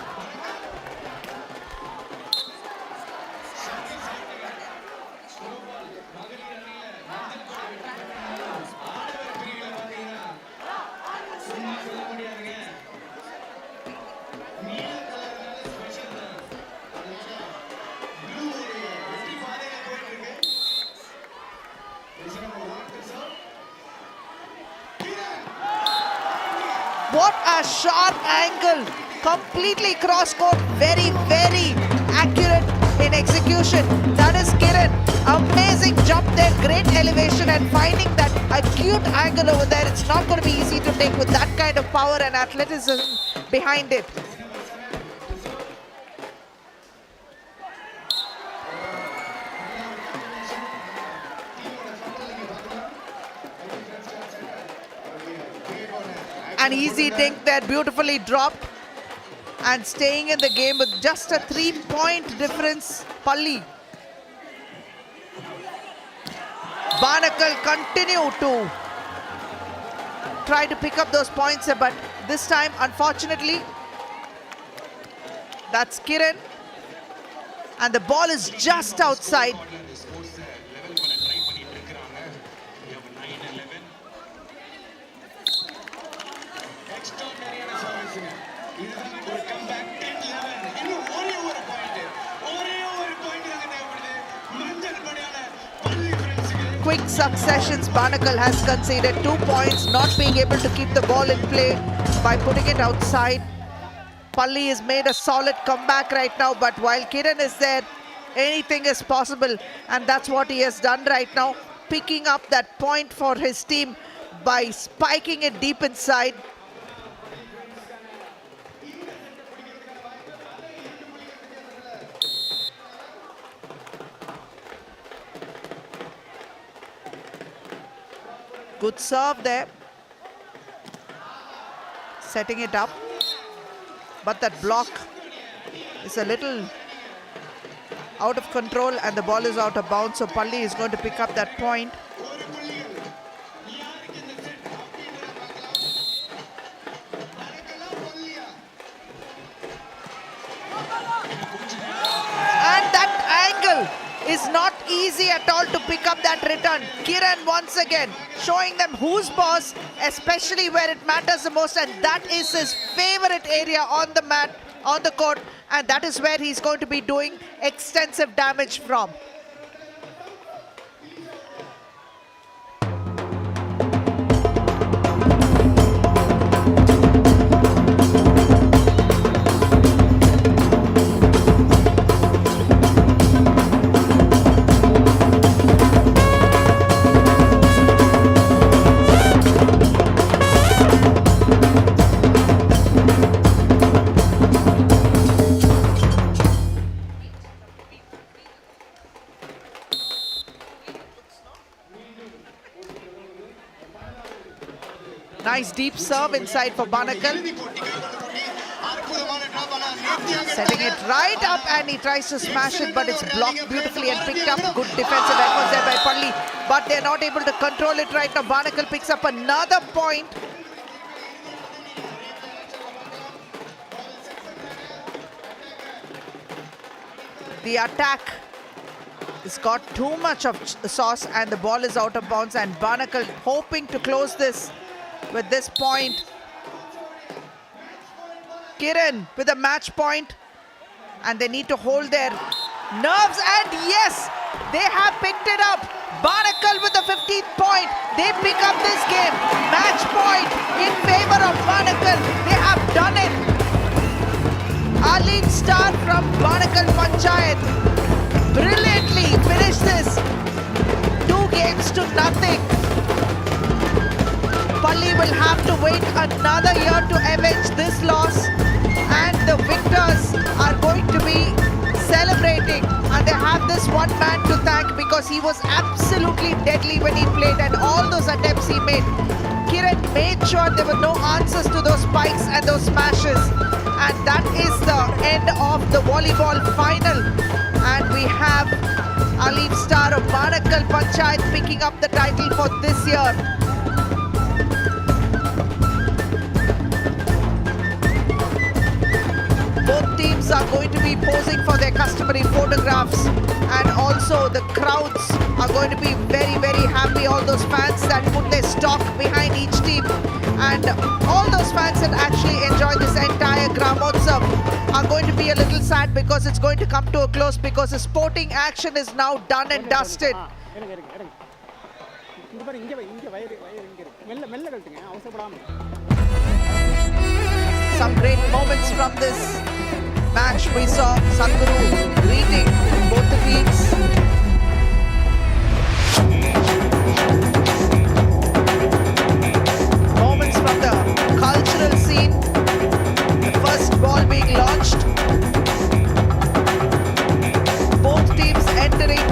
What a sharp angle, completely cross court, very, very accurate in execution. That is Kiran, amazing jump there, great elevation, and finding that acute angle over there. It's not going to be easy to take with that kind of power and athleticism behind it. An easy dink there, beautifully dropped, and staying in the game with just a 3-point difference. Palli. Banakal continue to try to pick up those points, but this time, unfortunately, that's Kiran, and the ball is just outside. Quick successions, Banakal has conceded 2 points, not being able to keep the ball in play by putting it outside. Palli has made a solid comeback right now, but while Kiran is there, anything is possible, and that's what he has done right now, picking up that point for his team by spiking it deep inside. Good serve there, setting it up, but that block is a little out of control and the ball is out of bounds, so Palli is going to pick up that point. And that angle is not easy at all to pick up that return. Kiran once again showing them who's boss, especially where it matters the most, and that is his favorite area on the mat, on the court, and that is where he's going to be doing extensive damage from. Nice deep serve inside for Banakal. Setting it right up and he tries to smash it, but it's blocked beautifully and picked up. Good defensive efforts there by Palli, but they're not able to control it right now. Banakal picks up another point. The attack has got too much of sauce and the ball is out of bounds, and Banakal hoping to close this with this point. Kiran with a match point, and they need to hold their nerves, and yes, they have picked it up. Banakal with the 15th point. They pick up this game. Match point in favor of Banakal. They have done it. Alin Star from Banakal Panchayat brilliantly finished this. 2 games to nothing. Palli will have to wait another year to avenge this loss, and the victors are going to be celebrating, and they have this one man to thank because he was absolutely deadly when he played, and all those attempts he made. Kiran made sure there were no answers to those spikes and those smashes, and that is the end of the volleyball final. And we have Alif Star of Banakal Panchayat picking up the title for this year. Both teams are going to be posing for their customary photographs, and also the crowds are going to be very, very happy. All those fans that put their stock behind each team, and all those fans that actually enjoy this entire Gramotsavam are going to be a little sad because it's going to come to a close, because the sporting action is now done and dusted. Some great moments from this match. We saw Sadhguru greeting both the teams. Moments from the cultural scene. The first ball being launched. Both teams entering.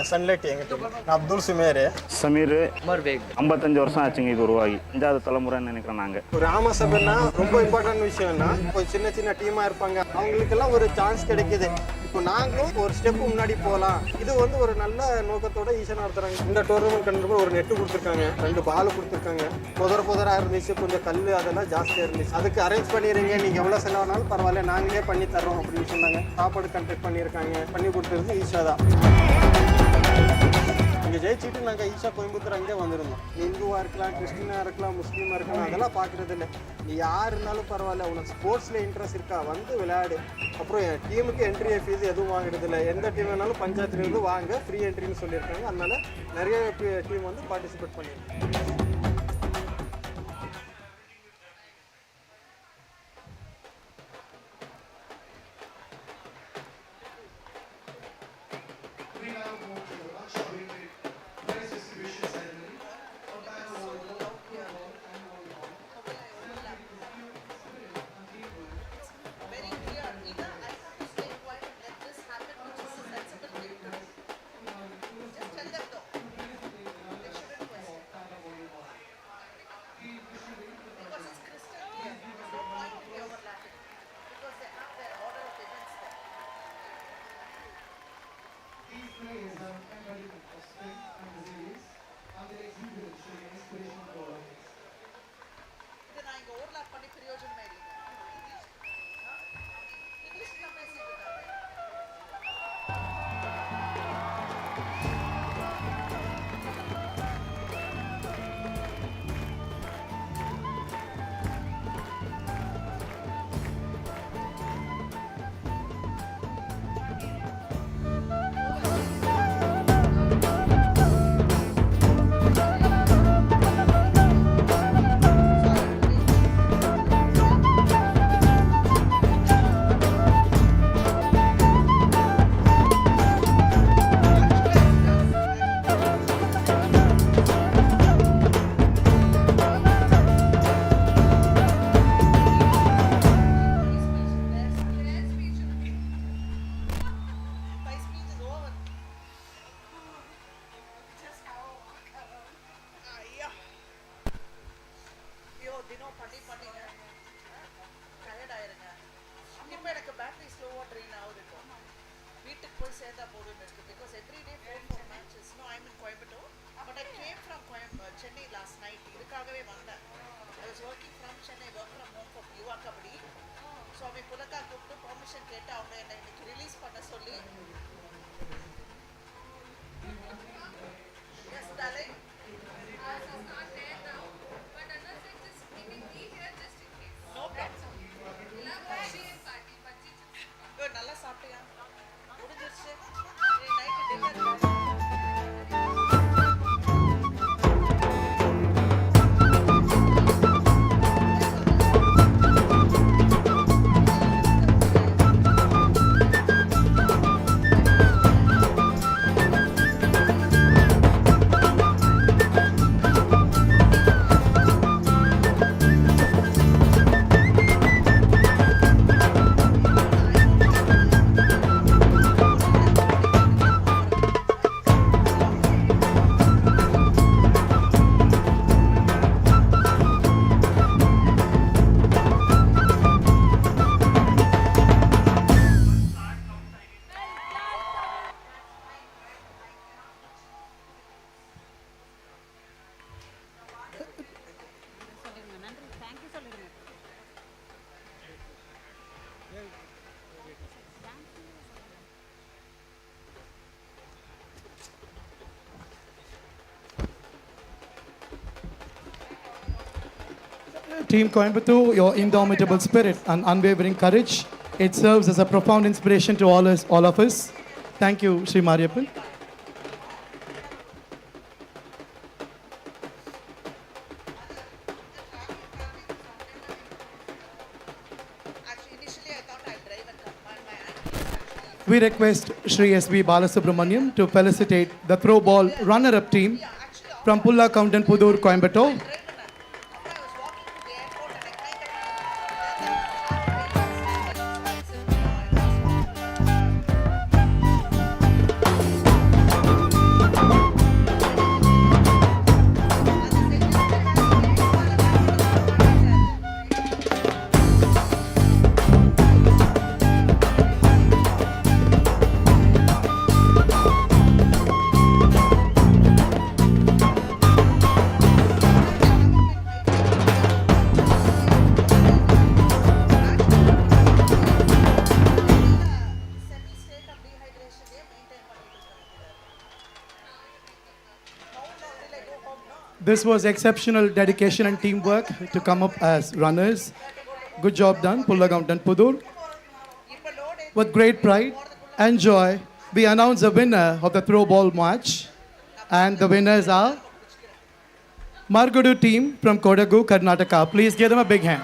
Sunlight எங்கள் team. நான் Abdul Sumer. Sameer 55 வருஷம் ஆச்சுங்க இது உருவாகி. 5வது தலைமுறைன்னு நினைக்கிறோம் நாங்கள். ஒரு ஆமா சபைன்னா ரொம்ப இம்பார்ட்டன்ட் விஷயம்னா இப்போ சின்ன சின்ன டீமாக இருப்பாங்க, அவங்களுக்கெல்லாம் ஒரு சான்ஸ் கிடைக்குது. இப்போ நாங்களும் ஒரு ஸ்டெப் முன்னாடி போகலாம். இது வந்து ஒரு நல்ல நோக்கத்தோட ஈஷா நடத்துறாங்க. இந்த டோர்னமெண்ட் கண்டிப்பாக ஒரு நெட்டு கொடுத்துருக்காங்க, 2 பால் கொடுத்துருக்காங்க. புதராக இருந்துச்சு, கொஞ்சம் கல் அதெல்லாம் ஜாஸ்தியாக இருந்துச்சு. அதுக்கு அரேஞ்ச் பண்ணிடுறீங்க, நீங்கள் எவ்வளோ செலவானாலும் பரவாயில்ல நாங்களே பண்ணி தரோம் அப்படின்னு சொன்னாங்க. சாப்பாடு கண்டக்ட் பண்ணியிருக்காங்க, பண்ணி கொடுத்துருக்கு ஈஷா தான். இங்கே ஜெயிச்சுட்டு நாங்கள் ஈஷா கோயம்புத்தூர் அங்கே வந்திருந்தோம். நீ இந்துவாக இருக்கலாம், கிறிஸ்டினாக இருக்கலாம், முஸ்லீமாக இருக்கலாம், அதெல்லாம் பார்க்குறது இல்லை. நீ யார் இருந்தாலும் பரவாயில்ல, உனக்கு ஸ்போர்ட்ஸில் இன்ட்ரெஸ்ட் இருக்கா வந்து விளையாடு. அப்புறம் என் டீமுக்கு என்ட்ரி ஃபீஸ் எதுவும் வாங்குறது இல்லை. எந்த டீம் வேணாலும் பஞ்சாயத்துலேருந்து வாங்க, ஃப்ரீ என்ட்ரின்னு சொல்லியிருக்காங்க. அதனால நிறைய டீம் வந்து பார்ட்டிசிபேட் பண்ணியிருக்காங்க. Team Coimbatore, your indomitable spirit and unwavering courage, it serves as a profound inspiration to all of us. Thank you, Sri Mariyappan. We request Sri SV Balasubramaniam to felicitate the Throwball runner-up team from Pulla Countan Pudur, Coimbatore. This was exceptional dedication and teamwork to come up as runners. Good job done, Pullagam and Pudur. With great pride and joy, we announce the winner of the Throwball match. And the winners are Margudu team from Kodagu, Karnataka. Please give them a big hand.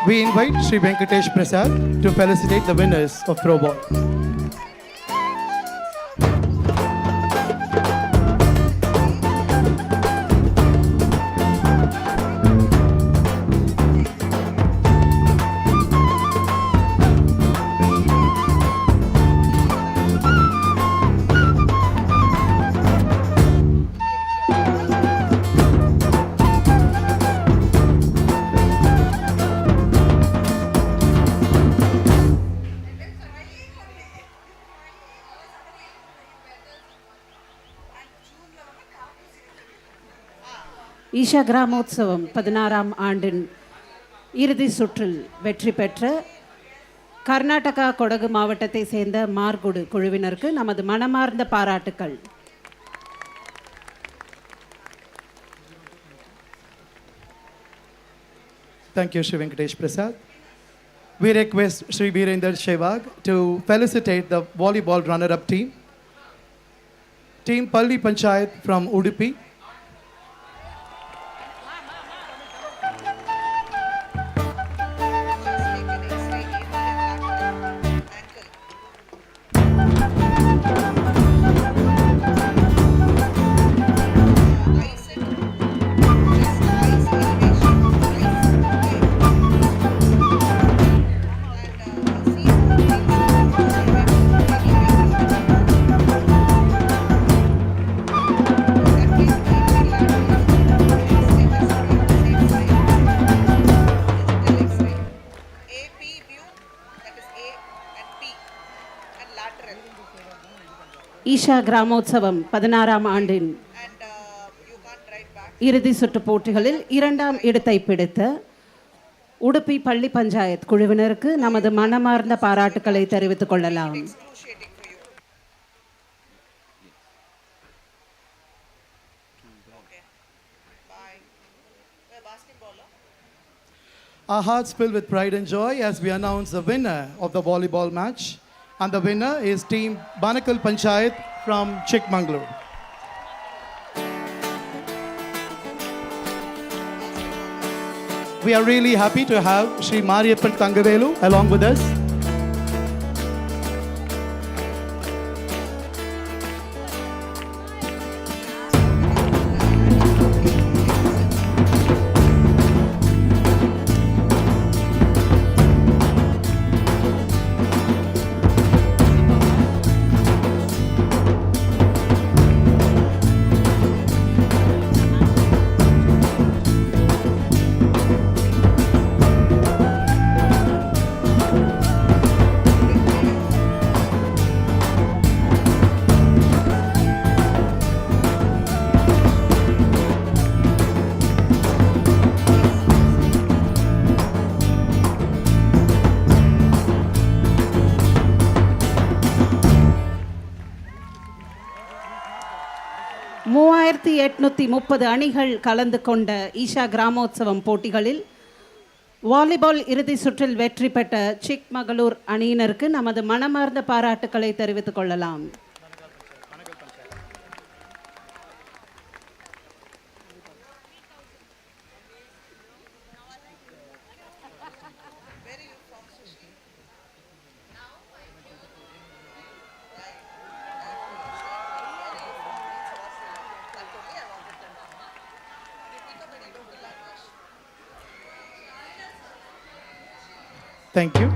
We invite Sri Venkatesh Prasad to felicitate the winners of Throwball. Isha கிராமோத்சவம் 16ஆம் ஆண்டின் இறுதி சுற்றில் வெற்றி பெற்ற கர்நாடகா கொடகு மாவட்டத்தை சேர்ந்த மார்குடு குழுவினருக்கு நமது மனமார்ந்த பாராட்டுக்கள். Thank you, Sri Venkatesh Prasad. We request Sri Virender Sehwag to felicitate the volleyball runner-up team. Team Palli Panchayat from Udupi. Isha கிராமோத்சவம் 16ஆம் ஆண்டின் இறுதி சுற்று போட்டிகளில் 2ஆம் இடத்தை பிடித்த உடுப்பி பள்ளி பஞ்சாயத் குழுவினருக்கு நமது மனமார்ந்த பாராட்டுக்களை தெரிவித்துக் கொள்ளலாம். Our hearts filled with pride and joy as we announce the winner of the volleyball match. And the winner is team Banakal Panchayat from Chikmagalur. We are really happy to have Sri Mariyappan Thangavelu along with us. அணிகள் கலந்து கொண்ட ஈஷா கிராமோத்சவம் போட்டிகளில் volleyball இறுதி சுற்றில் வெற்றி பெற்ற சிக்மகளூர் அணியினருக்கு நமது மனமார்ந்த பாராட்டுக்களை தெரிவித்துக் கொள்ளலாம். Thank you.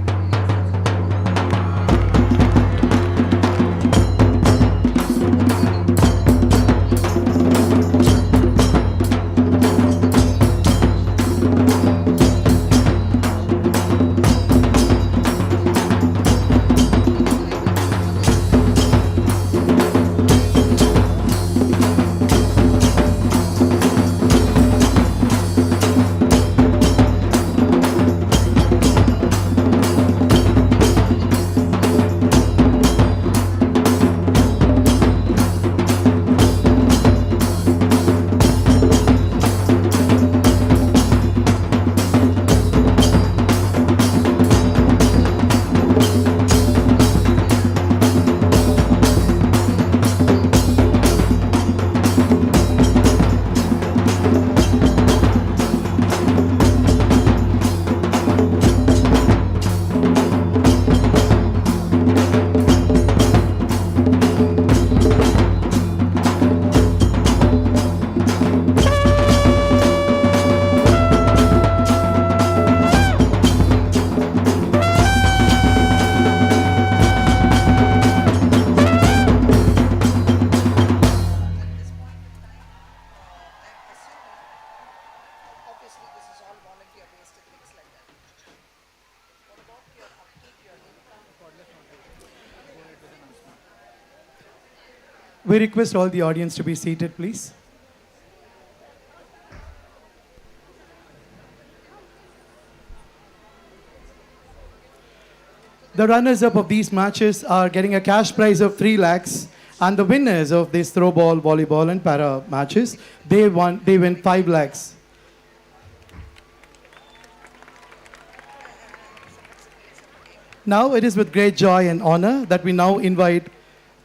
We request all the audience to be seated, please. The runners-up of these matches are getting a cash prize of 3 lakhs, and the winners of this throwball, volleyball, and para matches, they win 5 lakhs. Now it is with great joy and honor that we now invite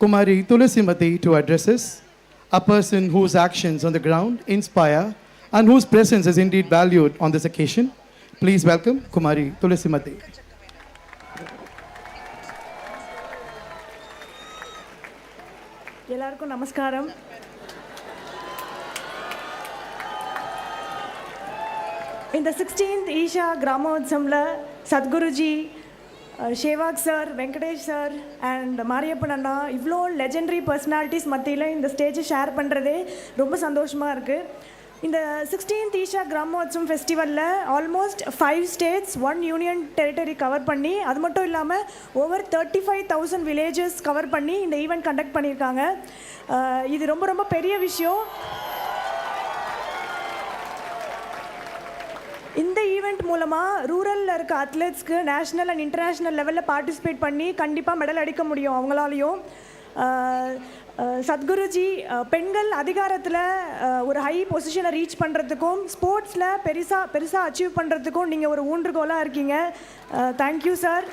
Kumari Thulasimathi to address us, a person whose actions on the ground inspire and whose presence is indeed valued on this occasion. Please welcome Kumari Thulasimathi. எல்லாருக்கும் நமஸ்காரம். இந்த 16th Isha கிராமோத்சவம்ல Sadhguruji, Sehwag sir, Venkatesh sir and Mariyappan அண்ணா இவ்வளோ legendary personalities மத்தியில் இந்த ஸ்டேஜை share பண்ணுறதே ரொம்ப சந்தோஷமாக இருக்குது. இந்த 16th ஈஷா கிராமோத்சவம் ஃபெஸ்டிவலில் almost 5 states 1 union territory cover பண்ணி, அது மட்டும் இல்லாமல் ஓவர் 35,000 வில்லேஜஸ் கவர் பண்ணி இந்த ஈவெண்ட் கண்டக்ட் பண்ணியிருக்காங்க. இது ரொம்ப ரொம்ப பெரிய விஷயம். இந்த ஈவெண்ட் மூலமாக ரூரலில் இருக்க அத்லெட்ஸ்க்கு நேஷ்னல் அண்ட் இன்டர்நேஷ்னல் லெவலில் பார்ட்டிசிபேட் பண்ணி கண்டிப்பாக மெடல் அடிக்க முடியும் அவங்களாலையும். சத்குருஜி பெண்கள் அதிகாரத்தில் ஒரு ஹை பொசிஷனை ரீச் பண்ணுறதுக்கும் ஸ்போர்ட்ஸில் பெருசாக அச்சீவ் பண்ணுறதுக்கும் நீங்கள் ஒரு ஊன்றுகோலாக இருக்கீங்க. Thank you sir.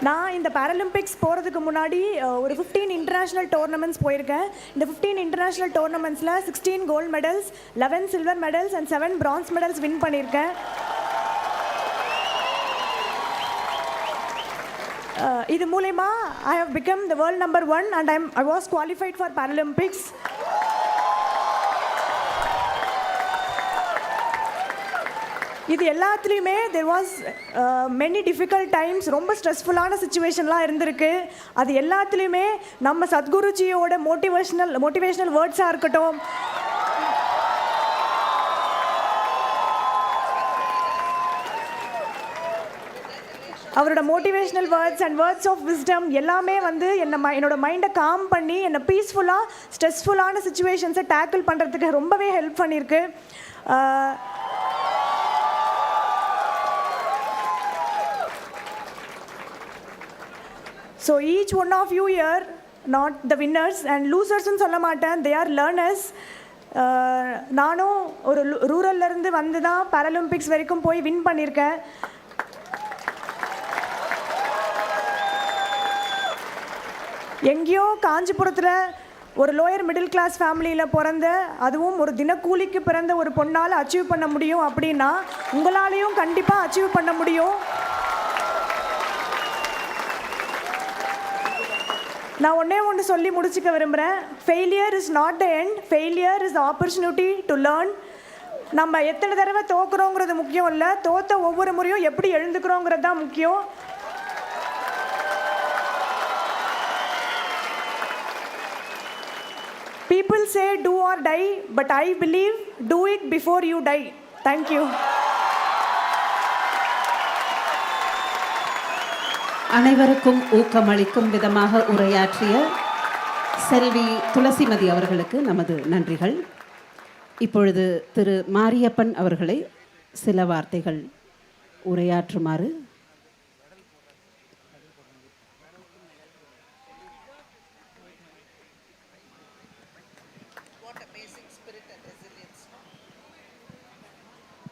நான் இந்த பாராலிம்பிக்ஸ் போகிறதுக்கு முன்னாடி ஒரு 15 இன்டர்நேஷ்னல் டோர்னமெண்ட்ஸ் போயிருக்கேன். இந்த 15 இன்டர்நேஷ்னல் டோர்னமெண்ட்ஸில் 16 gold medals, 11 silver medals and 7 bronze medals win பண்ணியிருக்கேன். இது மூலமா I have become the world number 1 and I was qualified for Paralympics. இது எல்லாத்துலேயுமே there was many difficult times, ரொம்ப ஸ்ட்ரெஸ்ஃபுல்லான சுச்சுவேஷன்லாம் இருந்திருக்கு. அது எல்லாத்துலேயுமே நம்ம சத்குருஜியோட மோட்டிவேஷனல் வேர்ட்ஸாக இருக்கட்டும், அவரோட motivational words and words of wisdom எல்லாமே வந்து என்னோட மைண்டை காம் பண்ணி என்னை பீஸ்ஃபுல்லாக ஸ்ட்ரெஸ்ஃபுல்லான சுச்சுவேஷன்ஸை டேக்கிள் பண்ணுறதுக்கு ரொம்பவே ஹெல்ப் பண்ணியிருக்கு. So each one of you are not the winners and லூசர்ஸ்ன்னு சொல்ல மாட்டேன், தே ஆர் லேர்னர்ஸ். நானும் ஒரு ரூரல்லேருந்து வந்து தான் பாராலிம்பிக்ஸ் வரைக்கும் போய் வின் பண்ணியிருக்கேன். எங்கேயோ காஞ்சிபுரத்தில் ஒரு லோயர் மிடில் கிளாஸ் ஃபேமிலியில் பிறந்த, அதுவும் ஒரு தினக்கூலிக்கு பிறந்த ஒரு பொண்ணால் அச்சீவ் பண்ண முடியும் அப்படின்னா உங்களாலேயும் கண்டிப்பாக அச்சீவ் பண்ண முடியும். நான் ஒன்று சொல்லி முடிச்சுக்க விரும்புகிறேன். Failure is not the end, failure is the opportunity to learn. நம்ம எத்தனை தடவை தோக்குறோங்கிறது முக்கியம் இல்லை, தோற்ற ஒவ்வொரு முறையும் எப்படி எழுந்துக்கிறோங்கிறது தான் முக்கியம். People say do or die, but I believe do it before you die. Thank you. அனைவருக்கும் ஊக்கமளிக்கும் விதமாக உரையாற்றிய செல்வி துளசிமதி அவர்களுக்கு நமது நன்றிகள். இப்பொழுது திரு மாரியப்பன் அவர்களை சில வார்த்தைகள் உரையாற்றுமாறு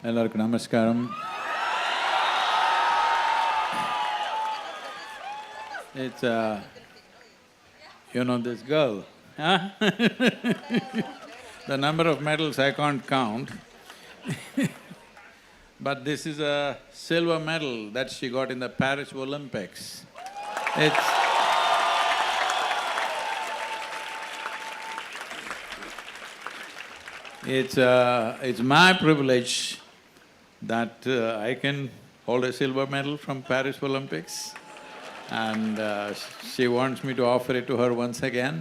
எல்லாருக்கும் நமஸ்காரம். It's you know this girl, huh? The number of medals I can't count. But this is a silver medal that she got in the Paris Olympics. It's my privilege that I can hold a silver medal from Paris Olympics, and she wants me to offer it to her once again.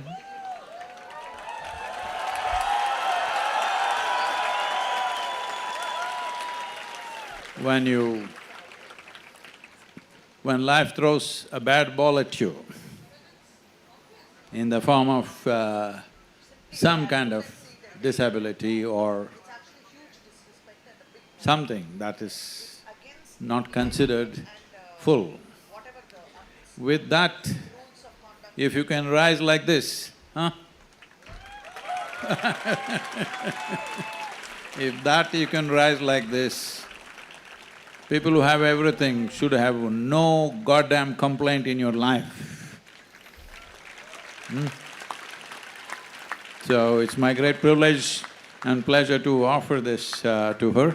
when life throws a bad ball at you in the form of some kind of disability or something that is not considered full. With that, if you can rise like this, huh? If that you can rise like this, people who have everything should have no goddamn complaint in your life. So it's my great privilege and pleasure to offer this to her.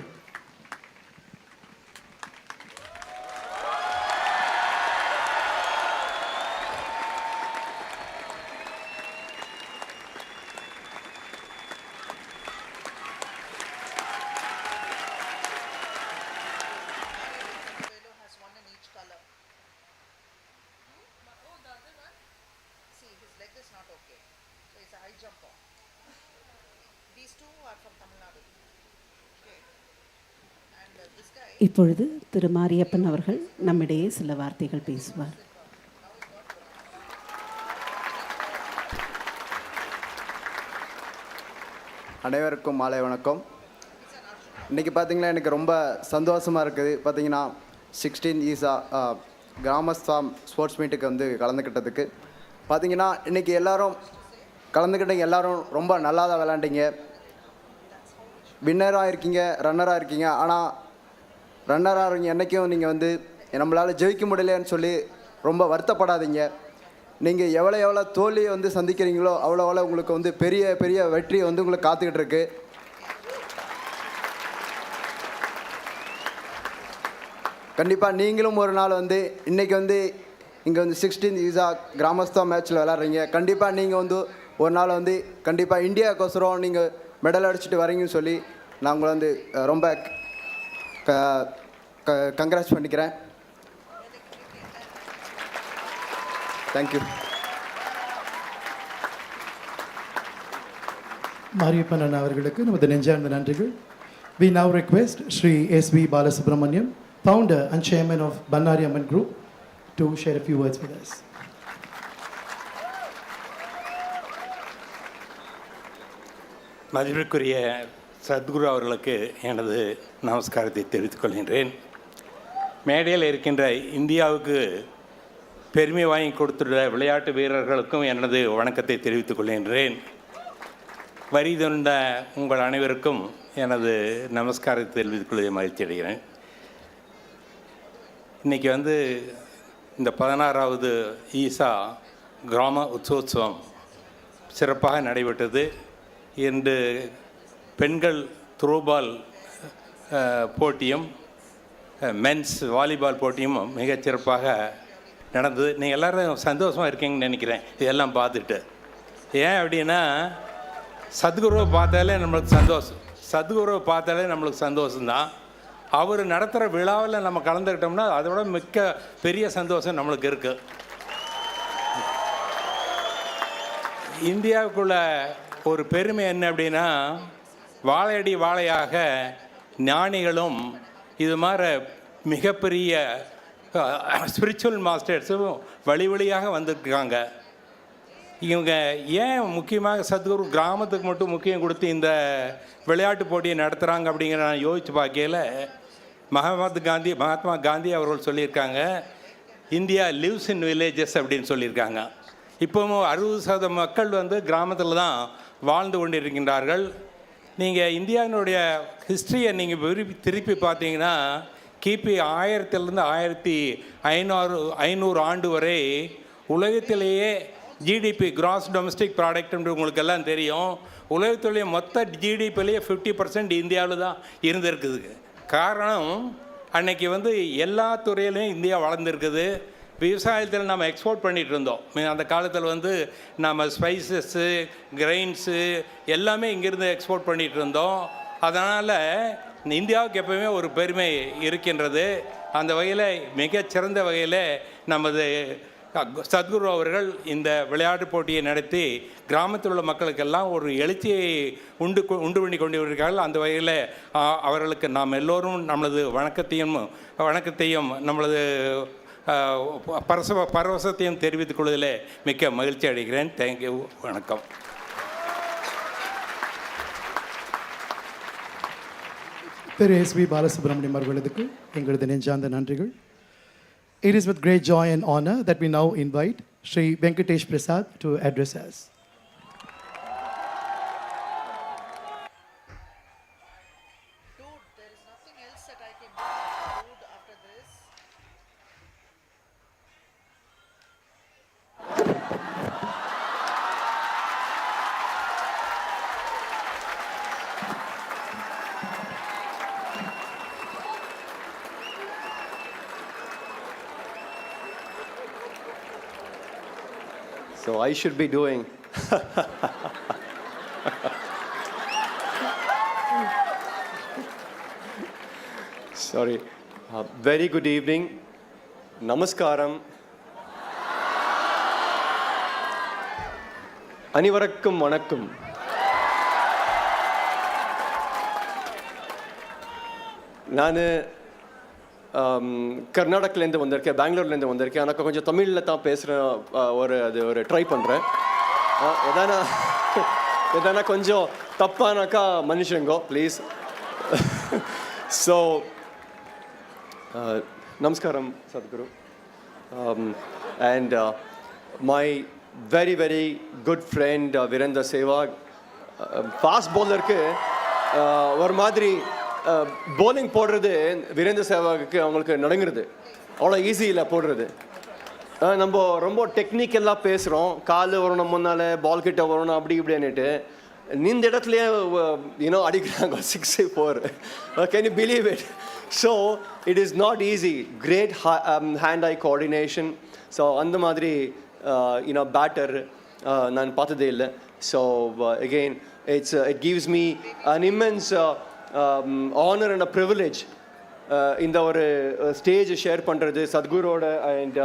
இப்பொழுது திரு மாரியப்பன் அவர்கள் நம்மிடையே சில வார்த்தைகள் பேசுவார். அனைவருக்கும் மாலை வணக்கம். இன்றைக்கி பார்த்திங்கன்னா எனக்கு ரொம்ப சந்தோஷமாக இருக்குது. பார்த்திங்கன்னா 16 ஈசா கிராமஸ்தாம் ஸ்போர்ட்ஸ் மீட்டுக்கு வந்து கலந்துக்கிட்டதுக்கு பார்த்திங்கன்னா இன்றைக்கி எல்லோரும் கலந்துக்கிட்டீங்க. எல்லோரும் ரொம்ப நல்லா தான் விளாண்டிங்க. வின்னராக இருக்கீங்க, ரன்னராக இருக்கீங்க. ஆனால் ரன்னராக இருக்கீங்க என்றைக்கும் நீங்கள் வந்து நம்மளால் ஜெயிக்க முடியலன்னு சொல்லி ரொம்ப வருத்தப்படாதீங்க. நீங்கள் எவ்வளோ தோல்வியை வந்து சந்திக்கிறீங்களோ அவ்வளோ உங்களுக்கு வந்து பெரிய பெரிய வெற்றி வந்து உங்களுக்கு காத்துக்கிட்டு இருக்கு. கண்டிப்பாக நீங்களும் ஒரு நாள் வந்து இன்றைக்கி வந்து இங்கே வந்து 16 ஈசா கிராமஸ்தா மேட்ச்சில் விளாட்றீங்க. கண்டிப்பாக நீங்கள் வந்து ஒரு நாள் வந்து கண்டிப்பாக இந்தியாவுக்கோசரம் நீங்கள் மெடல் அடிச்சுட்டு வரீங்கன்னு சொல்லி நான் உங்களை வந்து ரொம்ப கங்க்ராட்ஸ் பண்ணிக்கிறேன். தேங்க்யூ. Mariyappan Anna அவர்களுக்கு நமது நெஞ்சார்ந்த நன்றிகள். We now request Sri SV Balasubramaniam, founder and chairman of Bannari Amman Group, to share a few words with us. மதிப்பிற்குரிய சத்குரு அவர்களுக்கு எனது நமஸ்காரத்தை தெரிவித்துக் கொள்கின்றேன். மேடையில் இருக்கின்ற இந்தியாவுக்கு பெருமை வாங்கி கொடுத்துள்ள விளையாட்டு வீரர்களுக்கும் எனது வணக்கத்தை தெரிவித்துக் கொள்கின்றேன். வரி தந்த உங்கள் அனைவருக்கும் எனது நமஸ்காரத்தை தெரிவித்துக் கொள்வதை மகிழ்ச்சி அடைகிறேன். இன்றைக்கி வந்து இந்த 16வது ஈசா கிராம உற்சவம் சிறப்பாக நடைபெற்றது. இன்று பெண்கள் த்ரோபால் போட்டியும் மென்ஸ் வாலிபால் போட்டியும் மிகச்சிறப்பாக நடந்தது. நீங்கள் எல்லோரும் சந்தோஷமாக இருக்கீங்கன்னு நினைக்கிறேன் இதெல்லாம் பார்த்துட்டு. ஏன் அப்படின்னா சத்குருவை பார்த்தாலே நம்மளுக்கு சந்தோஷம். சத்குருவை பார்த்தாலே நம்மளுக்கு சந்தோஷம்தான். அவர் நடத்துகிற விழாவில் நம்ம கலந்துக்கிட்டோம்னா அதோட மிக்க பெரிய சந்தோஷம் நம்மளுக்கு இருக்குது. இந்தியாவுக்குள்ள ஒரு பெருமை என்ன அப்படின்னா வாழையடி வாழையாக ஞானிகளும் இது மாதிரி மிகப்பெரிய ஸ்பிரிச்சுவல் மாஸ்டர்ஸும் வழி வழியாக வந்திருக்காங்க. இவங்க ஏன் முக்கியமாக சத்குரு கிராமத்துக்கு மட்டும் முக்கியம் கொடுத்து இந்த விளையாட்டு போட்டியை நடத்துகிறாங்க அப்படிங்கிற நான் யோசித்து பார்க்கையில் மகாத்மா காந்தி அவர்கள் சொல்லியிருக்காங்க, இந்தியா லிவ்ஸ் இன் வில்லேஜஸ் அப்படின்னு சொல்லியிருக்காங்க. இப்போவும் 60% மக்கள் வந்து கிராமத்தில் தான் வாழ்ந்து கொண்டிருக்கின்றார்கள். நீங்கள் இந்தியாவினுடைய ஹிஸ்ட்ரியை நீங்கள் திருப்பி பார்த்தீங்கன்னா கிபி 1000 1500 ஆண்டு வரை உலகத்திலேயே ஜிடிபி கிராஸ் டொமஸ்டிக் ப்ராடக்ட் என்று உங்களுக்கு எல்லாம் தெரியும். உலகத்துடைய மொத்த ஜிடிபிலேயே 50% இந்தியாவில் தான் இருந்திருக்குது. காரணம் அன்னைக்கு வந்து எல்லா துறையிலையும் இந்தியா வளர்ந்துருக்குது. விவசாயத்தில் நம்ம எக்ஸ்போர்ட் பண்ணிகிட்டு இருந்தோம். அந்த காலத்தில் வந்து நம்ம ஸ்பைசஸ்ஸு கிரெயின்ஸு எல்லாமே இங்கேருந்து எக்ஸ்போர்ட் பண்ணிகிட்டு இருந்தோம். அதனால் இந்தியாவுக்கு எப்போவுமே ஒரு பெருமை இருக்கின்றது. அந்த வகையில் மிகச்சிறந்த வகையில் நமது சத்குரு அவர்கள் இந்த விளையாட்டு போட்டியை நடத்தி கிராமத்தில் உள்ள மக்களுக்கெல்லாம் ஒரு எழுச்சியை உண்டு பண்ணி கொண்டு வருகிறார்கள். அந்த வகையில் அவர்களுக்கு நாம் எல்லோரும் நம்மளது வணக்கத்தையும் நம்மளது பரவசத்தையும் தெரிவித்துக் கொள்வதில் மிக்க மகிழ்ச்சி அடைகிறேன். தேங்க்யூ. வணக்கம். திரு SV Balasubramaniam அவர்களுக்கு எங்களது நெஞ்சார்ந்த நன்றிகள். It is with great joy and honor that we now invite Sri Venkatesh Prasad to address us. So I should be doing. Sorry. Very good evening. Namaskaram. அனைவருக்கும் வணக்கம். நான் கர்நாடகிலேருந்து வந்திருக்கேன், பெங்களூர்லேருந்து வந்திருக்கேன். எனக்கு கொஞ்சம் தமிழில் தான் பேசுகிறேன், ஒரு ட்ரை பண்ணுறேன். எதனா கொஞ்சம் தப்பானாக்கா மன்னிச்சுங்கோ ப்ளீஸ். ஸோ நமஸ்காரம் Sadhguru. And my very very good friend Virender Sehwag, fast பவுலருக்கு ஒரு மாதிரி bowling போடுறது வீரேந்தர் சேவாக்கு அவங்களுக்கு நடங்குறது அவ்வளோ ஈஸி இல்லை போடுறது. நம்ம ரொம்ப டெக்னிக்கெல்லாம் பேசுகிறோம், கால் வரணும் முன்னால், பால் கிட்ட வரணும் அப்படி இப்படின்னுட்டு இந்த இடத்துலையே அடிக்கிறாங்க 6-4. Can you believe it? So it is not easy. Great hand eye coordination. So அந்த மாதிரி பேட்டர் நான் பார்த்ததே இல்லை. So again it gives me an immense honor and a privilege in the stage share பண்ணுறது சத்குரோட and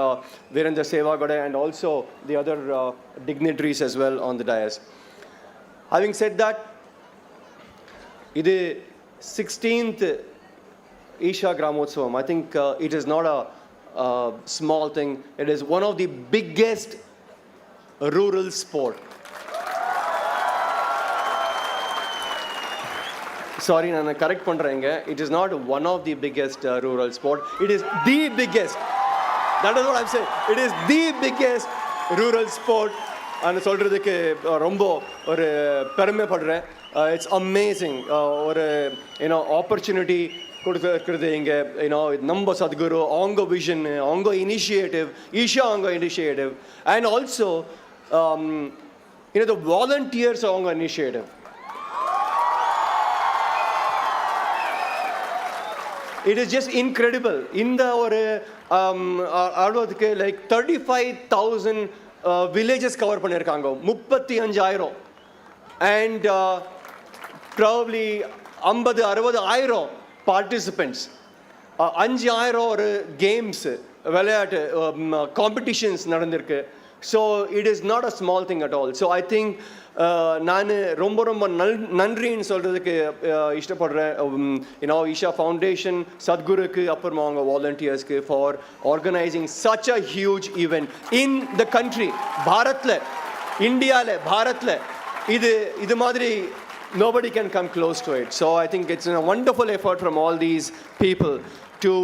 Virender Sehwag and also the other dignitaries as well on the dais. Having said that, இது 16th Isha Gramotsavam. I think it is not a small thing. It is one of the biggest rural sport. Sorry, நான் correct பண்ணுறேங்க. It is not one of the biggest rural sport. It is the biggest. That is what I'm saying. It is the biggest rural sport. and சொல்கிறதுக்கு ரொம்ப ஒரு பெருமைப்படுறேன். It's amazing. ஒரு opportunity கொடுத்துருக்கிறது இங்கே நம்ம சத்குரு அவங்க விஷன், அவங்க இனிஷியேட்டிவ், ஈஷா அவங்க initiative, and also the volunteers அவங்க initiative. It is just incredible. இந்த ஒரு ஆடுவதுக்கு லைக் 35,000 villages கவர் பண்ணியிருக்காங்க, 35,000 and probably 50,000-60,000 participants, 5,000 ஒரு கேம்ஸ் விளையாட்டு காம்படிஷன்ஸ் நடந்திருக்கு. So it is not a small thing at all. So I think நான் ரொம்ப ரொம்ப நன்றின்னு சொல்கிறதுக்கு இஷ்டப்படுறேன். ஈஷா ஃபவுண்டேஷன், சத்குருக்கு, அப்புறமா அவங்க வாலண்டியர்ஸ்க்கு for organising such a huge event in the country. பாரத்தில், இந்தியாவில், பாரத்தில் இது மாதிரி nobody can come close to it. So I think it's a wonderful effort from all these people to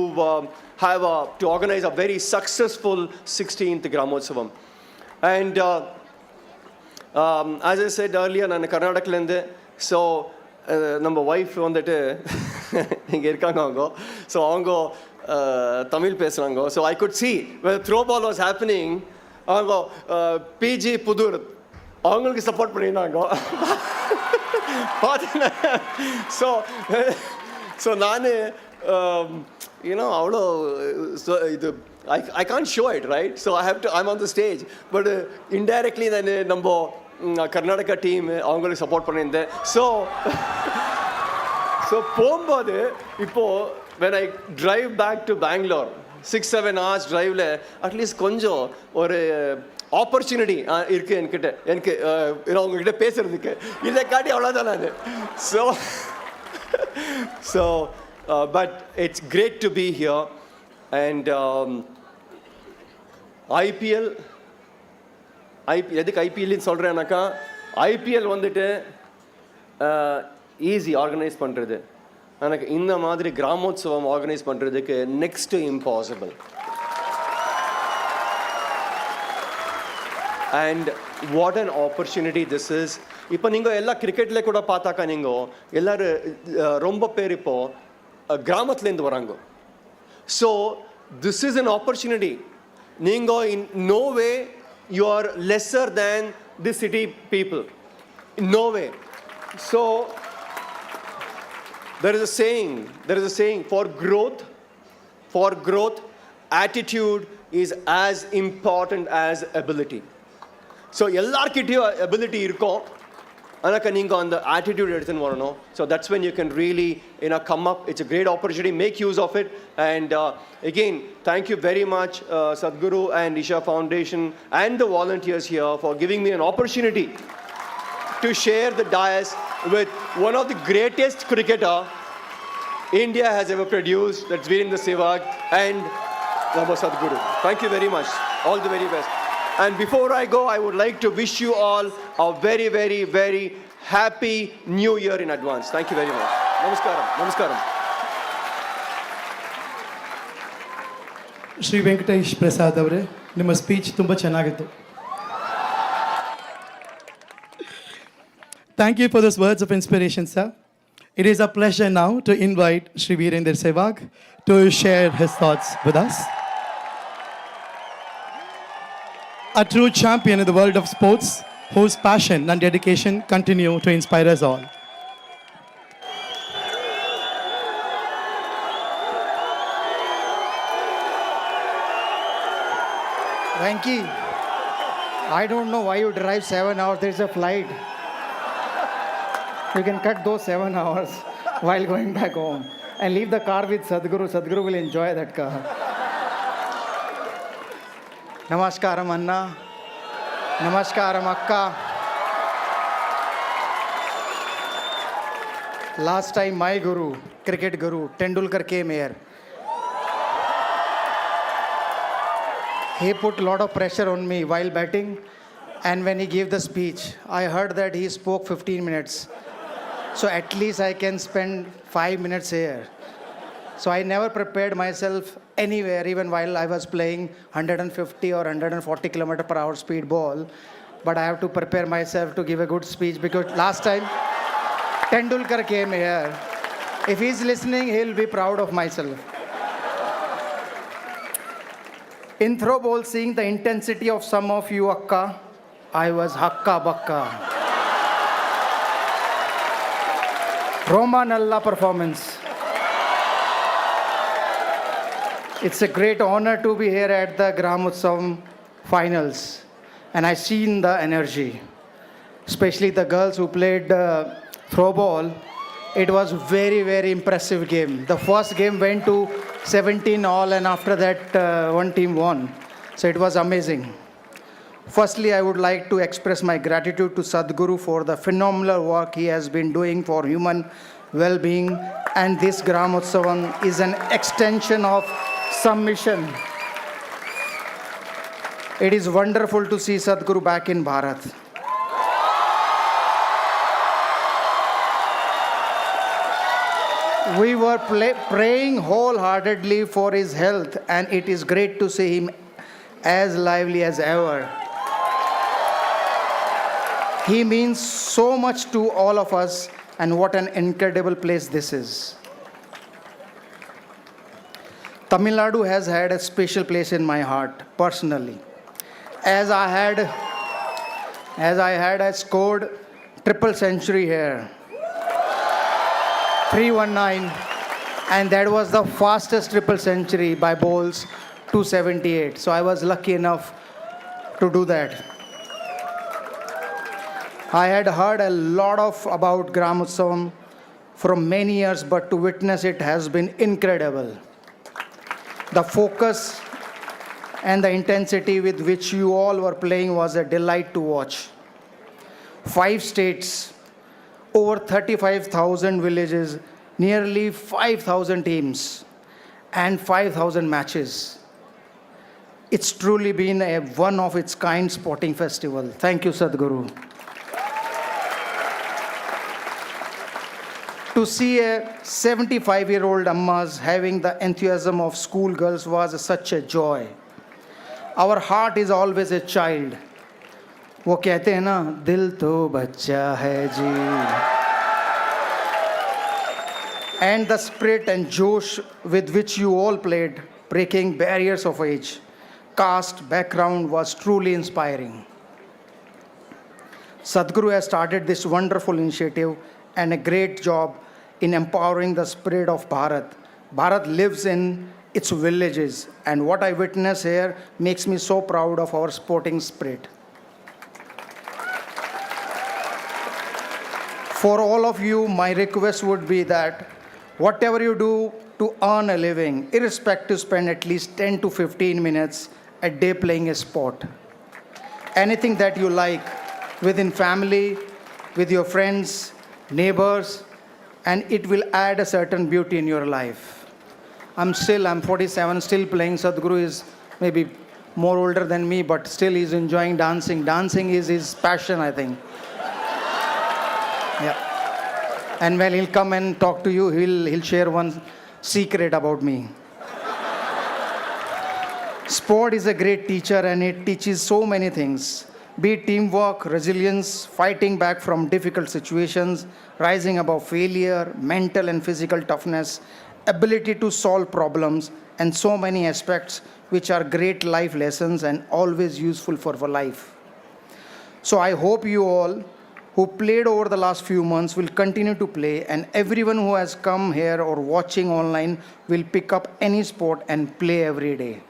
to organize a very successful 16th Gramotsavam. And as I said earlier, நான் கர்நாடகிலேருந்து. So நம்ம wife வந்துட்டு இங்கே இருக்காங்க அவங்க. So அவங்க தமிழ் பேசுகிறாங்க. So I could see throwball was happening. அவங்க PG Pudur அவங்களுக்கு சப்போர்ட் பண்ணியிருந்தாங்க. ஸோ நான் அவ்வளோ இது I can't show it, right? So I'm on the stage, but indirectly then நம்ம கர்நாடகா டீம் அவங்களுக்கு சப்போர்ட் பண்ணியிருந்தேன். ஸோ போகும்போது இப்போது when I drive back to Bangalore 6-7 hours டிரைவில் at least கொஞ்சம் ஒரு ஆப்பர்ச்சுனிட்டி இருக்குது எனக்கு உங்ககிட்ட பேசுகிறதுக்கு. இதை காட்டி அவ்வளோதான் நான். So but it's great to be here. And IPL எதுக்கு ஐபிஎல்னு சொல்கிறேன்னாக்கா ஐபிஎல் வந்துட்டு ஈஸி ஆர்கனைஸ் பண்ணுறது. எனக்கு இந்த மாதிரி கிராமோத்சவம் ஆர்கனைஸ் பண்ணுறதுக்கு next impossible. And what an opportunity this is. இப்போ நீங்கள் எல்லா கிரிக்கெட்டில் கூட பார்த்தாக்கா நீங்கள் எல்லோரும் ரொம்ப பேர் இப்போது கிராமத்துலேருந்து வராங்க. So this is an opportunity. நீங்கள் in no way you are lesser than the city people. In no way. So there is a saying for growth attitude is as important as ability. So ellarkittiyum ability irukom, anaka neenga and the attitude eduthu varanum. So that's when you can really come up. It's a great opportunity, make use of it. And again, thank you very much Sadhguru and Isha Foundation and the volunteers here for giving me an opportunity to share the dais with one of the greatest cricketer India has ever produced, that's Virender Sehwag and Baba Sadhguru. Thank you very much. All the very best. And before I go, I would like to wish you all a very, very, very happy new year in advance. Thank you very much. Namaskaram. Namaskaram. Shri Venkatesh Prasad ಅವರೇ, ನಿಮ್ಮ speech ತುಂಬ ಚೆನ್ನಾಗಿತ್ತು. Thank you for those words of inspiration, sir. It is a pleasure now to invite Shri Virender Sehwag to share his thoughts with us. A true champion in the world of sports, whose passion and dedication continue to inspire us all. Venky, I don't know why you drive 7 hours. There is a flight. You can cut those 7 hours while going back home and leave the car with Sadhguru. Sadhguru will enjoy that car. Namaskaram Anna. Namaskaram Akka. Last time my guru, cricket guru, Tendulkar came here. He put a lot of pressure on me while batting, and when he gave the speech, I heard that he spoke 15 minutes. So at least I can spend 5 minutes here. So I never prepared myself anywhere, even while I was playing 150 or 140 km/h speed ball. But I have to prepare myself to give a good speech, because last time Tendulkar came here. If he's listening, he'll be proud of myself. In Throwball, seeing the intensity of some of you, Akka, I was hakka bakka. Roma Nalla performance. It's a great honor to be here at the Gramotsavam finals, and I've seen the energy, especially the girls who played Throwball. It was very, very impressive game. The first game went to 17-all, and after that one team won. So it was amazing. Firstly, I would like to express my gratitude to Sadhguru for the phenomenal work he has been doing for human well-being, and this Gramotsavam is an extension of submission. It is wonderful to see Sadhguru back in Bharat. We were praying wholeheartedly for his health, and it is great to see him as lively as ever. He means so much to all of us, and what an incredible place this is. Tamil Nadu has had a special place in my heart, personally. As I scored triple century here. 319, and that was the fastest triple century by bowls, 278. So I was lucky enough to do that. I had heard a lot about Gramotsavam from many years, but to witness it has been incredible. The focus and the intensity with which you all were playing was a delight to watch. 5 states, over 35,000 villages, nearly 5,000 teams, and 5,000 matches. It's truly been a one of its kind sporting festival. Thank you, Sadhguru. To see a 75-year-old ammas having the enthusiasm of schoolgirls was such a joy. Our heart is always a child. वो कहते हैं ना, दिल तो बच्चा है जी. And the spirit and josh with which you all played, breaking barriers of age, caste, background was truly inspiring. Sadhguru has started this wonderful initiative and a great job in empowering the spirit of Bharat. Bharat lives in its villages, and what I witness here makes me so proud of our sporting spirit. For all of you, my request would be that whatever you do to earn a living, irrespective, spend at least 10 to 15 minutes a day playing a sport. Anything that you like, within family, with your friends, neighbors, and it will add a certain beauty in your life. I'm 47, still playing. Sadhguru is maybe more older than me, but still he's enjoying dancing. Dancing is his passion, I think. Yeah. And when he'll come and talk to you, he'll share one secret about me. Sport is a great teacher, and it teaches so many things. Be it teamwork, resilience, fighting back from difficult situations, rising above failure, mental and physical toughness, ability to solve problems, and so many aspects which are great life lessons and always useful for life. So I hope you all who played over the last few months will continue to play, and everyone who has come here or watching online will pick up any sport and play every day.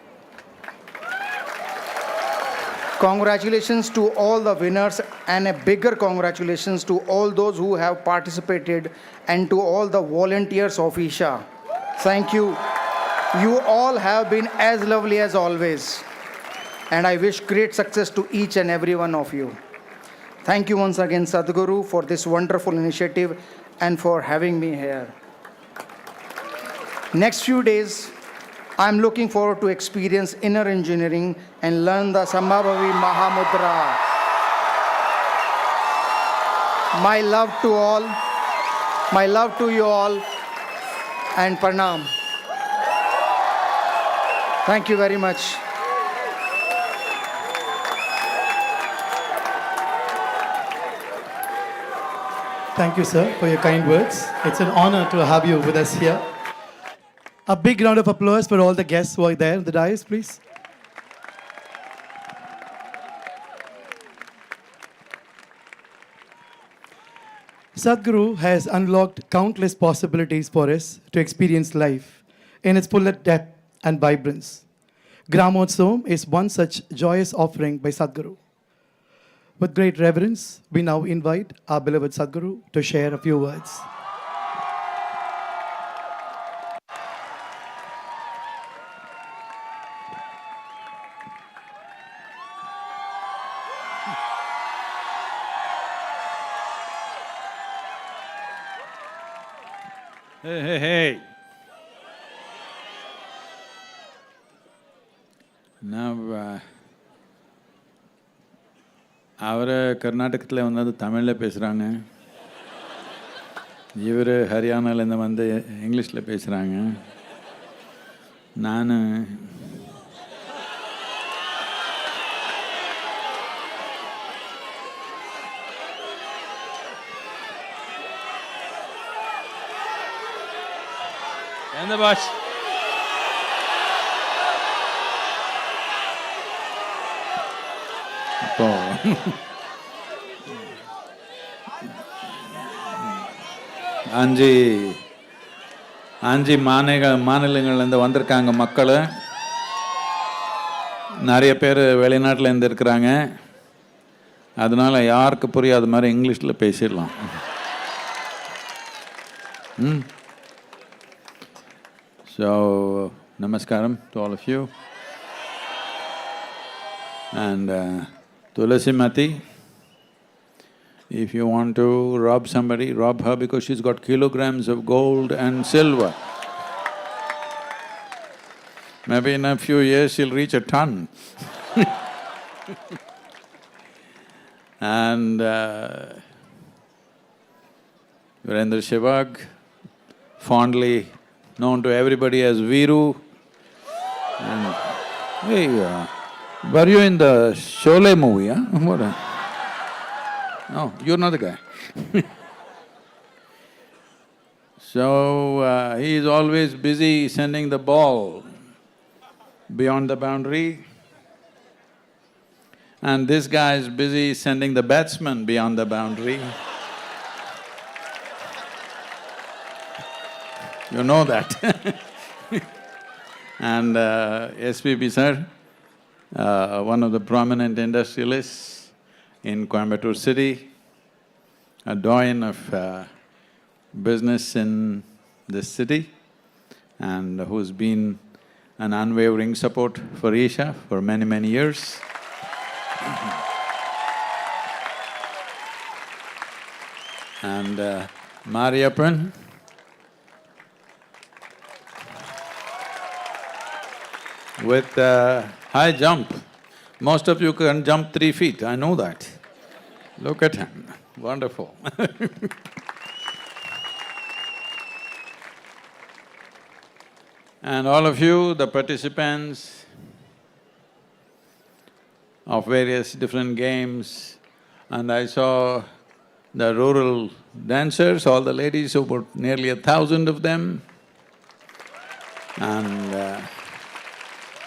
Congratulations to all the winners, and a bigger congratulations to all those who have participated and to all the volunteers of Isha. Thank you. You all have been as lovely as always, and I wish great success to each and every one of you. Thank you once again, Sadhguru, for this wonderful initiative and for having me here. Next few days, I'm looking forward to experience inner engineering and learn the Sambhavi Mahamudra. My love to all, my love to you all, and Pranam. Thank you very much. Thank you, sir, for your kind words. It's an honor to have you with us here. A big round of applause for all the guests who are there in the dais, please. Sadhguru has unlocked countless possibilities for us to experience life in its full depth and vibrance. Gramotsavam is one such joyous offering by Sadhguru. With great reverence, we now invite our beloved Sadhguru to share a few words. Hey. Now, அவர் கர்நாடகத்தில் வந்து தமிழில் பேசுகிறாங்க, இவர் ஹரியானாலேருந்து வந்து இங்கிலீஷில் பேசுகிறாங்க. நான் எந்த பாஷ் இப்போ அஞ்சு மாநிலங்கள்லேருந்து வந்திருக்காங்க மக்கள். நிறைய பேர் வெளிநாட்டிலேருந்து இருக்கிறாங்க. அதனால் யாருக்கு புரியாத மாதிரி இங்கிலீஷில் பேசிடலாம். So, namaskaram to all of you. And Thulasimathi, if you want to rob somebody, rob her because she's got kilograms of gold and silver. Maybe in a few years he'll reach a ton. And Virender Sehwag, fondly known to everybody as Viru. And hey, were you in the Sholay movie, huh? What no, you're not the guy. So, he is always busy sending the ball beyond the boundary, and this guy is busy sending the batsman beyond the boundary. You know that. And SPB sir, one of the prominent industrialists in Coimbatore city, a doyen of business in this city, and who's been an unwavering support for Isha for many, many years. And Mariyappan, with high jump. Most of you can jump 3 feet, I know that. Look at him, wonderful. And all of you, the participants of various different games, and I saw the rural dancers, all the ladies, over nearly 1,000 of them, and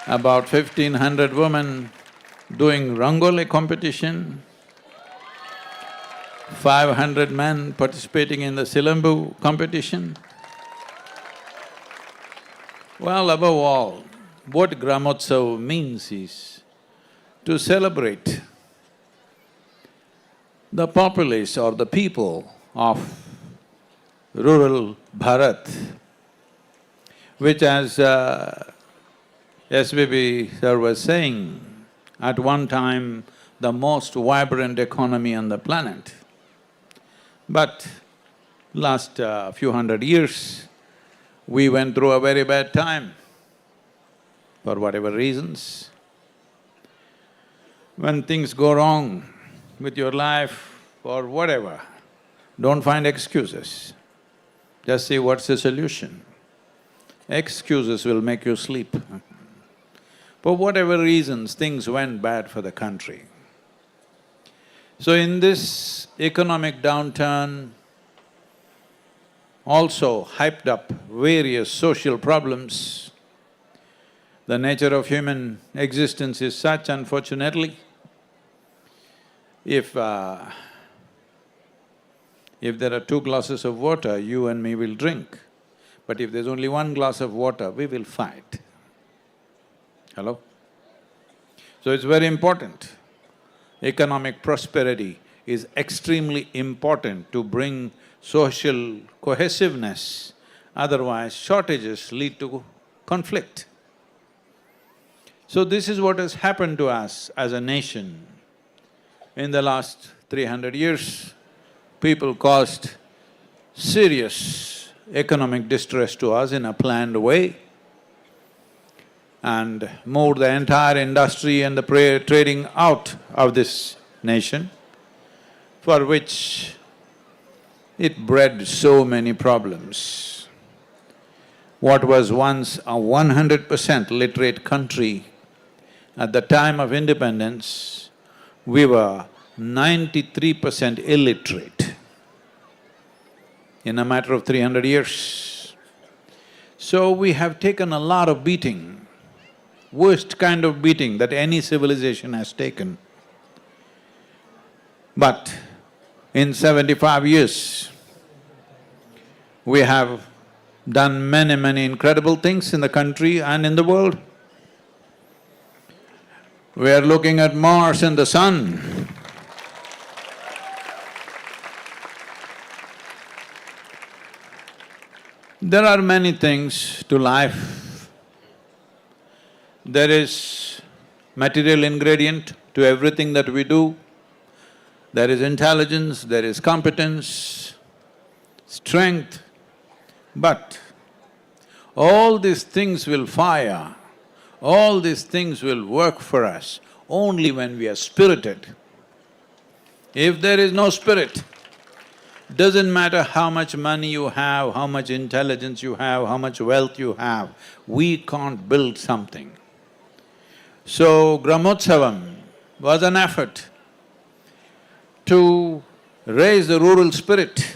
about 1,500 women doing Rangoli competition, 500 men participating in the Silambu competition. Well, above all, what Gramotsav means is to celebrate the populace or the people of rural Bharat, which as SVB sir was saying, at one time the most vibrant economy on the planet. But last few hundred years, we went through a very bad time for whatever reasons. When things go wrong with your life or whatever, don't find excuses. Just see what's the solution. Excuses will make you sleep. For whatever reasons, things went bad for the country. So in this economic downturn, also hyped up various social problems. The nature of human existence is such, unfortunately, if there are 2 glasses of water, you and me will drink. But if there's only 1 glass of water, we will fight. Hello? So it's very important. Economic prosperity is extremely important to bring social cohesiveness, otherwise shortages lead to conflict. So this is what has happened to us as a nation. In the last 300 years, people caused serious economic distress to us in a planned way and moved the entire industry and the trading out of this nation, for which it bred so many problems. What was once a 100% literate country, at the time of independence, we were 93% illiterate in a matter of 300 years. So we have taken a lot of beating, worst kind of beating that any civilization has taken. But in 75 years, we have done many, many incredible things in the country and in the world. We are looking at Mars and the sun. There are many things to life. There is material ingredient to everything that we do. There is intelligence, there is competence, strength, but all these things will fire All these things will work for us only when we are spirited. If there is no spirit, doesn't matter how much money you have, how much intelligence you have, how much wealth you have, we can't build something. So Gramotsavam was an effort to raise the rural spirit.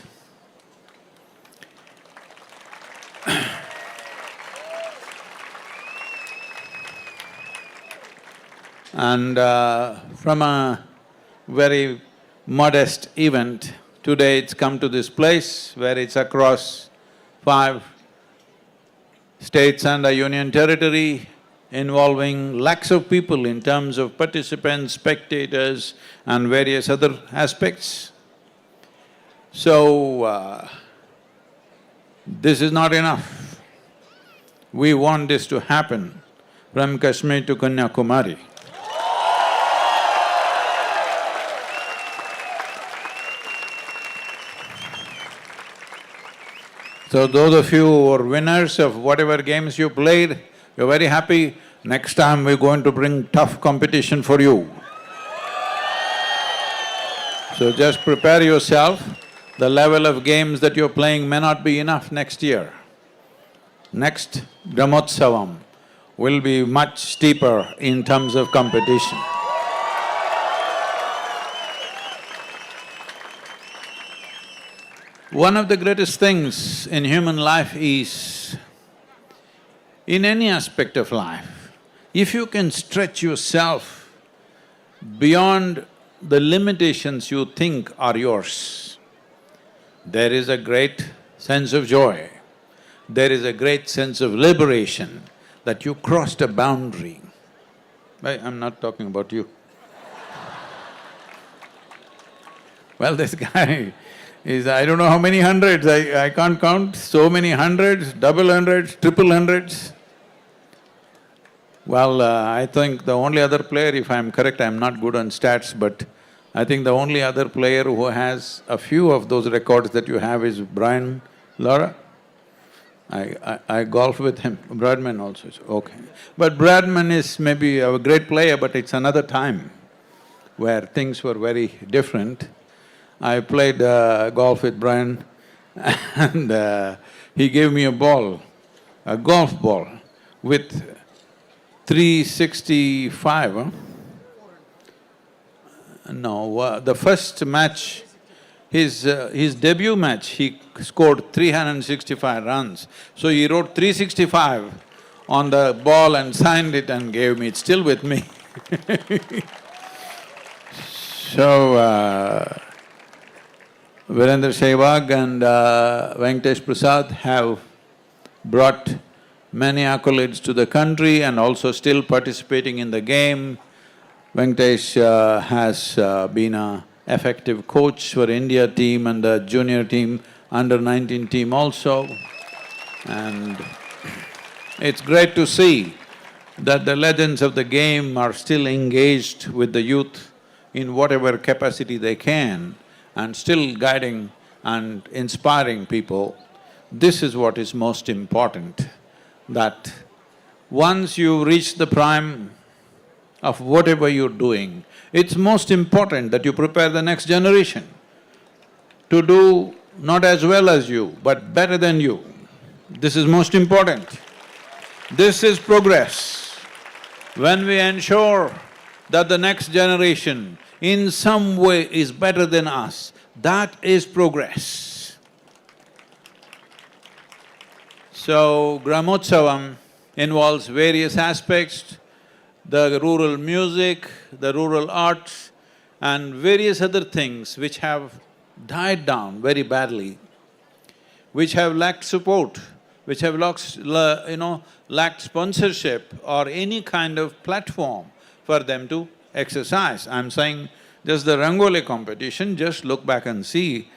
And from a very modest event, today it's come to this place where it's across 5 states and a union territory, involving lakhs of people in terms of participants, spectators and various other aspects. So, this is not enough. We want this to happen from Kashmir to Kanyakumari. So those of you who are winners of whatever games you played, you're very happy. Next time we're going to bring tough competition for you. So just prepare yourself. The level of games that you're playing may not be enough next year. Next Gramotsavam will be much steeper in terms of competition. One of the greatest things in human life is, in any aspect of life, if you can stretch yourself beyond the limitations you think are yours, there is a great sense of joy, there is a great sense of liberation that you crossed a boundary. I'm not talking about you. Well, this guy is, I don't know how many hundreds, I can't count, so many hundreds, double hundreds, triple hundreds. Well, I think the only other player, if I'm correct, I'm not good on stats, but I think the only other player who has a few of those records that you have is Brian Lara. I golf with him, Bradman also is okay. But Bradman is maybe a great player, but it's another time where things were very different. I played golf with Brian and he gave me a ball, a golf ball with 365, huh? No, the first match, his debut match, he scored 365 runs. So he wrote 365 on the ball and signed it and gave me, it's still with me. So, Virender Sehwag and Venkatesh Prasad have brought many accolades to the country and also still participating in the game. Venkatesh has been an effective coach for India team and the junior team, under-19 team also. And it's great to see that the legends of the game are still engaged with the youth in whatever capacity they can and still guiding and inspiring people. This is what is most important, that once you reach the prime of whatever you're doing, it's most important that you prepare the next generation to do not as well as you, but better than you. This is most important. This is progress. When we ensure that the next generation in some way is better than us, that is progress. So, Gramotsavam involves various aspects, the rural music, the rural arts and various other things which have died down very badly, which have lacked support, which have lacked sponsorship or any kind of platform for them to exercise. I'm saying just the Rangoli competition, just look back and see.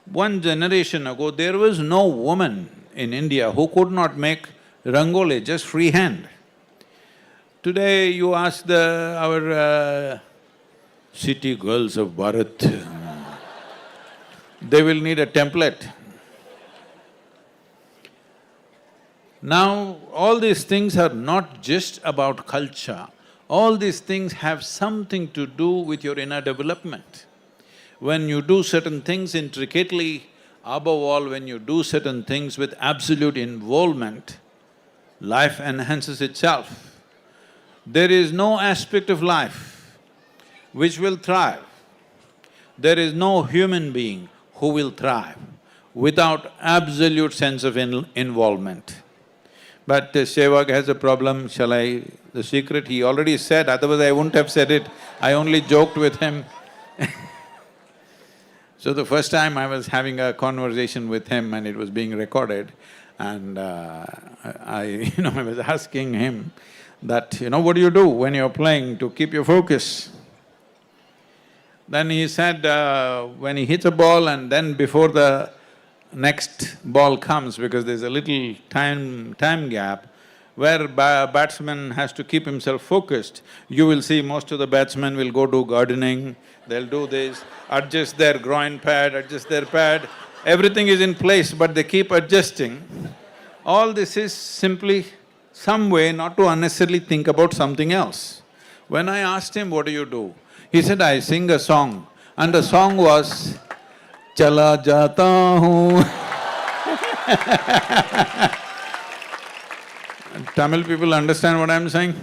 One generation ago, there was no woman in India who could not make Rangoli just freehand. Today you ask our city girls of Bharat, they will need a template. Now, all these things are not just about culture. All these things have something to do with your inner development. When you do certain things intricately, above all, when you do certain things with absolute involvement, life enhances itself. There is no aspect of life which will thrive. There is no human being who will thrive without absolute sense of involvement. But Sehwag has a problem, shall I… the secret he already said, otherwise I wouldn't have said it, I only joked with him. So the first time I was having a conversation with him and it was being recorded, and I was asking him that, what do you do when you're playing to keep your focus? Then he said, when he hits a ball and then before the next ball comes, because there's a little time gap where batsman has to keep himself focused, you will see most of the batsmen will go do gardening, they'll do this, adjust their groin pad, adjust their pad, everything is in place but they keep adjusting. All this is simply some way not to unnecessarily think about something else. When I asked him, what do you do? He said, I sing a song, and the song was, Chala jata hoon. Tamil people understand what I'm saying?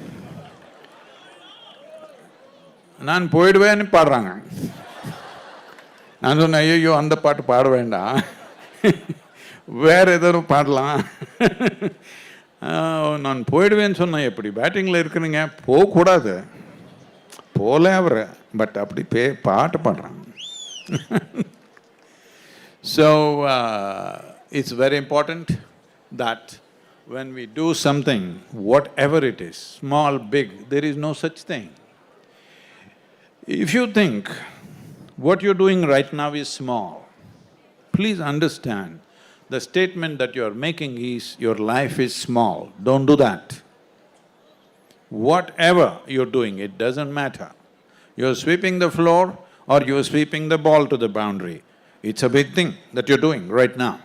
நான் போயிடுவேன்னு பாடுறாங்க. நான் சொன்னேன், ஐயோ அந்த பாட்டு பாட வேண்டாம், வேற ஏதோ பாடலாம். நான் போயிடுவேன்னு சொன்னேன், எப்படி பேட்டிங்கில் இருக்கிறீங்க, போகக்கூடாது, போல அவர் பட் அப்படி பாட்டு பாடுறாங்க. So, it's very important that when we do something, whatever it is, small, big, there is no such thing. If you think what you're doing right now is small, please understand the statement that you're making is your life is small. Don't do that. Whatever you're doing, it doesn't matter. You're sweeping the floor or you're sweeping the ball to the boundary. It's a big thing that you're doing right now.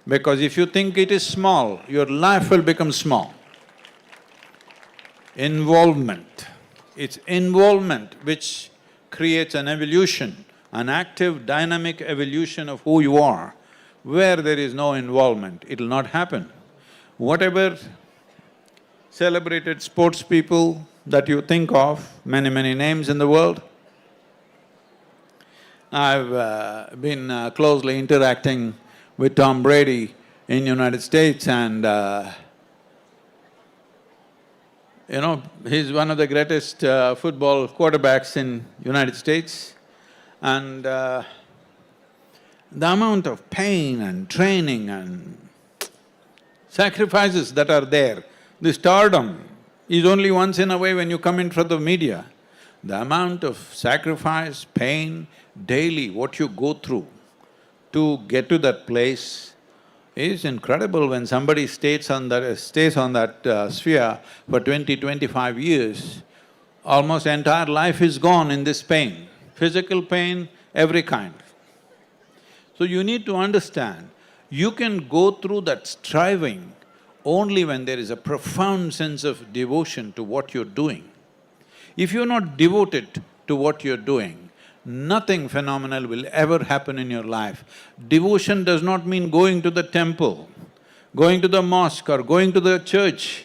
Because if you think it is small, your life will become small. Involvement. It's involvement which creates an evolution, an active, dynamic evolution of who you are. Where there is no involvement, it'll not happen. Whatever celebrated sports people that you think of, many names in the world, I've been closely interacting with Tom Brady in United States, and he's one of the greatest football quarterbacks in United States, and the amount of pain and training and sacrifices that are there, the stardom is only once in a way when you come in front of media. The amount of sacrifice, pain, daily, what you go through to get to that place is incredible. When somebody stays on that sphere for 20-25 years, almost entire life is gone in this pain, physical pain, every kind. So you need to understand, you can go through that striving only when there is a profound sense of devotion to what you're doing. If you're not devoted to what you're doing, nothing phenomenal will ever happen in your life. Devotion does not mean going to the temple, going to the mosque or going to the church.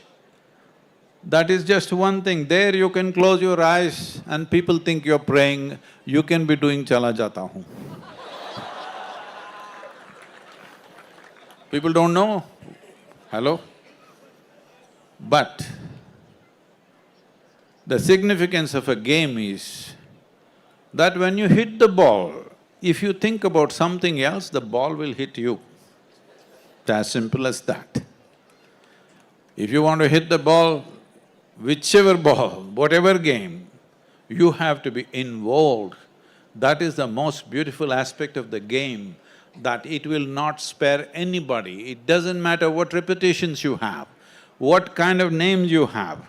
That is just one thing. There you can close your eyes and people think you're praying, you can be doing chala jata hoon. People don't know. Hello? But the significance of a game is that when you hit the ball, if you think about something else, the ball will hit you. It's as simple as that. If you want to hit the ball, whichever ball, whatever game, you have to be involved. That is the most beautiful aspect of the game, that it will not spare anybody. It doesn't matter what reputations you have, what kind of names you have.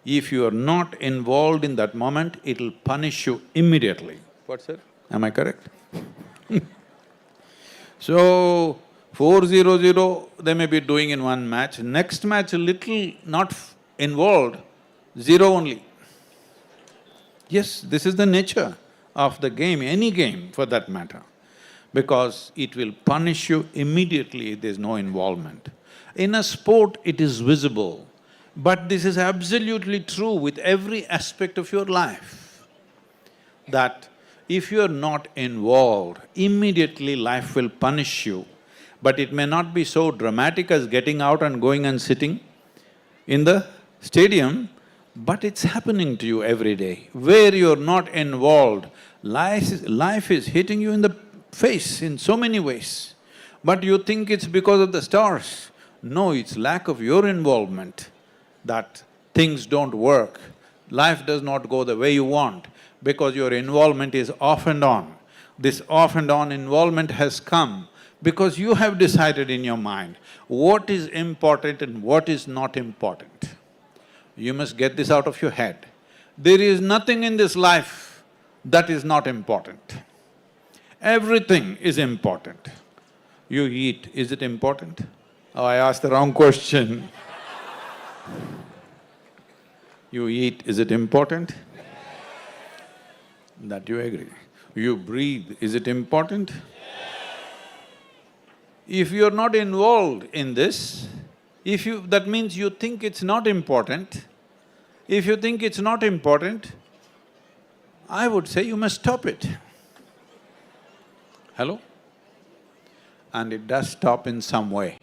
If you are not involved in that moment, it'll punish you immediately. What, sir? Am I correct? So, 4-0-0 they may be doing in one match, next match a little not involved, 0 only. Yes, this is the nature of the game, any game for that matter, because it will punish you immediately if there's no involvement. In a sport, it is visible, but this is absolutely true with every aspect of your life, that if you're not involved, immediately life will punish you. But it may not be so dramatic as getting out and going and sitting in the stadium, but it's happening to you every day. Where you're not involved, life is hitting you in the face in so many ways. But you think it's because of the stars. No, it's lack of your involvement that things don't work. Life does not go the way you want because your involvement is off and on. This off and on involvement has come because you have decided in your mind what is important and what is not important. You must get this out of your head. There is nothing in this life that is not important. Everything is important. You eat, is it important? Oh, I asked the wrong question. You eat, is it important? That you agree. You breathe, is it important? If you're not involved in this, that means you think it's not important. If you think it's not important, I would say you must stop it. Hello? And it does stop in some way.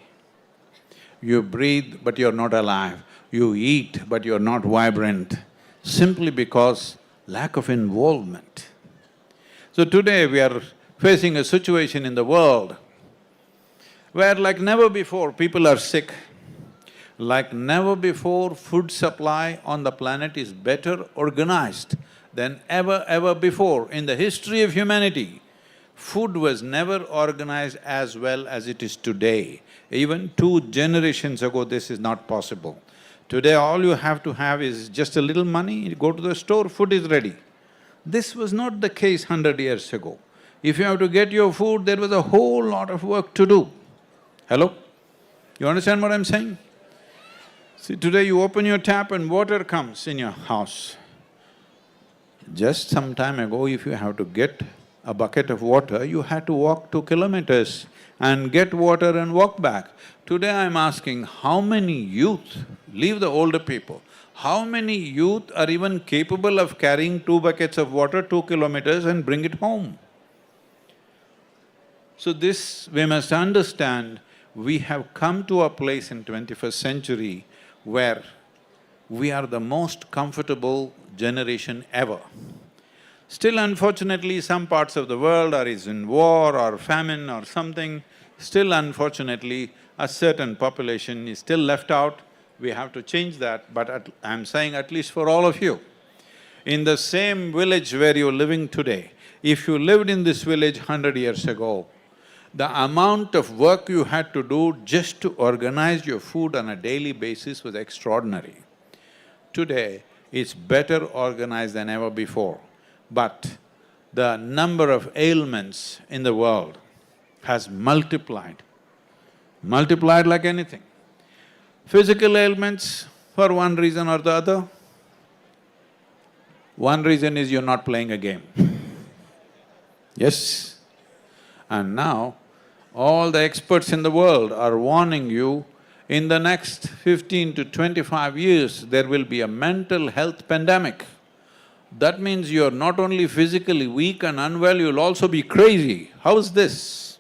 You breathe, but you're not alive. You eat, but you're not vibrant, simply because lack of involvement. So today we are facing a situation in the world where like never before people are sick, like never before food supply on the planet is better organized than ever before. In the history of humanity, food was never organized as well as it is today. Even 2 generations ago, this is not possible. Today, all you have to have is just a little money, you go to the store, food is ready. This was not the case 100 years ago. If you have to get your food, there was a whole lot of work to do. Hello? You understand what I'm saying? See, today you open your tap and water comes in your house. Just some time ago, if you have to get a bucket of water, you had to walk 2 kilometers and get water and walk back. Today I'm asking, how many youth, leave the older people, how many youth are even capable of carrying 2 buckets of water 2 kilometers and bring it home? So this, we must understand, we have come to a place in 21st century where we are the most comfortable generation ever. Still, unfortunately, some parts of the world is in war or famine or something. Still, unfortunately, a certain population is still left out. We have to change that, but I'm saying at least for all of you, in the same village where you're living today, if you lived in this village 100 years ago, the amount of work you had to do just to organize your food on a daily basis was extraordinary. Today, it's better organized than ever before. But the number of ailments in the world has multiplied like anything. Physical ailments for one reason or the other. One reason is you're not playing a game. Yes? And now, all the experts in the world are warning you, in the next 15 to 25 years, there will be a mental health pandemic. That means you're not only physically weak and unwell, you'll also be crazy. How's this?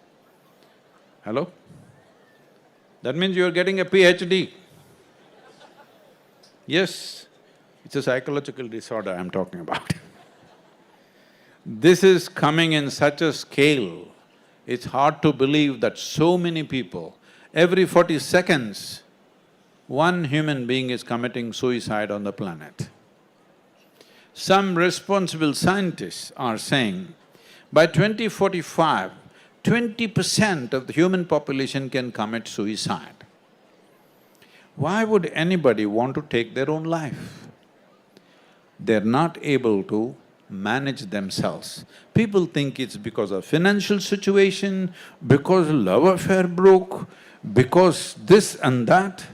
Hello? That means you're getting a PhD. Yes, it's a psychological disorder I'm talking about. This is coming in such a scale, it's hard to believe that so many people, every 40 seconds, one human being is committing suicide on the planet. Some responsible scientists are saying, by 2045, 20% of the human population can commit suicide. Why would anybody want to take their own life? They're not able to manage themselves. People think it's because of financial situation, because love affair broke, because this and that.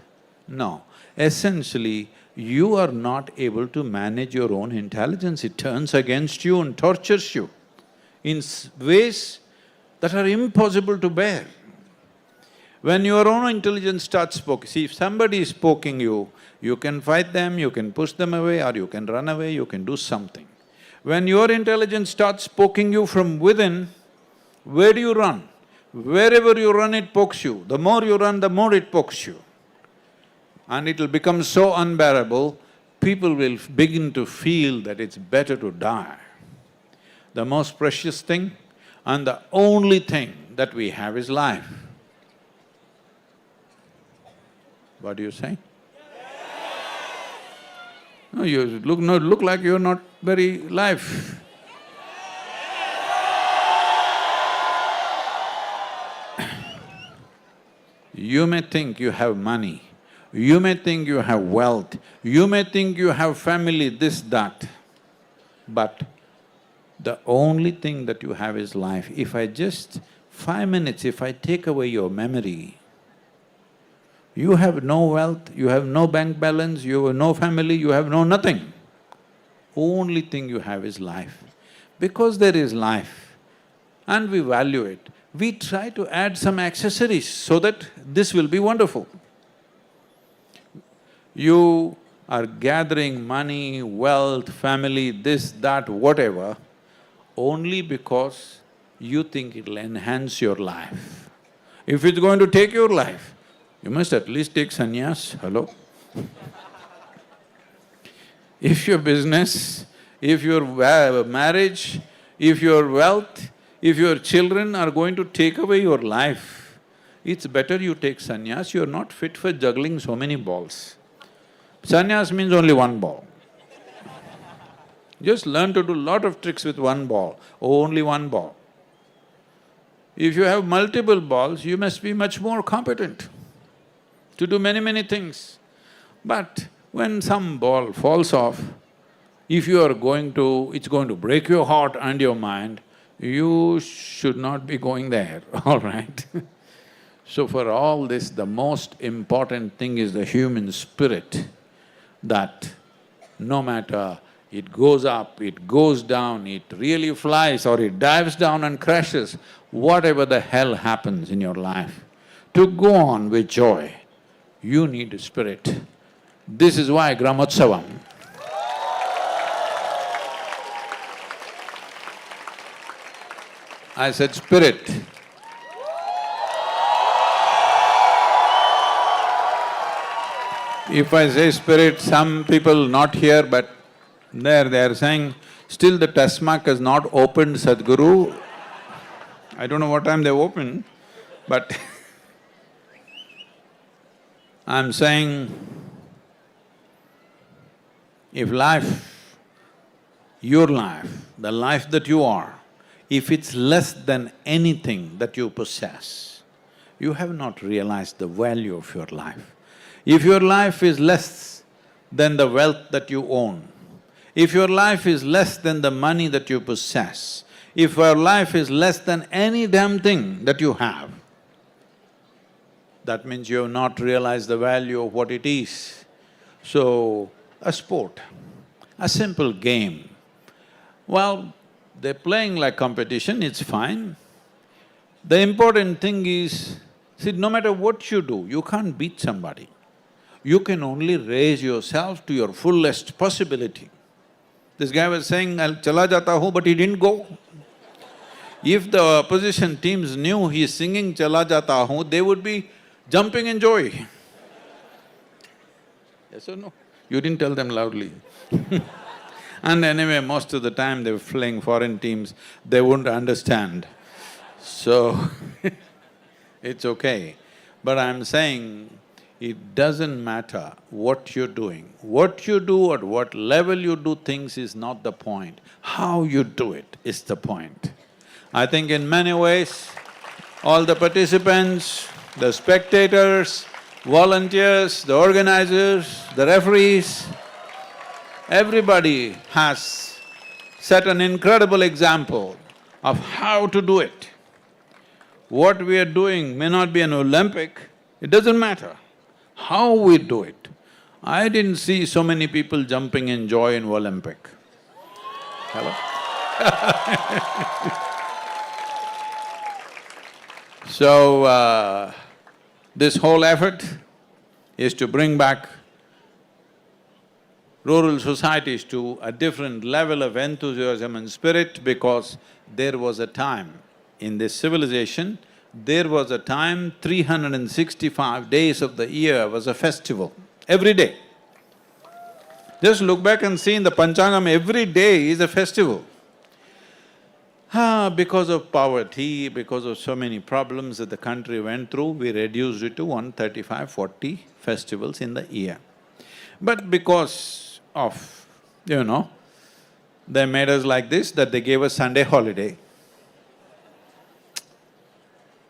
No, essentially, you are not able to manage your own intelligence. It turns against you and tortures you in ways that are impossible to bear. When your own intelligence starts poking, see, if somebody is poking you, you can fight them, you can push them away, or you can run away, you can do something. When your intelligence starts poking you from within, where do you run? Wherever you run, it pokes you. The more you run, the more it pokes you. And it'll become so unbearable, people will begin to feel that it's better to die. The most precious thing and the only thing that we have is life. What do you say? No, you look like you're not very live. You may think you have money, you may think you have wealth, you may think you have family, this, that, but the only thing that you have is life. If I just 5 minutes, if I take away your memory, you have no wealth, you have no bank balance, you have no family, you have no nothing. Only thing you have is life. Because there is life and we value it, we try to add some accessories so that this will be wonderful. You are gathering money, wealth, family, this, that, whatever, only because you think it'll enhance your life. If it's going to take your life, you must at least take sannyas, hello? If your business, if your marriage, if your wealth, if your children are going to take away your life, it's better you take sannyas, you're not fit for juggling so many balls. Sannyas means only one ball. Just learn to do lot of tricks with one ball, only one ball. If you have multiple balls, you must be much more competent to do many things. But when some ball falls off, if you are going to… it's going to break your heart and your mind, you should not be going there, all right? So for all this, the most important thing is the human spirit, that no matter it goes up, it goes down, it really flies or it dives down and crashes, whatever the hell happens in your life, to go on with joy, you need a spirit. This is why Gramotsavam. I said spirit. If I say spirit, some people not here but there, they are saying, still the test mark has not opened, Sadhguru. I don't know what time they open, but I'm saying, if life, your life, the life that you are, if it's less than anything that you possess, you have not realized the value of your life. If your life is less than the wealth that you own, if your life is less than the money that you possess, if your life is less than any damn thing that you have, that means you have not realized the value of what it is. So, a sport, a simple game, well, they're playing like competition, it's fine. The important thing is, see, no matter what you do, you can't beat somebody. You can only raise yourself to your fullest possibility. This guy was saying, I'll chala jata hu, but he didn't go. If the opposition teams knew he's singing chala jata hu, they would be jumping in joy. Yes or no? You didn't tell them loudly. And anyway, most of the time they were playing foreign teams, they wouldn't understand. So, it's okay. But I'm saying, it doesn't matter what you're doing. What you do, at what level you do things is not the point. How you do it is the point. I think in many ways, all the participants, the spectators, volunteers, the organizers, the referees, everybody has set an incredible example of how to do it. What we are doing may not be an Olympic, it doesn't matter how we do it. I didn't see so many people jumping in joy in Olympic. Hello? So, this whole effort is to bring back rural societies to a different level of enthusiasm and spirit, because there was a time in this civilization, there was a time 365 days of the year was a festival, every day. Just look back and see in the Panchangam, every day is a festival. Because of poverty, because of so many problems that the country went through, we reduced it to 135, 40 festivals in the year. But because of, they made us like this, that they gave us Sunday holiday.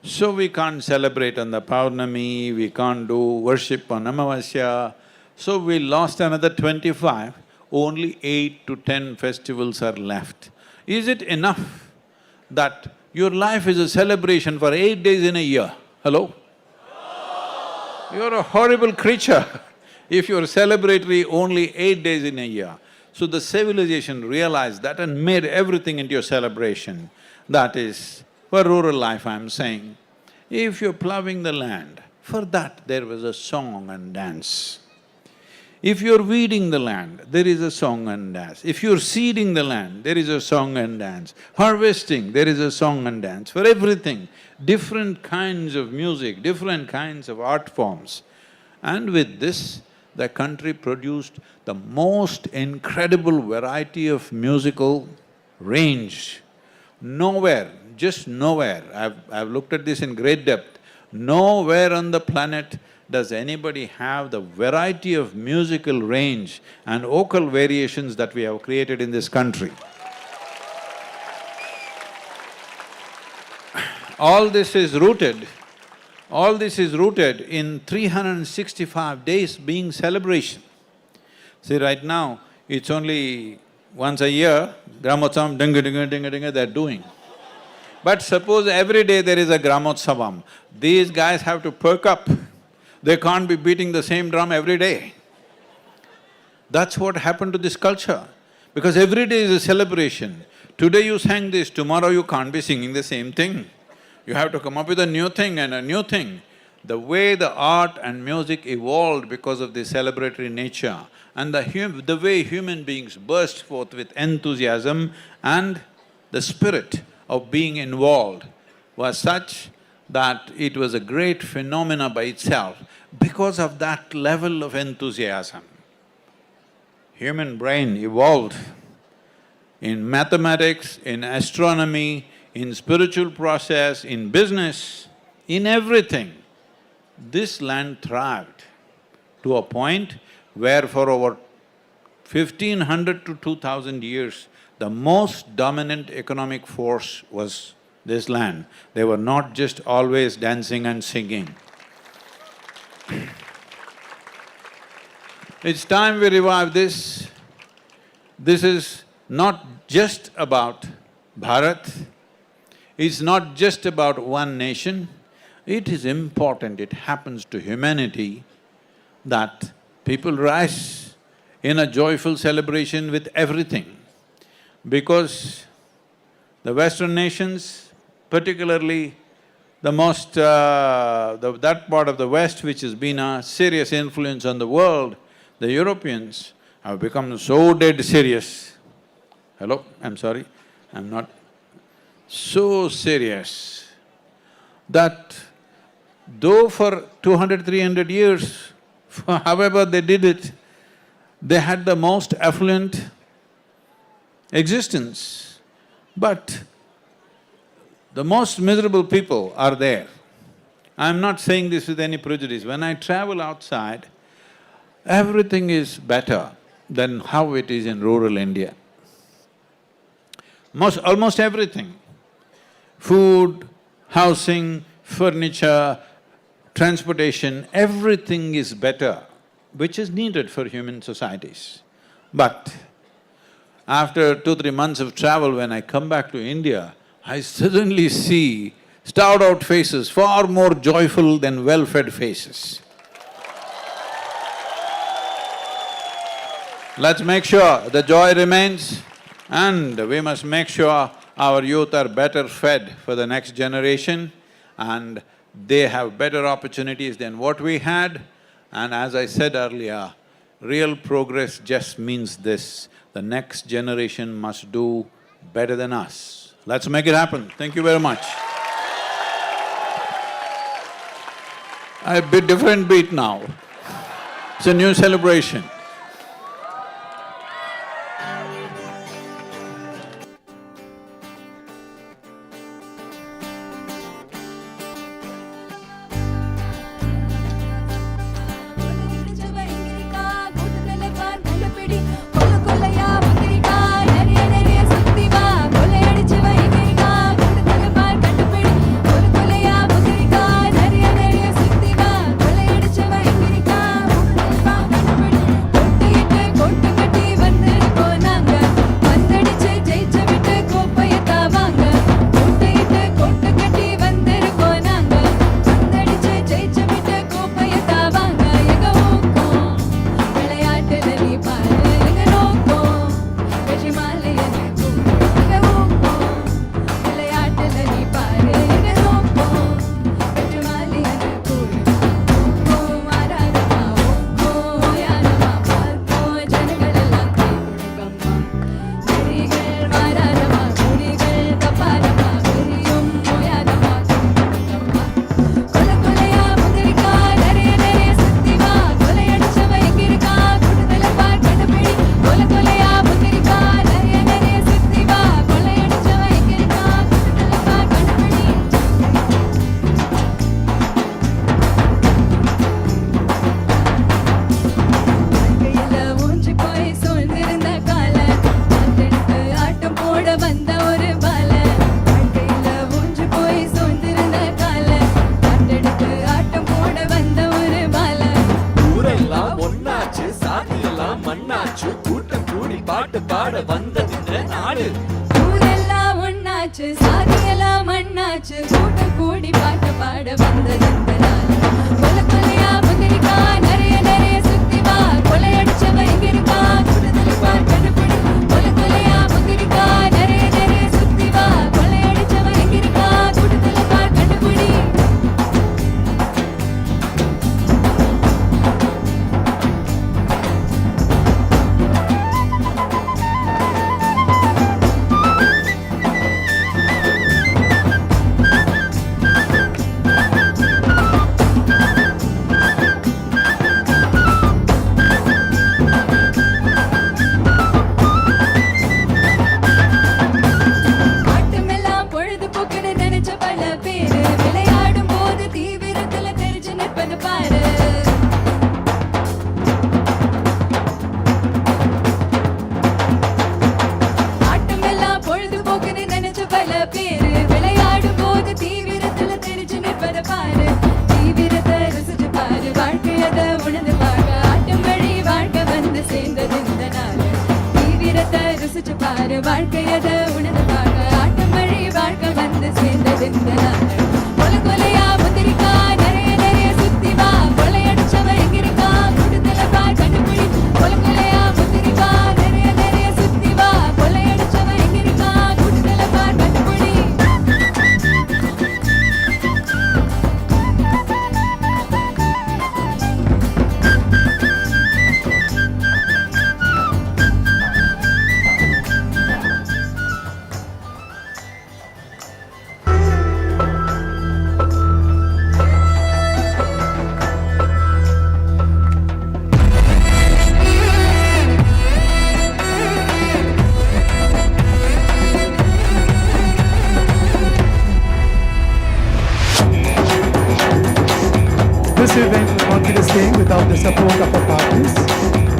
So we can't celebrate on the Paurnami, we can't do worship on Amavasya, so we lost another 25, only 8 to 10 festivals are left. Is it enough that your life is a celebration for 8 days in a year? Hello? You're a horrible creature if you're celebratory only 8 days in a year. So the civilization realized that and made everything into a celebration. That is, for rural life I'm saying, if you're ploughing the land, for that there was a song and dance. If you're weeding the land, there is a song and dance. If you're seeding the land, there is a song and dance. Harvesting, there is a song and dance. For everything, different kinds of music, different kinds of art forms. And with this, the country produced the most incredible variety of musical range. Nowhere, just nowhere, I've looked at this in great depth, nowhere on the planet does anybody have the variety of musical range and vocal variations that we have created in this country. All this is rooted in 365 days being celebration. See, right now, it's only once a year, Gramotsavam, dinga dinga dinga dinga, they're doing. But suppose every day there is a Gramotsavam, these guys have to perk up. They can't be beating the same drum every day. That's what happened to this culture, because every day is a celebration. Today you sang this, tomorrow you can't be singing the same thing. You have to come up with a new thing and a new thing. The way the art and music evolved because of the celebratory nature and the way human beings burst forth with enthusiasm and the spirit of being involved was such that it was a great phenomena by itself because of that level of enthusiasm. Human brain evolved in mathematics, in astronomy, in spiritual process, in business, in everything. This land thrived to a point where for over 1500 to 2000 years, the most dominant economic force was this land. They were not just always dancing and singing. It's time we revive this. This is not just about Bharat, it's not just about one nation. It is important, it happens to humanity that people rise in a joyful celebration with everything. Because the Western nations, particularly that part of the West which has been a serious influence on the world, the Europeans have become so dead serious. Hello, I'm sorry, I'm not… so serious that though for 200, 300 years, however they did it, they had the most affluent existence, but the most miserable people are there. I'm not saying this with any prejudice. When I travel outside, everything is better than how it is in rural India. Almost everything. Food, housing, furniture, transportation, everything is better, which is needed for human societies. But After 2-3 months of travel, when I come back to India, I suddenly see starved out faces far more joyful than well-fed faces. Let's make sure the joy remains, and we must make sure our youth are better fed for the next generation and they have better opportunities than what we had. And as I said earlier, real progress just means this: the next generation must do better than us. Let's make it happen. Thank you very much. A bit different beat now. It's a new celebration. This event would not be the same without the support of our partners.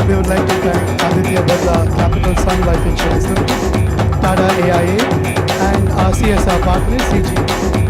We would like to thank Aditya Birla Capital Sun Life Insurance Limited, Tata AIA, and our CSR partners, CG.